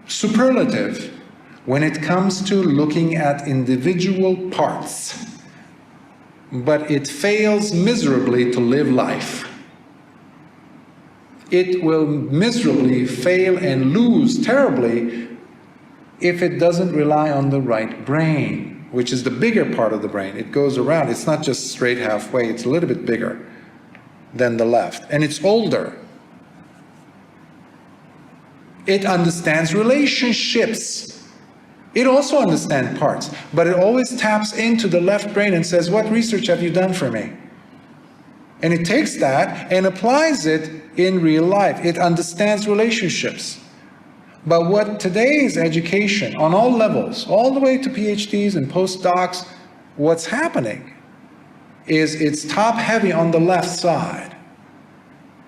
superlative when it comes to looking at individual parts. But it fails miserably to live life. It will miserably fail and lose terribly if it doesn't rely on the right brain, which is the bigger part of the brain. It goes around. It's not just straight halfway. It's a little bit bigger than the left. And it's older. It understands relationships. It also understands parts, but it always taps into the left brain and says, what research have you done for me? And it takes that and applies it in real life. It understands relationships. But what today's education, on all levels, all the way to PhDs and postdocs, what's happening is it's top heavy on the left side.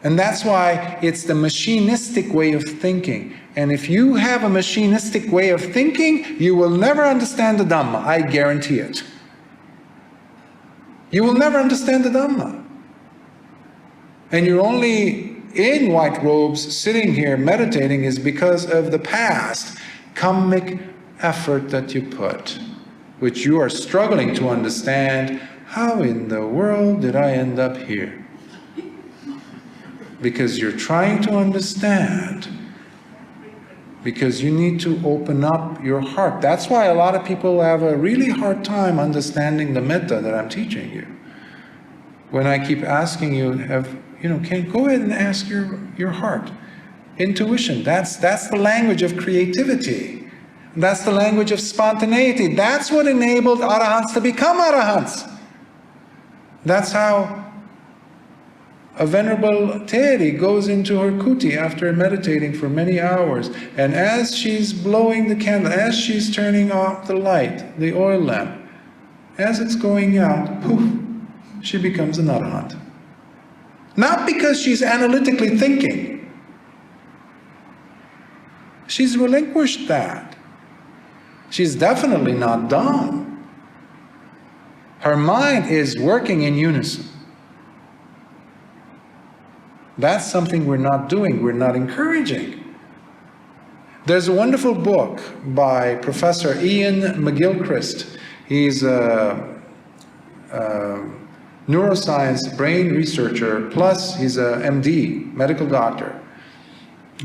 And that's why it's the machinistic way of thinking. And if you have a machinistic way of thinking, you will never understand the Dhamma, I guarantee it. You will never understand the Dhamma. And you're only in white robes sitting here meditating is because of the past karmic effort that you put, which you are struggling to understand. How in the world did I end up here? Because you're trying to understand. Because you need to open up your heart. That's why a lot of people have a really hard time understanding the metta that I'm teaching you. When I keep asking you, go ahead and ask your heart. Intuition, that's the language of creativity. That's the language of spontaneity. That's what enabled arahants to become arahants. That's how a Venerable Teri goes into her kuti after meditating for many hours, and as she's blowing the candle, as she's turning off the light, the oil lamp, as it's going out, poof, she becomes an arahant. Not because she's analytically thinking. She's relinquished that. She's definitely not dumb. Her mind is working in unison. That's something we're not doing, we're not encouraging. There's a wonderful book by Professor Ian McGilchrist. He's a neuroscience brain researcher, plus he's a MD, medical doctor,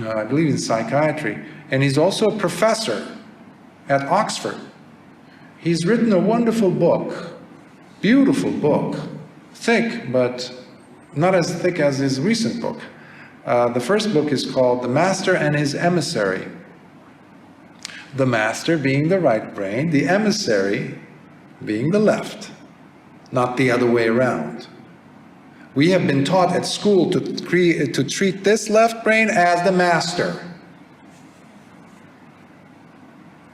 I believe in psychiatry, and he's also a professor at Oxford. He's written a wonderful book, beautiful book, thick, but not as thick as his recent book. The first book is called The Master and His Emissary. The master being the right brain, the emissary being the left, not the other way around. We have been taught at school to treat this left brain as the master.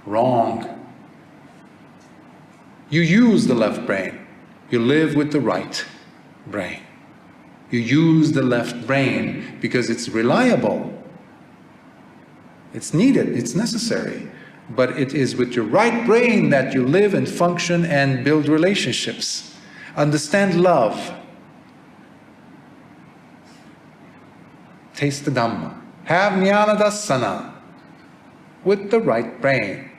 Wrong. You use the left brain. You live with the right brain. You use the left brain because it's reliable. It's needed, it's necessary. But it is with your right brain that you live and function and build relationships. Understand love. Taste the Dhamma. Have jnana dassana with the right brain.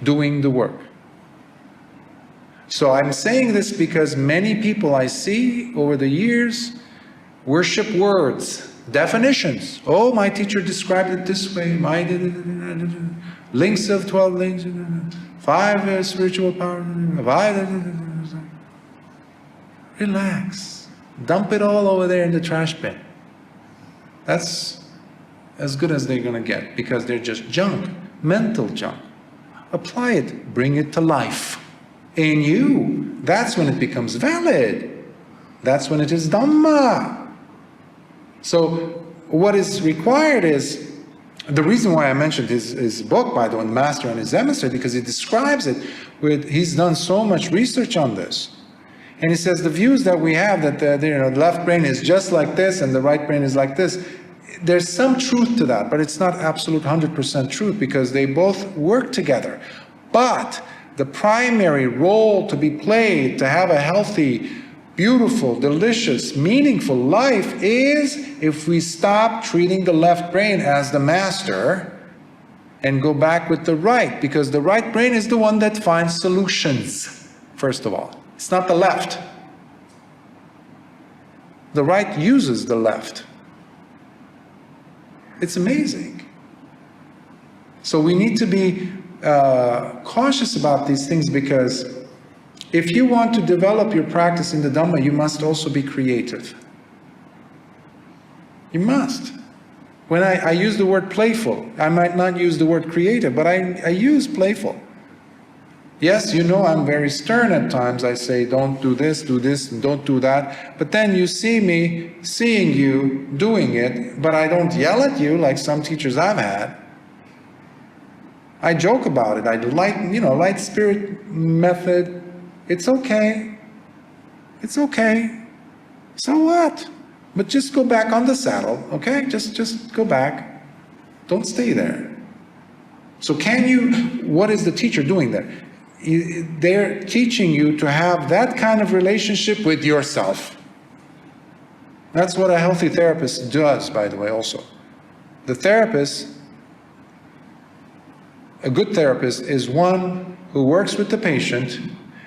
Doing the work. So I'm saying this because many people I see over the years worship words, definitions. Oh, my teacher described it this way. My links of 12 links, 5 spiritual power. Relax. Dump it all over there in the trash bin. That's as good as they're going to get because they're just junk, mental junk. Apply it, bring it to life. In you, that's when it becomes valid. That's when it is Dhamma. So what is required is, the reason why I mentioned his book, by the way, The Master and His Emissary, because he describes it with, he's done so much research on this. And he says the views that we have that the left brain is just like this and the right brain is like this, there's some truth to that, but it's not absolute 100% truth because they both work together. But the primary role to be played to have a healthy, beautiful, delicious, meaningful life is if we stop treating the left brain as the master and go back with the right, because the right brain is the one that finds solutions, first of all. It's not the left. The right uses the left. It's amazing. So we need to be cautious about these things, because if you want to develop your practice in the Dhamma, you must also be creative. You must. When I use the word playful, I might not use the word creative, but I use playful. Yes, you know I'm very stern at times. I say, don't do this, and don't do that. But then you see me seeing you doing it, but I don't yell at you like some teachers I've had. I joke about it. I light spirit method. It's okay. It's okay. So what? But just go back on the saddle, okay? Just go back. Don't stay there. So what is the teacher doing there? They're teaching you to have that kind of relationship with yourself. That's what a healthy therapist does, by the way, also. The therapist, a good therapist, is one who works with the patient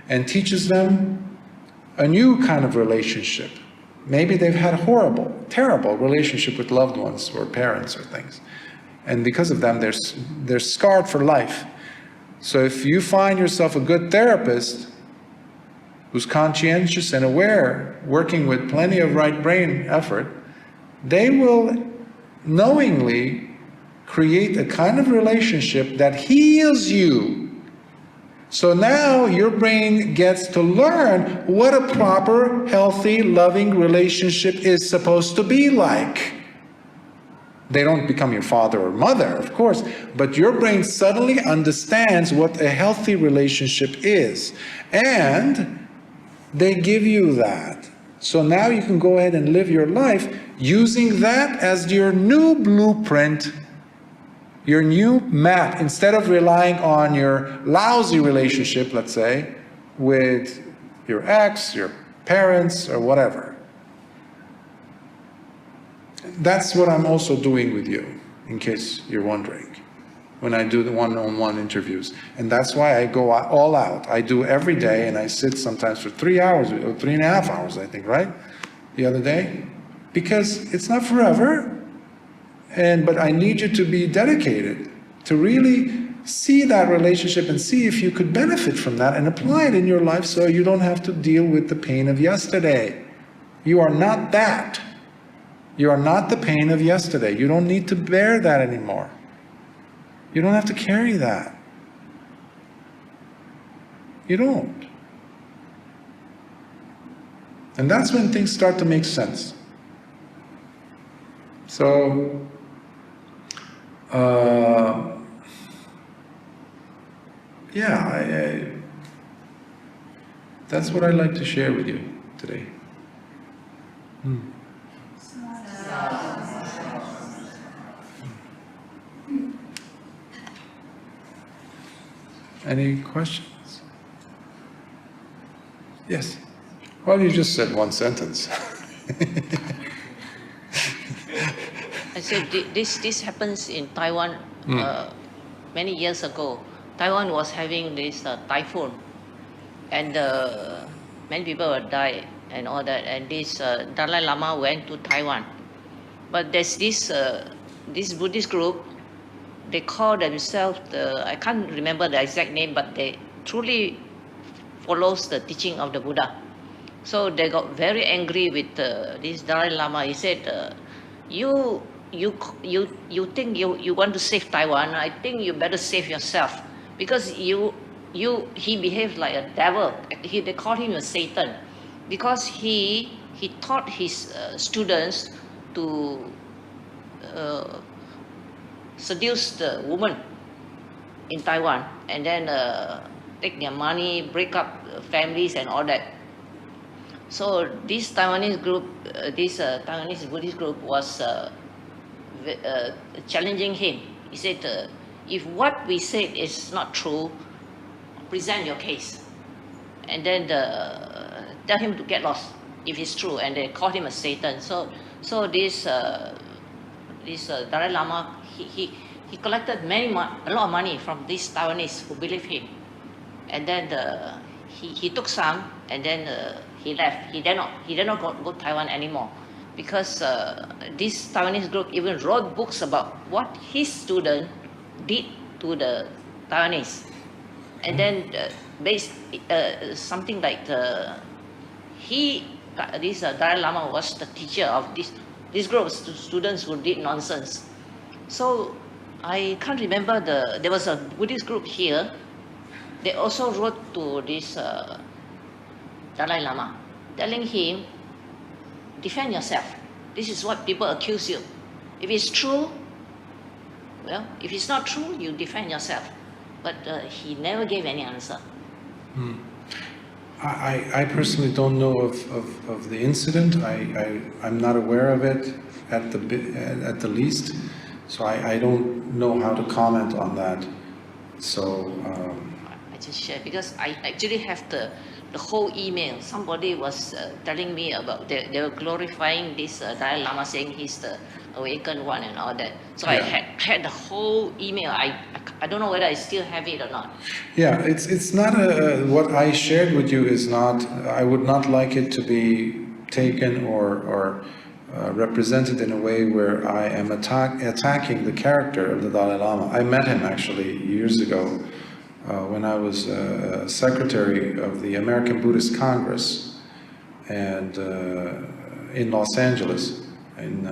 and teaches them a new kind of relationship. Maybe they've had a horrible, terrible relationship with loved ones or parents or things. And because of them, they're scarred for life. So if you find yourself a good therapist, who's conscientious and aware, working with plenty of right brain effort, they will knowingly create a kind of relationship that heals you. So now your brain gets to learn what a proper, healthy, loving relationship is supposed to be like. They don't become your father or mother, of course, but your brain suddenly understands what a healthy relationship is. And they give you that. So now you can go ahead and live your life using that as your new blueprint, your new map, instead of relying on your lousy relationship, let's say, with your ex, your parents, or whatever. That's what I'm also doing with you, in case you're wondering, when I do the one-on-one interviews. And that's why I go all out. I do every day, and I sit sometimes for 3 hours, or 3.5 hours, I think, right? The other day. Because it's not forever, but I need you to be dedicated, to really see that relationship and see if you could benefit from that and apply it in your life so you don't have to deal with the pain of yesterday. You are not that. You are not the pain of yesterday. You don't need to bear that anymore. You don't have to carry that. You don't. And that's when things start to make sense. So, yeah, that's what I'd like to share with you today. Any questions? Yes. Well, you just said one sentence. I said this happens in Taiwan many years ago. Taiwan was having this typhoon, and many people would die and all that. And this Dalai Lama went to Taiwan, but there's this Buddhist group. They call themselves I can't remember the exact name, but they truly follows the teaching of the Buddha. So they got very angry with this Dalai Lama. He said, you think you want to save Taiwan? I think you better save yourself, because he behaved like a devil. They call him a Satan, because he taught his students to seduce the woman in Taiwan, and then take their money, break up families and all that. So this Taiwanese group, this Taiwanese Buddhist group was challenging him. He said, if what we said is not true, present your case, and then tell him to get lost if it's true. And they called him a Satan. So this Dalai Lama, he collected a lot of money from these Taiwanese who believe him, and then he took some, and then he left. He did not go to Taiwan anymore, because this Taiwanese group even wrote books about what his student did to the Taiwanese, and then something like this Dalai Lama was the teacher of this group of students who did nonsense. So I can't remember there was a Buddhist group here. They also wrote to this Dalai Lama, telling him, defend yourself. This is what people accuse you. If it's true, well, if it's not true, you defend yourself. But he never gave any answer. I personally don't know of the incident. I'm not aware of it at the least. So I don't know how to comment on that. So I just share, because I actually have the whole email. Somebody was telling me about they were glorifying this Dalai Lama, saying he's the awakened one and all that. So yeah. I had the whole email. I don't know whether I still have it or not. Yeah, it's not what I shared with you is not. I would not like it to be taken or represented in a way where I am attacking the character of the Dalai Lama. I met him actually years ago when I was secretary of the American Buddhist Congress and in Los Angeles in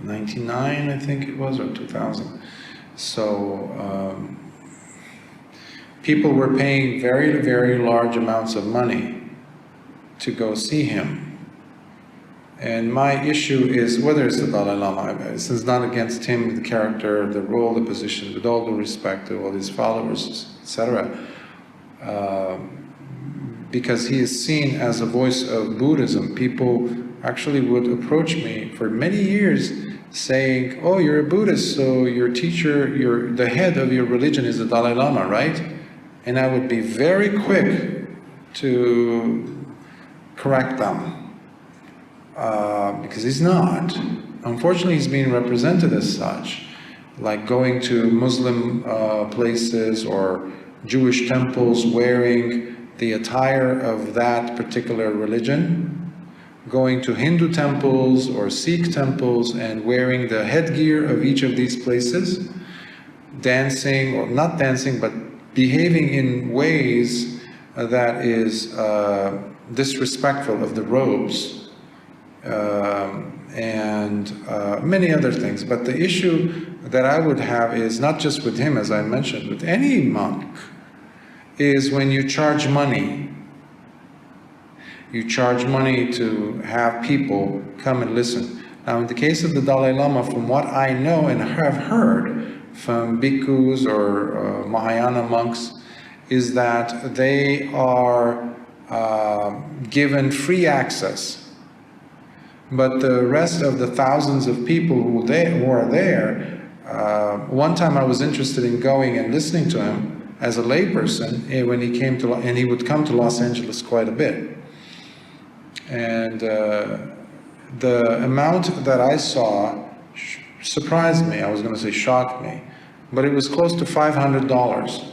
99, I think it was, or 2000. So people were paying very, very large amounts of money to go see him. And my issue is, whether it's the Dalai Lama, this is not against him, the character, the role, the position, with all due respect to all his followers, etc., because he is seen as a voice of Buddhism. People actually would approach me for many years saying, oh, you're a Buddhist, so your teacher, the head of your religion is the Dalai Lama, right? And I would be very quick to correct them. Because he's not. Unfortunately, he's being represented as such, like going to Muslim places or Jewish temples wearing the attire of that particular religion, going to Hindu temples or Sikh temples and wearing the headgear of each of these places, dancing, or not dancing, but behaving in ways that is disrespectful of the robes, and many other things. But the issue that I would have is not just with him, as I mentioned, with any monk, is when you charge money. You charge money to have people come and listen. Now, in the case of the Dalai Lama, from what I know and have heard from bhikkhus or Mahayana monks, is that they are given free access. But the rest of the thousands of people who are there, one time I was interested in going and listening to him as a layperson when he came to, and he would come to Los Angeles quite a bit. And the amount that I saw surprised me. I was going to say shocked me, but it was close to $500.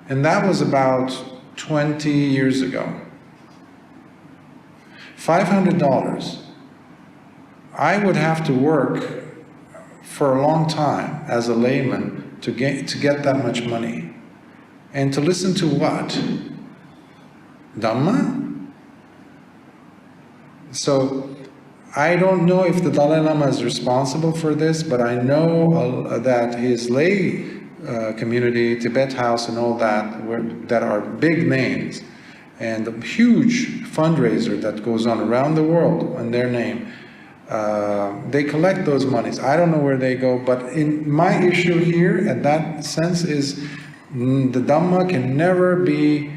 And that was about 20 years ago. $500. I would have to work for a long time as a layman to get that much money. And to listen to what? Dhamma? So, I don't know if the Dalai Lama is responsible for this, but I know that his lay community, Tibet House and all that, that are big names, and a huge fundraiser that goes on around the world in their name, they collect those monies. I don't know where they go, but in my issue here, at that sense, is the Dhamma can never be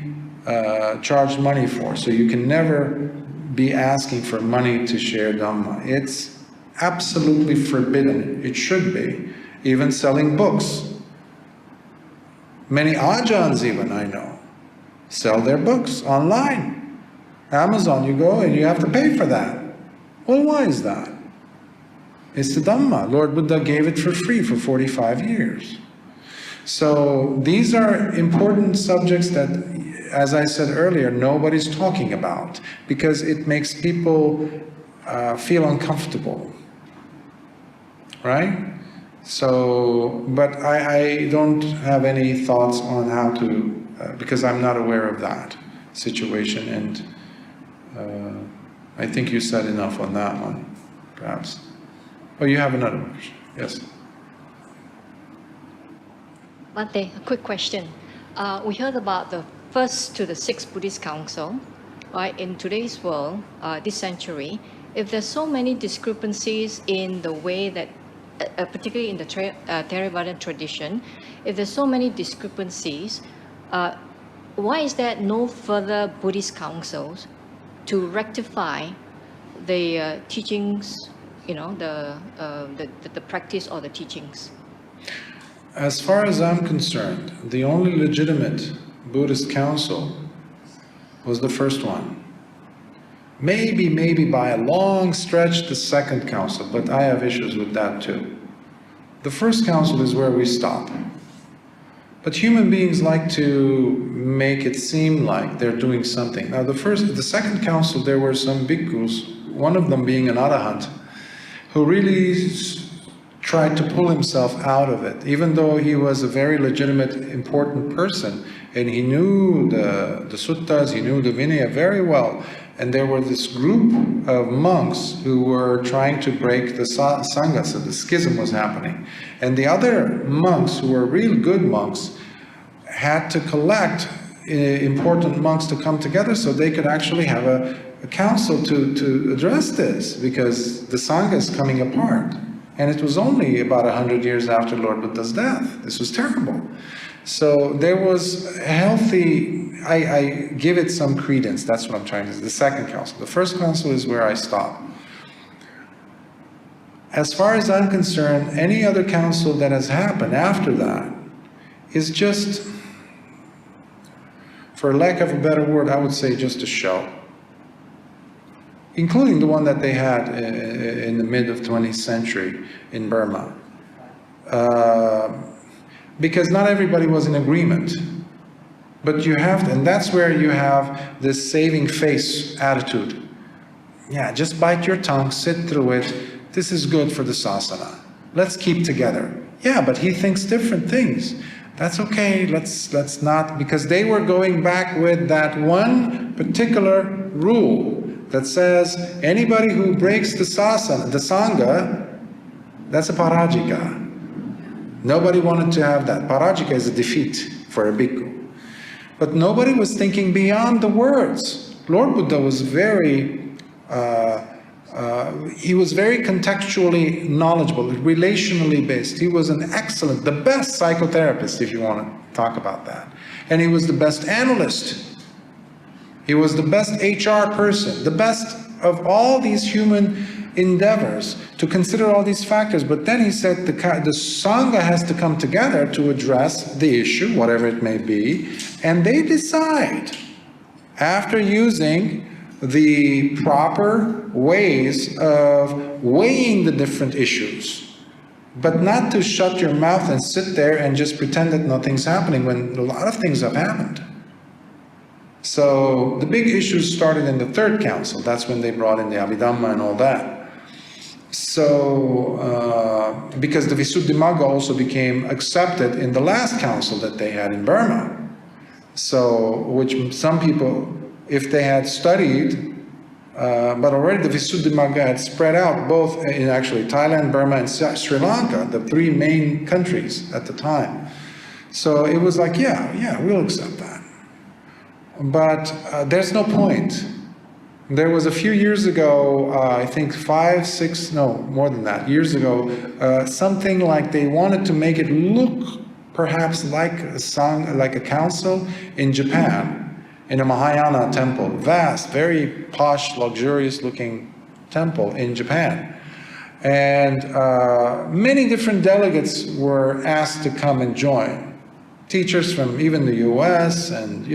charged money for. So you can never be asking for money to share Dhamma. It's absolutely forbidden. It should be. Even selling books. Many ajahns even, I know, sell their books online. Amazon, you go and you have to pay for that. Well, why is that? It's the Dhamma. Lord Buddha gave it for free for 45 years. So these are important subjects that, as I said earlier, nobody's talking about because it makes people feel uncomfortable, right? So, but I don't have any thoughts on how to, because I'm not aware of that situation, and I think you said enough on that one, perhaps. Oh, you have another question? Yes. Bhante, a quick question. We heard about the first to the sixth Buddhist Council, right? In today's world, this century, if there's so many discrepancies in the way that, particularly in the Theravada tradition, if there's so many discrepancies, why is there no further Buddhist councils to rectify the teachings, you know, the practice or the teachings? As far as I'm concerned, the only legitimate Buddhist council was the first one. Maybe by a long stretch the second council, but I have issues with that too. The first council is where we stop. But human beings like to make it seem like they're doing something. Now the second council, there were some bhikkhus, one of them being an arahant, who really tried to pull himself out of it, even though he was a very legitimate, important person, and he knew the suttas, he knew the Vinaya very well. And there were this group of monks who were trying to break the Sangha, so the schism was happening. And the other monks, who were real good monks, had to collect important monks to come together so they could actually have a council to address this, because the Sangha is coming apart. And it was only about 100 years after Lord Buddha's death. This was terrible. So there was a healthy, I give it some credence, that's what I'm trying to say, the second council. The first council is where I stop. As far as I'm concerned, any other council that has happened after that is just, for lack of a better word, I would say just a show. Including the one that they had in the mid of 20th century in Burma. Because not everybody was in agreement. But you have to, and that's where you have this saving face attitude. Yeah, just bite your tongue, sit through it. This is good for the sasana. Let's keep together. Yeah, but he thinks different things. That's okay, let's not, because they were going back with that one particular rule that says anybody who breaks the sasana, the sangha, that's a parajika. Nobody wanted to have that. Parajika is a defeat for a bhikkhu. But nobody was thinking beyond the words. Lord Buddha was very contextually knowledgeable, relationally based. He was an excellent, the best psychotherapist, if you want to talk about that. And he was the best analyst. He was the best HR person, the best of all these human endeavors to consider all these factors. But then he said the Sangha has to come together to address the issue, whatever it may be, and they decide, after using the proper ways of weighing the different issues, but not to shut your mouth and sit there and just pretend that nothing's happening when a lot of things have happened. So the big issues started in the third council. That's when they brought in the Abhidhamma and all that. So, because the Visuddhimagga also became accepted in the last council that they had in Burma. So, which some people, if they had studied, but already the Visuddhimagga had spread out both in actually Thailand, Burma, and Sri Lanka, the three main countries at the time. So it was like, yeah, we'll accept that. But there's no point. There was a few years ago, I think 5, 6, no, more than that, years ago, something like they wanted to make it look perhaps like a council in Japan, in a Mahayana temple, vast, very posh, luxurious looking temple in Japan. And many different delegates were asked to come and join. Teachers from even the US and,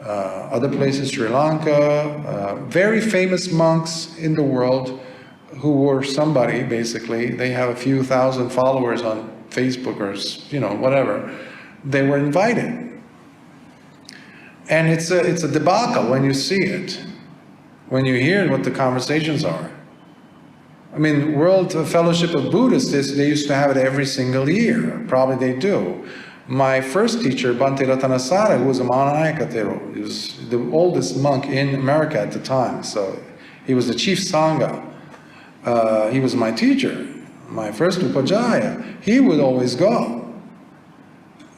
other places, Sri Lanka, very famous monks in the world who were somebody, basically. They have a few thousand followers on Facebook or, whatever. They were invited. And it's a debacle when you see it, when you hear what the conversations are. I mean, World Fellowship of Buddhists, they used to have it every single year. Probably they do. My first teacher, Bhante Ratanasara, who was a Mahanayaka Thero, he was the oldest monk in America at the time. So he was the chief Sangha. He was my teacher, my first Upajjhaya. He would always go.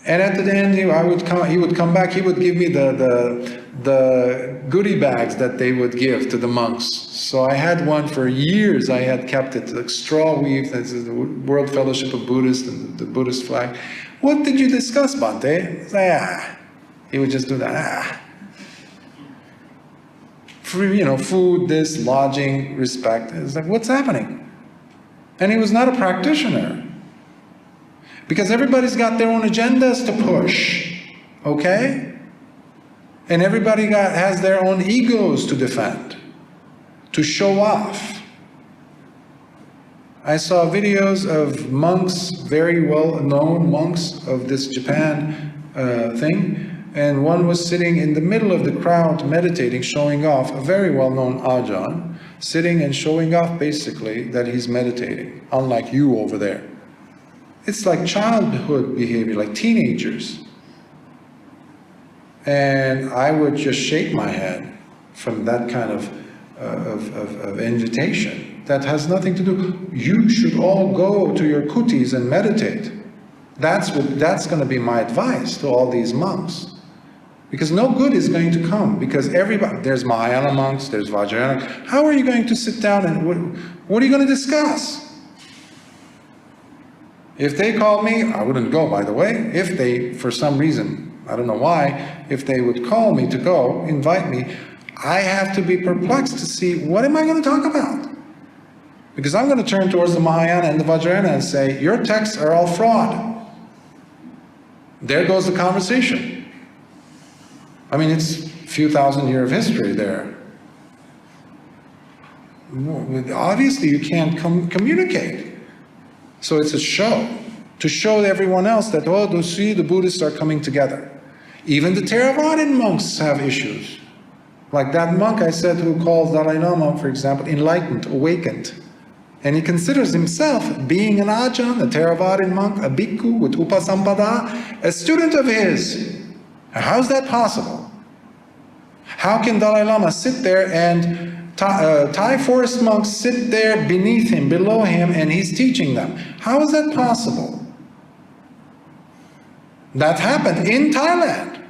And at the end, he would come back, he would give me the goodie bags that they would give to the monks. So I had one for years. I had kept it, like straw weave, this is the World Fellowship of Buddhists and the Buddhist flag. What did you discuss, Bhante? Like, He would just do that. Free, food, this, lodging, respect. It's like, what's happening? And he was not a practitioner. Because everybody's got their own agendas to push, okay? And everybody has their own egos to defend, to show off. I saw videos of monks, very well-known monks of this Japan thing, and one was sitting in the middle of the crowd meditating, showing off, a very well-known Ajahn, sitting and showing off basically that he's meditating, unlike you over there. It's like childhood behavior, like teenagers. And I would just shake my head from that kind of invitation. That has nothing to do. You should all go to your kutis and meditate. That's going to be my advice to all these monks. Because no good is going to come, because everybody, there's Mahayana monks, there's Vajrayana. How are you going to sit down and what are you going to discuss? If they called me, I wouldn't go, by the way. If they, for some reason, I don't know why, if they would call me to go, invite me, I have to be perplexed to see, what am I going to talk about? Because I'm going to turn towards the Mahayana and the Vajrayana and say, your texts are all fraud. There goes the conversation. I mean, it's a few thousand years of history there. Obviously, you can't communicate. So it's a show, to show everyone else that, oh, the Buddhists are coming together. Even the Theravadan monks have issues. Like that monk I said who calls Dalai Lama, for example, enlightened, awakened. And he considers himself being an Ajahn, a Theravadan monk, a bhikkhu with upasampada, a student of his. How's that possible? How can Dalai Lama sit there and Thai forest monks sit there beneath him, below him, and he's teaching them? How is that possible? That happened in Thailand.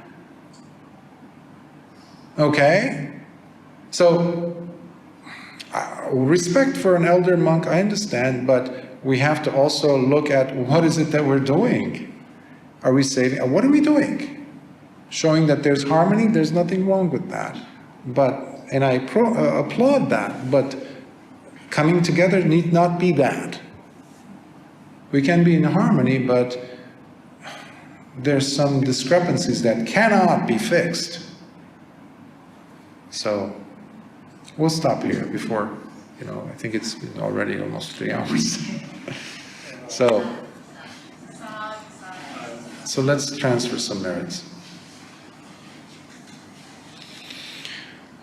Okay? So, respect for an elder monk, I understand, but we have to also look at what is it that we're doing. Are we saving? What are we doing? Showing that there's harmony, there's nothing wrong with that. And I applaud that, but coming together need not be that. We can be in harmony, but there's some discrepancies that cannot be fixed. So, we'll stop here before, I think it's been already almost 3 hours. So let's transfer some merits.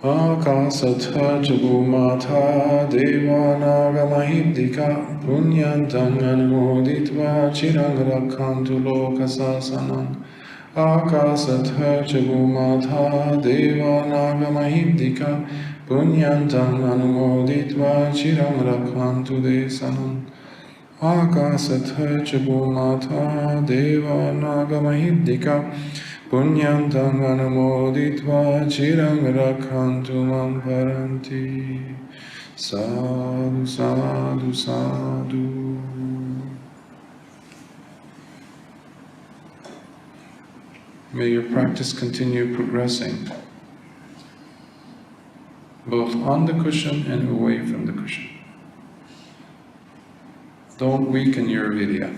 Akasatha Jagumata Devanaga Mahibdika Punyantam Anumoditva Chirang Rakhantu Lokasasanam. Akasatha Jagumata Devanaga Mahibdika Punyantam Anumoditva Chirang Rakhantu Desanam. Akasatha Jagumata Devanaga Mahibdika Punyantam anumoditva chirang rakhantu mam paranti. Sadhu, sadhu, sadhu. May your practice continue progressing, both on the cushion and away from the cushion. Don't weaken your vidya.